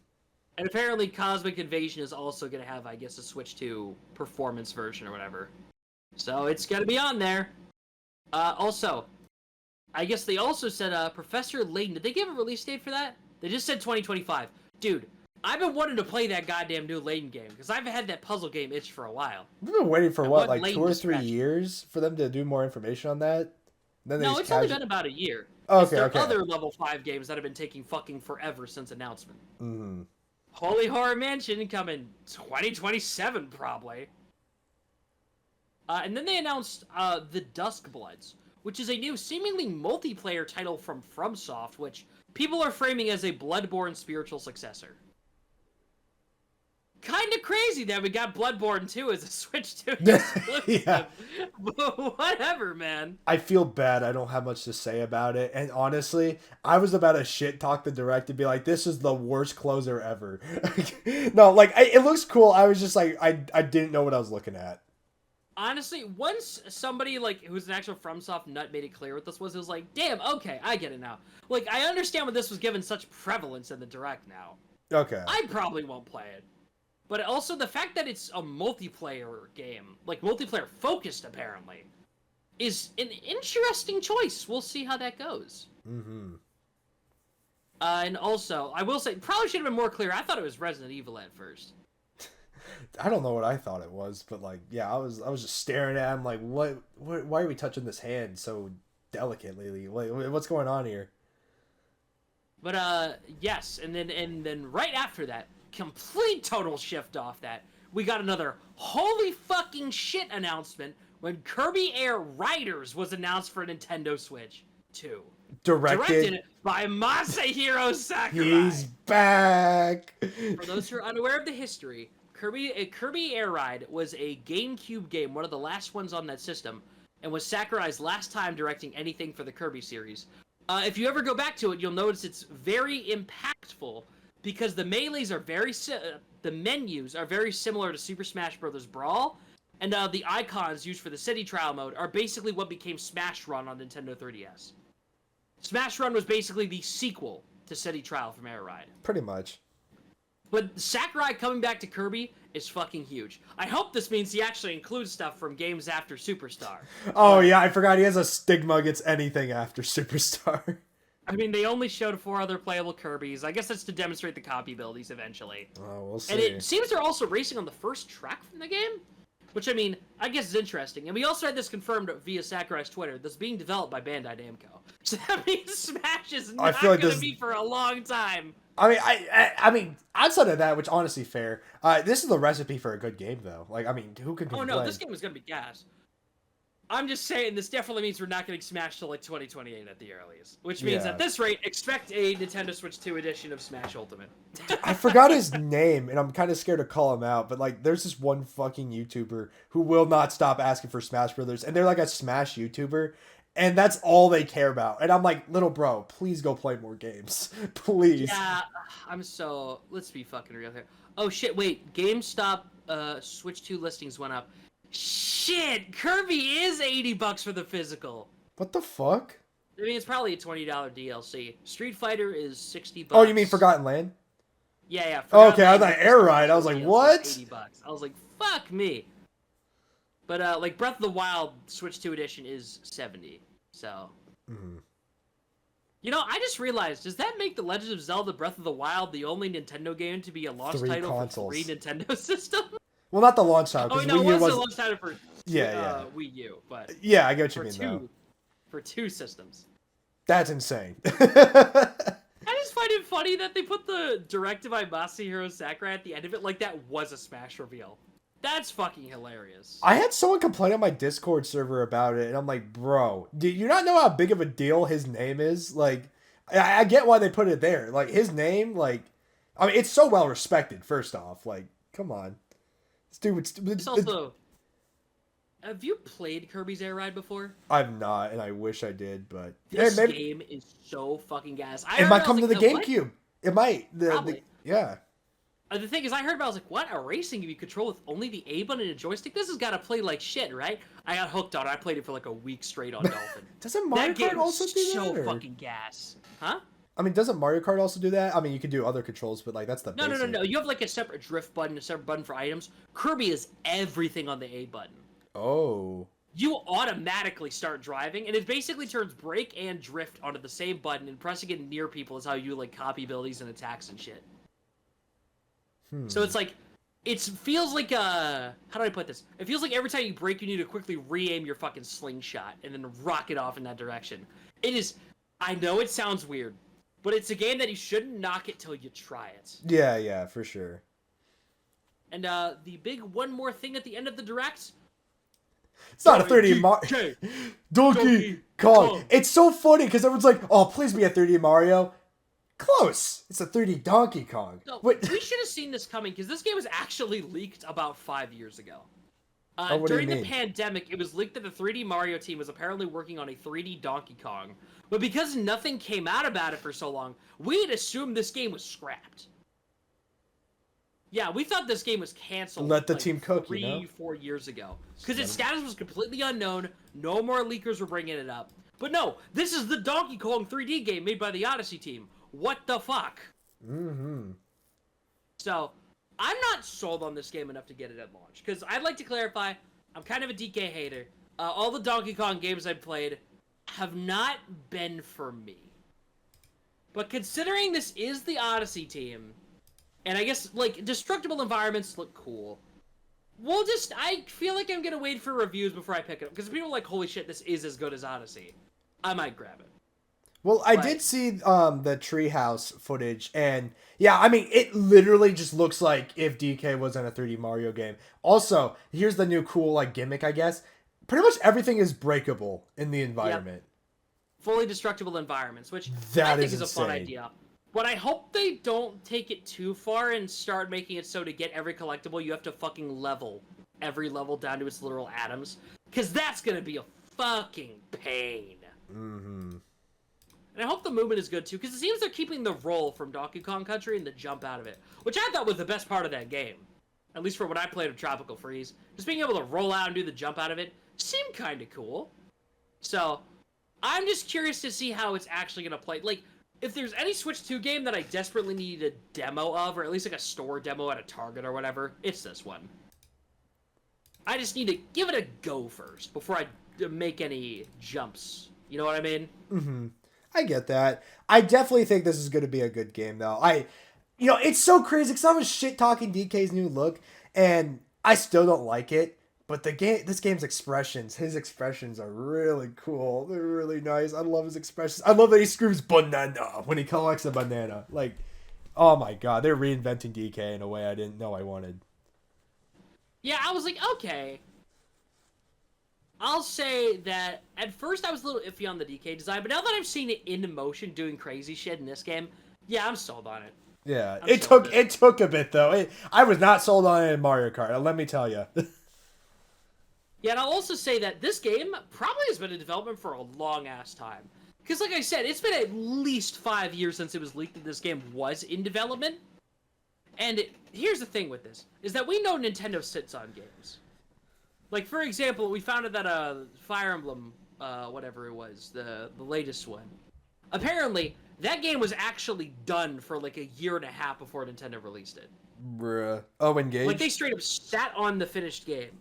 And apparently Cosmic Invasion is also going to have, I guess, a Switch 2 performance version or whatever. So it's going to be on there. Also, I guess they also said Professor Layton. Did they give a release date for that? They just said 2025. Dude, I've been wanting to play that goddamn new Layton game because I've had that puzzle game itch for a while. We've been waiting for I what, want like 2 Layton or to 3 scratch it. years for them to do more information on that? Then they No, just it's only been about a year. Okay, There are okay. other level 5 games that have been taking fucking forever since announcement. Mm-hmm. Holy Horror Mansion coming 2027 probably. And then they announced The Duskbloods, which is a new seemingly multiplayer title from FromSoft, which people are framing as a Bloodborne spiritual successor. Kind of crazy that we got Bloodborne 2 as a Switch 2 exclusive. Yeah. But whatever, man. I feel bad. I don't have much to say about it. And honestly, I was about to shit talk the direct and be like, this is the worst closer ever. No, like, it looks cool. I was just like, I didn't know what I was looking at. Honestly, once somebody like who's an actual FromSoft nut made it clear what this was, it was like, damn, okay, I get it now. Like, I understand when this was given such prevalence in the direct now. Okay. I probably won't play it. But also the fact that it's a multiplayer game, like multiplayer focused apparently, is an interesting choice. We'll see how that goes. Mm-hmm. And also, I will say, probably should have been more clear. I thought it was Resident Evil at first. I don't know what I thought it was, but like, yeah, I was just staring at him like, what why are we touching this hand so delicately? Like, what's going on here? But yes, and then right after that, complete total shift off that, we got another holy fucking shit announcement when Kirby Air Riders was announced for Nintendo Switch 2. Directed by Masahiro Sakurai. He's back. For those who are unaware of the history, Kirby Air Ride was a GameCube game, one of the last ones on that system, and was Sakurai's last time directing anything for the Kirby series. If you ever go back to it, you'll notice it's very impactful because the melees are the menus are very similar to Super Smash Bros. Brawl, and the icons used for the City Trial mode are basically what became Smash Run on Nintendo 3DS. Smash Run was basically the sequel to City Trial from Air Ride. Pretty much. But Sakurai coming back to Kirby is fucking huge. I hope this means he actually includes stuff from games after Superstar. Oh, yeah, I forgot he has a stigma against anything after Superstar. I mean, they only showed 4 other playable Kirbys. I guess that's to demonstrate the copy abilities eventually. Oh, we'll see. And it seems they're also racing on the first track from the game, which, I mean, I guess is interesting. And we also had this confirmed via Sakurai's Twitter. This being developed by Bandai Namco. So that means Smash is not going to be for a long time. I mean, outside of that, which honestly fair, this is the recipe for a good game, though. Like, I mean, who could complain? Oh no, this game is gonna be gas. I'm just saying, this definitely means we're not getting Smash till like 2028 at the earliest. Which means Yeah. at this rate, expect a Nintendo Switch 2 edition of Smash Ultimate. I forgot his name, and I'm kind of scared to call him out, but like, there's this one fucking YouTuber who will not stop asking for Smash Brothers, and they're like a Smash YouTuber, and that's all they care about. And I'm like, little bro, please go play more games. Please. Yeah, let's be fucking real here. Oh shit, wait, GameStop Switch 2 listings went up. Shit, Kirby is $80 for the physical. What the fuck? I mean, it's probably a $20 DLC. Street Fighter is $60. Oh, you mean Forgotten Land? Yeah. Oh, okay, I thought Air Ride. I was like, DLC is what? $80. I was like, fuck me. But like Breath of the Wild Switch 2 edition is $70. So, you know, I just realized, does that make The Legend of Zelda Breath of the Wild the only Nintendo game to be a launch 3 title consoles. for 3 Nintendo systems? Well, not the launch title, Oh, because no, Wii U it was was... a launch title for Wii U, but Yeah, I get what you for mean, two, though. for 2 systems. That's insane. I just find it funny that they put the directed by Masahiro Sakurai at the end of it like that was a Smash reveal. That's fucking hilarious. I had someone complain on my Discord server about it, and I'm like, bro, do you not know how big of a deal his name is? Like, I get why they put it there. Like, his name, like, I mean, it's so well respected, first off. Like, come on. This dude, It's also... Have you played Kirby's Air Ride before? I've not, and I wish I did, but... This maybe, game is so fucking gas. it might come to the GameCube. It might. Probably. Yeah. The thing is, I heard about, I was like, what? A racing game you control with only the A button and a joystick? This has got to play like shit, right? I got hooked on it. I played it for like a week straight on Dolphin. Doesn't Mario Kart also do that? So fucking gas. Huh? I mean, doesn't Mario Kart also do that? I mean, you could do other controls, but like that's the basic. No. You have like a separate drift button, a separate button for items. Kirby is everything on the A button. Oh. You automatically start driving, and it basically turns brake and drift onto the same button, and pressing it near people is how you like copy abilities and attacks and shit. So it's like, it feels like how do I put this? It feels like every time you brake, you need to quickly re-aim your fucking slingshot and then rocket off in that direction. It is, I know it sounds weird, but it's a game that you shouldn't knock it till you try it. Yeah, for sure. And the big one more thing at the end of the direct. It's not a 3D Mario. Donkey Kong. It's so funny because everyone's like, "Oh, please be a 3D Mario." Close. It's a 3D Donkey Kong. No, Wait. we should have seen this coming because this game was actually leaked about 5 years ago. What do you During the mean? pandemic, it was leaked that the 3D Mario team was apparently working on a 3D Donkey Kong. But because nothing came out about it for so long, we had assumed this game was scrapped. Yeah, we thought this game was canceled. Let the team cook, 4 years ago. Because its status was completely unknown. No more leakers were bringing it up. But no, this is the Donkey Kong 3D game made by the Odyssey team. What the fuck? Mm-hmm. So, I'm not sold on this game enough to get it at launch. Because I'd like to clarify, I'm kind of a DK hater. All the Donkey Kong games I've played have not been for me. But considering this is the Odyssey team, and I guess, like, destructible environments look cool, I feel like I'm gonna wait for reviews before I pick it up. Because if people are like, holy shit, this is as good as Odyssey, I might grab it. Well, I did see the treehouse footage, and yeah, I mean, it literally just looks like if DK was in a 3D Mario game. Also, here's the new cool like gimmick, I guess. Pretty much everything is breakable in the environment. Yep. Fully destructible environments, which That I think is a insane. fun idea. But I hope they don't take it too far and start making it so to get every collectible, you have to fucking level every level down to its literal atoms. Because that's going to be a fucking pain. Mm-hmm. And I hope the movement is good too, because it seems they're keeping the roll from Donkey Kong Country and the jump out of it, which I thought was the best part of that game. At least for what I played of Tropical Freeze. Just being able to roll out and do the jump out of it seemed kind of cool. So, I'm just curious to see how it's actually going to play. Like, if there's any Switch 2 game that I desperately need a demo of, or at least like a store demo at a Target or whatever, it's this one. I just need to give it a go first before I make any jumps. You know what I mean? Mm-hmm. I get that. I definitely think this is going to be a good game, though. It's so crazy because I was shit-talking DK's new look, and I still don't like it. But this game's expressions, his expressions are really cool. They're really nice. I love his expressions. I love that he screams banana when he collects a banana. Like, oh my god, they're reinventing DK in a way I didn't know I wanted. Yeah, I was like, okay. I'll say that at first I was a little iffy on the DK design, but now that I've seen it in motion doing crazy shit in this game, yeah, I'm sold on it. Yeah, it took a bit though. I was not sold on it in Mario Kart. Let me tell you. Yeah, and I'll also say that this game probably has been in development for a long-ass time. Because like I said, it's been at least 5 years since it was leaked that this game was in development. And here's the thing with this, is that we know Nintendo sits on games. Like, for example, we found out that Fire Emblem, whatever it was, the latest one, apparently, that game was actually done for like a year and a half before Nintendo released it. Bruh. Oh, Engage? Like, they straight up sat on the finished game.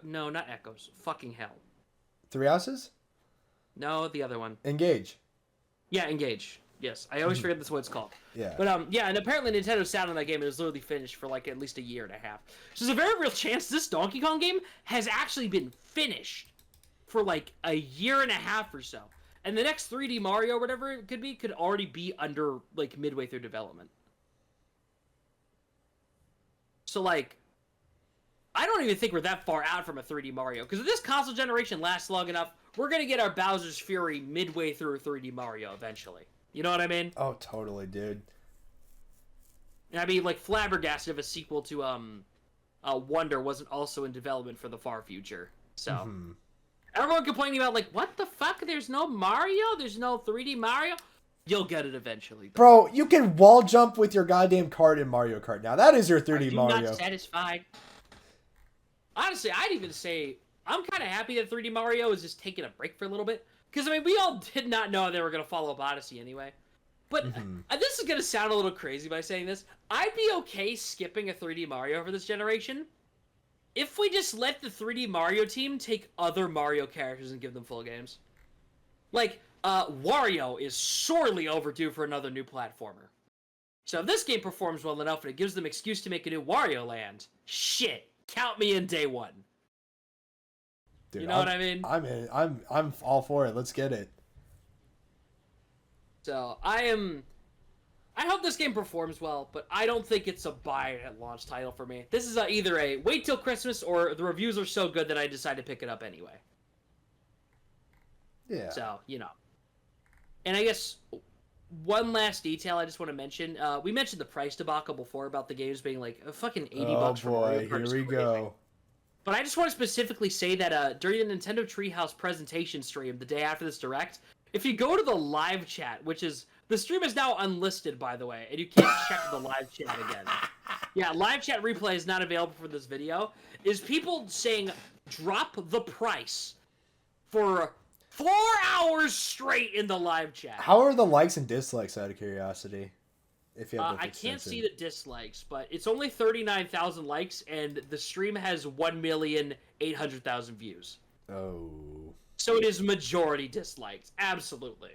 No, not Echoes. Fucking hell. Three Houses? No, the other one. Engage. Yeah, Engage. Yes, I always forget that's what it's called. Yeah. But and apparently Nintendo sat on that game and it was literally finished for like at least a year and a half. So there's a very real chance this Donkey Kong game has actually been finished for like a year and a half or so. And the next 3D Mario, whatever it could be, could already be under like midway through development. So like, I don't even think we're that far out from a 3D Mario. Because if this console generation lasts long enough, we're going to get our Bowser's Fury midway through 3D Mario eventually. You know what I mean? Oh, totally, dude. And I'd be like flabbergasted if a sequel to Wonder wasn't also in development for the far future. So, everyone complaining about like, what the fuck? There's no Mario? There's no 3D Mario? You'll get it eventually. Bro, you can wall jump with your goddamn cart in Mario Kart now. That is your 3D Are you Mario. not satisfied? Honestly, I'd even say I'm kind of happy that 3D Mario is just taking a break for a little bit. Because, I mean, we all did not know they were going to follow up Odyssey anyway. But this is going to sound a little crazy by saying this. I'd be okay skipping a 3D Mario for this generation if we just let the 3D Mario team take other Mario characters and give them full games. Like, Wario is sorely overdue for another new platformer. So if this game performs well enough and it gives them excuse to make a new Wario Land, shit, count me in day one. Dude, you know what I mean? I'm in. I'm all for it. Let's get it. So I hope this game performs well, but I don't think it's a buy it at launch title for me. This is either a wait till Christmas or the reviews are so good that I decide to pick it up anyway. Yeah. So, And I guess one last detail I just want to mention. We mentioned the price debacle before about the games being like a fucking $80 for Mario Kart. Here we go. But I just want to specifically say that during the Nintendo Treehouse presentation stream the day after this Direct, if you go to the live chat, which is... The stream is now unlisted, by the way, and you can't check the live chat again. Yeah, live chat replay is not available for this video. Is people saying, drop the price for 4 hours straight in the live chat. How are the likes and dislikes, out of curiosity? If you have I can't see the dislikes, but it's only 39,000 likes, and the stream has 1,800,000 views. Oh. So it is majority dislikes. Absolutely.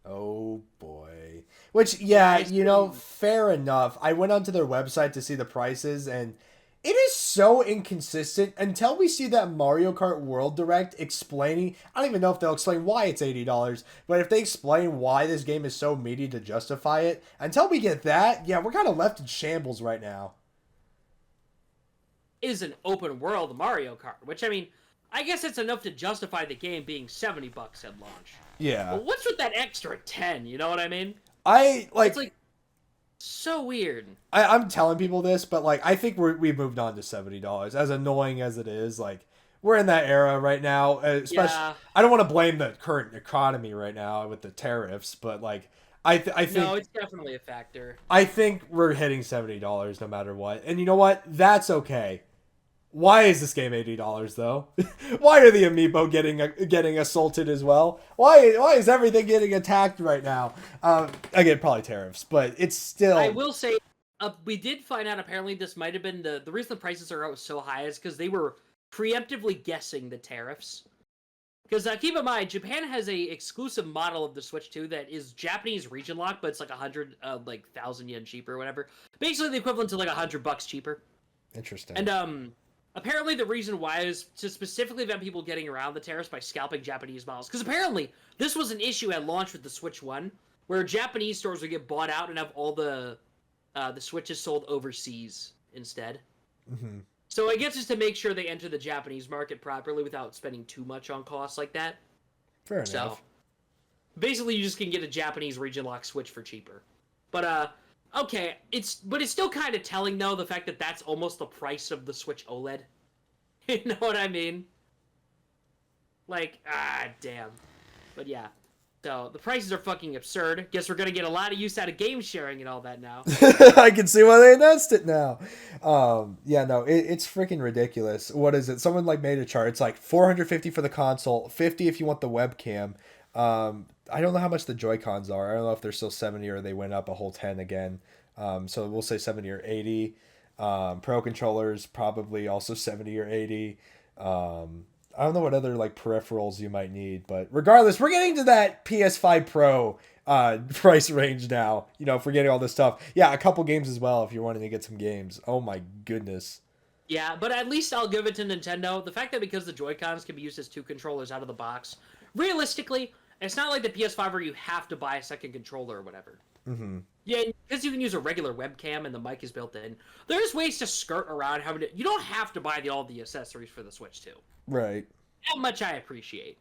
Oh boy. Which, yeah, fair enough. I went onto their website to see the prices, and it is so inconsistent until we see that Mario Kart World Direct explaining. I don't even know if they'll explain why it's $80, but if they explain why this game is so meaty to justify it, until we get that, yeah, we're kind of left in shambles right now. Is an open world Mario Kart, which, I mean, I guess it's enough to justify the game being $70 at launch. Yeah. But what's with that extra 10? You know what I mean? It's like so weird. I'm telling people this, but like I think we've moved on to $70. As annoying as it is, like we're in that era right now. Especially, Yeah. I don't want to blame the current economy right now with the tariffs, but like I think No, it's definitely a factor. I think we're hitting $70 no matter what, and you know what? That's okay. Why is this game $80 though? Why are the amiibo getting assaulted as well? Why is everything getting attacked right now? Again, probably tariffs, but it's still. I will say, we did find out apparently this might have been the reason the prices are out so high is because they were preemptively guessing the tariffs. Because keep in mind, Japan has a exclusive model of the Switch 2 that is Japanese region locked, but it's like 1,000 yen cheaper or whatever. Basically, the equivalent to like $100 cheaper. Interesting. And apparently the reason why is to specifically prevent people getting around the tariffs by scalping Japanese models. Because apparently this was an issue at launch with the Switch 1, where Japanese stores would get bought out and have all the Switches sold overseas instead. Mm-hmm. So I guess it's to make sure they enter the Japanese market properly without spending too much on costs like that. Fair enough. So basically you just can get a Japanese region lock Switch for cheaper. But okay, it's still kind of telling though, the fact that that's almost the price of the Switch OLED. You know what I mean? Like, damn. But yeah. So the prices are fucking absurd. Guess we're gonna get a lot of use out of game sharing and all that now. I can see why they announced it now. Yeah, no, it's freaking ridiculous. What is it? Someone like made a chart. It's like $450 for the console, $50 if you want the webcam. I don't know how much the Joy-Cons are. I don't know if they're still 70 or they went up a whole 10 again. So we'll say 70 or 80. Pro controllers probably also 70 or 80. I don't know what other like peripherals you might need, but regardless, we're getting to that PS5 Pro price range now. You know, if we're getting all this stuff. Yeah, a couple games as well if you're wanting to get some games. Oh my goodness. Yeah, but at least I'll give it to Nintendo. The fact that because the Joy-Cons can be used as two controllers out of the box, realistically, it's not like the PS5 where you have to buy a second controller or whatever. Mm-hmm. Yeah, because you can use a regular webcam and the mic is built in. There's ways to skirt around having to... You don't have to buy all the accessories for the Switch 2. Right. That much I appreciate.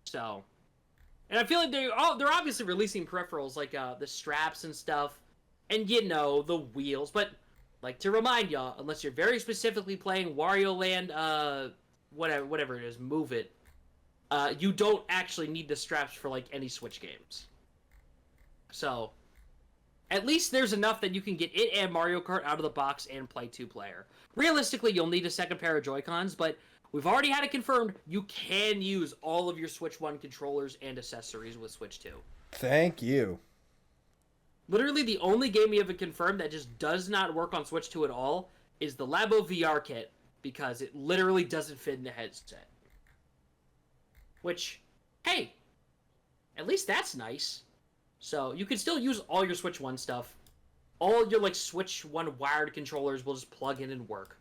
So... And I feel like they're obviously releasing peripherals like the straps and stuff. And, you know, the wheels. But, like, to remind y'all, unless you're very specifically playing Wario Land, whatever it is, Move It. you don't actually need the straps for like any Switch games. So, at least there's enough that you can get it and Mario Kart out of the box and play 2-player. Realistically, you'll need a second pair of Joy-Cons, but we've already had it confirmed you can use all of your Switch 1 controllers and accessories with Switch 2. Thank you. Literally, the only game we have confirmed that just does not work on Switch 2 at all is the Labo VR kit, because it literally doesn't fit in the headset. Which, hey, at least that's nice. So, you can still use all your Switch 1 stuff. All your, like, Switch 1 wired controllers will just plug in and work.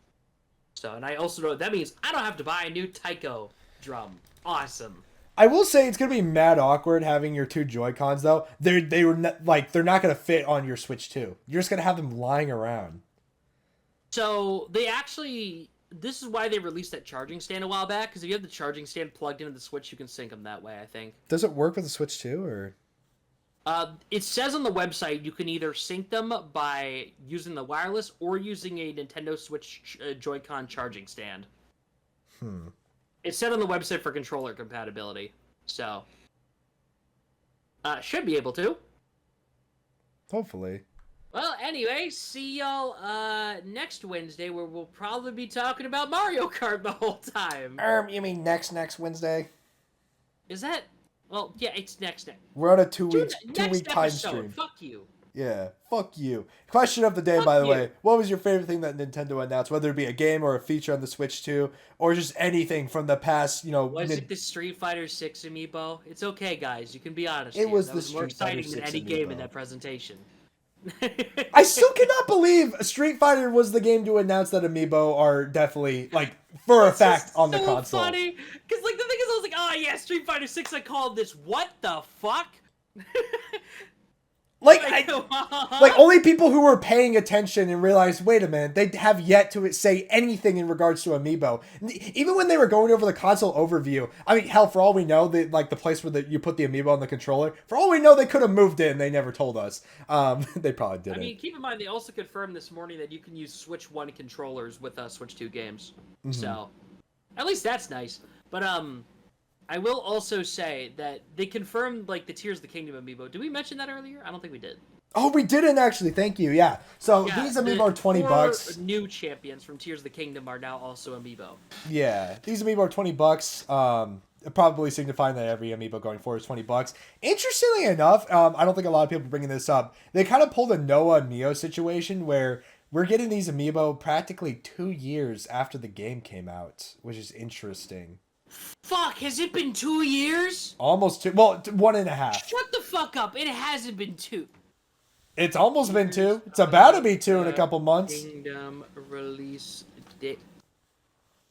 So, and I also know that means I don't have to buy a new Taiko drum. Awesome. I will say it's gonna be mad awkward having your 2 Joy-Cons though. They're not gonna fit on your Switch 2. You're just gonna have them lying around. So, they actually... This is why they released that charging stand a while back, because if you have the charging stand plugged into the Switch, you can sync them that way, I think. Does it work with the Switch 2, or...? It says on the website you can either sync them by using the wireless or using a Nintendo Switch Joy-Con charging stand. It said on the website for controller compatibility, so... should be able to. Hopefully. Well, anyway, see y'all next Wednesday, where we'll probably be talking about Mario Kart the whole time. You mean next Wednesday? Is that... Well, yeah, it's next. We're on a 2-week Next time episode. stream. Fuck you. Yeah, fuck you. Question of the day, by the way. What was your favorite thing that Nintendo announced? Whether it be a game or a feature on the Switch 2, or just anything from the past, Was it the Street Fighter 6 amiibo? It's okay, guys. You can be honest. It was that the was more Street Fighter exciting than 6 any game in amiibo. that presentation. I still cannot believe Street Fighter was the game to announce that amiibo are definitely, like, for a fact on the console. So funny, because like the thing is, I was like, oh yeah, Street Fighter 6. I called this. What the fuck? Like only people who were paying attention and realized, wait a minute, they have yet to say anything in regards to amiibo. Even when they were going over the console overview, I mean, hell, for all we know, the place where you put the amiibo on the controller, for all we know, they could have moved it and they never told us. They probably didn't. I mean, keep in mind, they also confirmed this morning that you can use Switch 1 controllers with Switch 2 games. Mm-hmm. So, at least that's nice. But, I will also say that they confirmed, like, the Tears of the Kingdom amiibo. Did we mention that earlier? I don't think we did. Oh, we didn't actually. Thank you. Yeah. So these amiibo are $20. New champions from Tears of the Kingdom are now also amiibo. Yeah, these amiibo are $20. Probably signifying that every amiibo going forward is $20. Interestingly enough, I don't think a lot of people are bringing this up. They kind of pulled a Noah and Mio situation where we're getting these amiibo practically 2 years after the game came out, which is interesting. Fuck, has it been 2 years? Almost 2. Well, 1.5. Shut the fuck up. It hasn't been 2. It's almost been 2. It's about to be 2 in a couple months. Kingdom release date.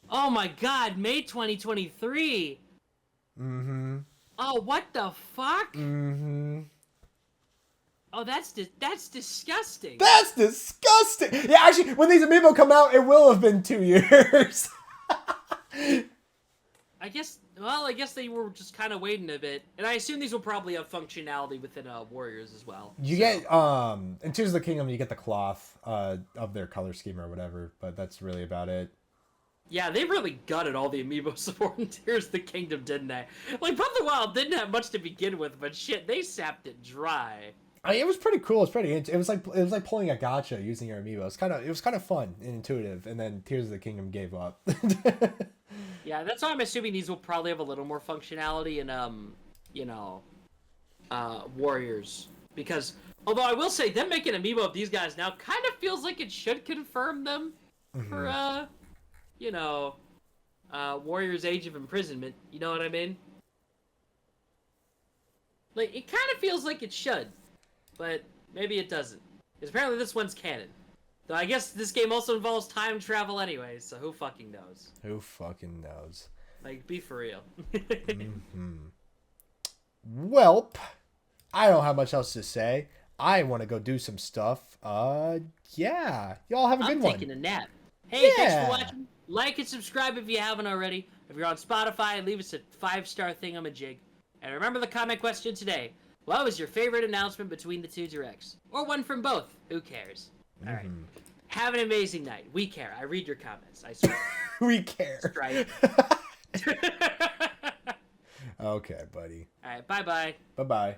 Oh my god, May 2023. Mm-hmm. Oh, what the fuck? Mm-hmm. Oh, that's disgusting. That's disgusting. Yeah, actually, when these amiibo come out, it will have been 2 years. I guess they were just kind of waiting a bit, and I assume these will probably have functionality within Warriors as well. You get in Tears of the Kingdom, you get the cloth of their color scheme or whatever, but that's really about it. Yeah, they really gutted all the amiibo support in Tears of the Kingdom, didn't they? Like, Breath of the Wild didn't have much to begin with, but shit, they sapped it dry. I mean, it was pretty cool. It was like pulling a gacha using your amiibo. It was kind of fun and intuitive. And then Tears of the Kingdom gave up. Yeah, that's why I'm assuming these will probably have a little more functionality in Warriors, because although I will say them making amiibo of these guys now kind of feels like it should confirm them for Warriors Age of Imprisonment. You know what I mean? Like, it kind of feels like it should. But maybe it doesn't. Because apparently this one's canon. Though I guess this game also involves time travel anyway, so who fucking knows? Who fucking knows? Like, be for real. Welp, I don't have much else to say. I want to go do some stuff. Yeah. Y'all have a good one. I'm taking a nap. Hey, thanks for watching. Like and subscribe if you haven't already. If you're on Spotify, leave us a 5-star thingamajig. And remember the comment question today. What was your favorite announcement between the 2 directs? Or one from both? Who cares? Alright. Have an amazing night. We care. I read your comments. I swear. We care. Right. Okay, buddy. All right, bye bye. Bye bye.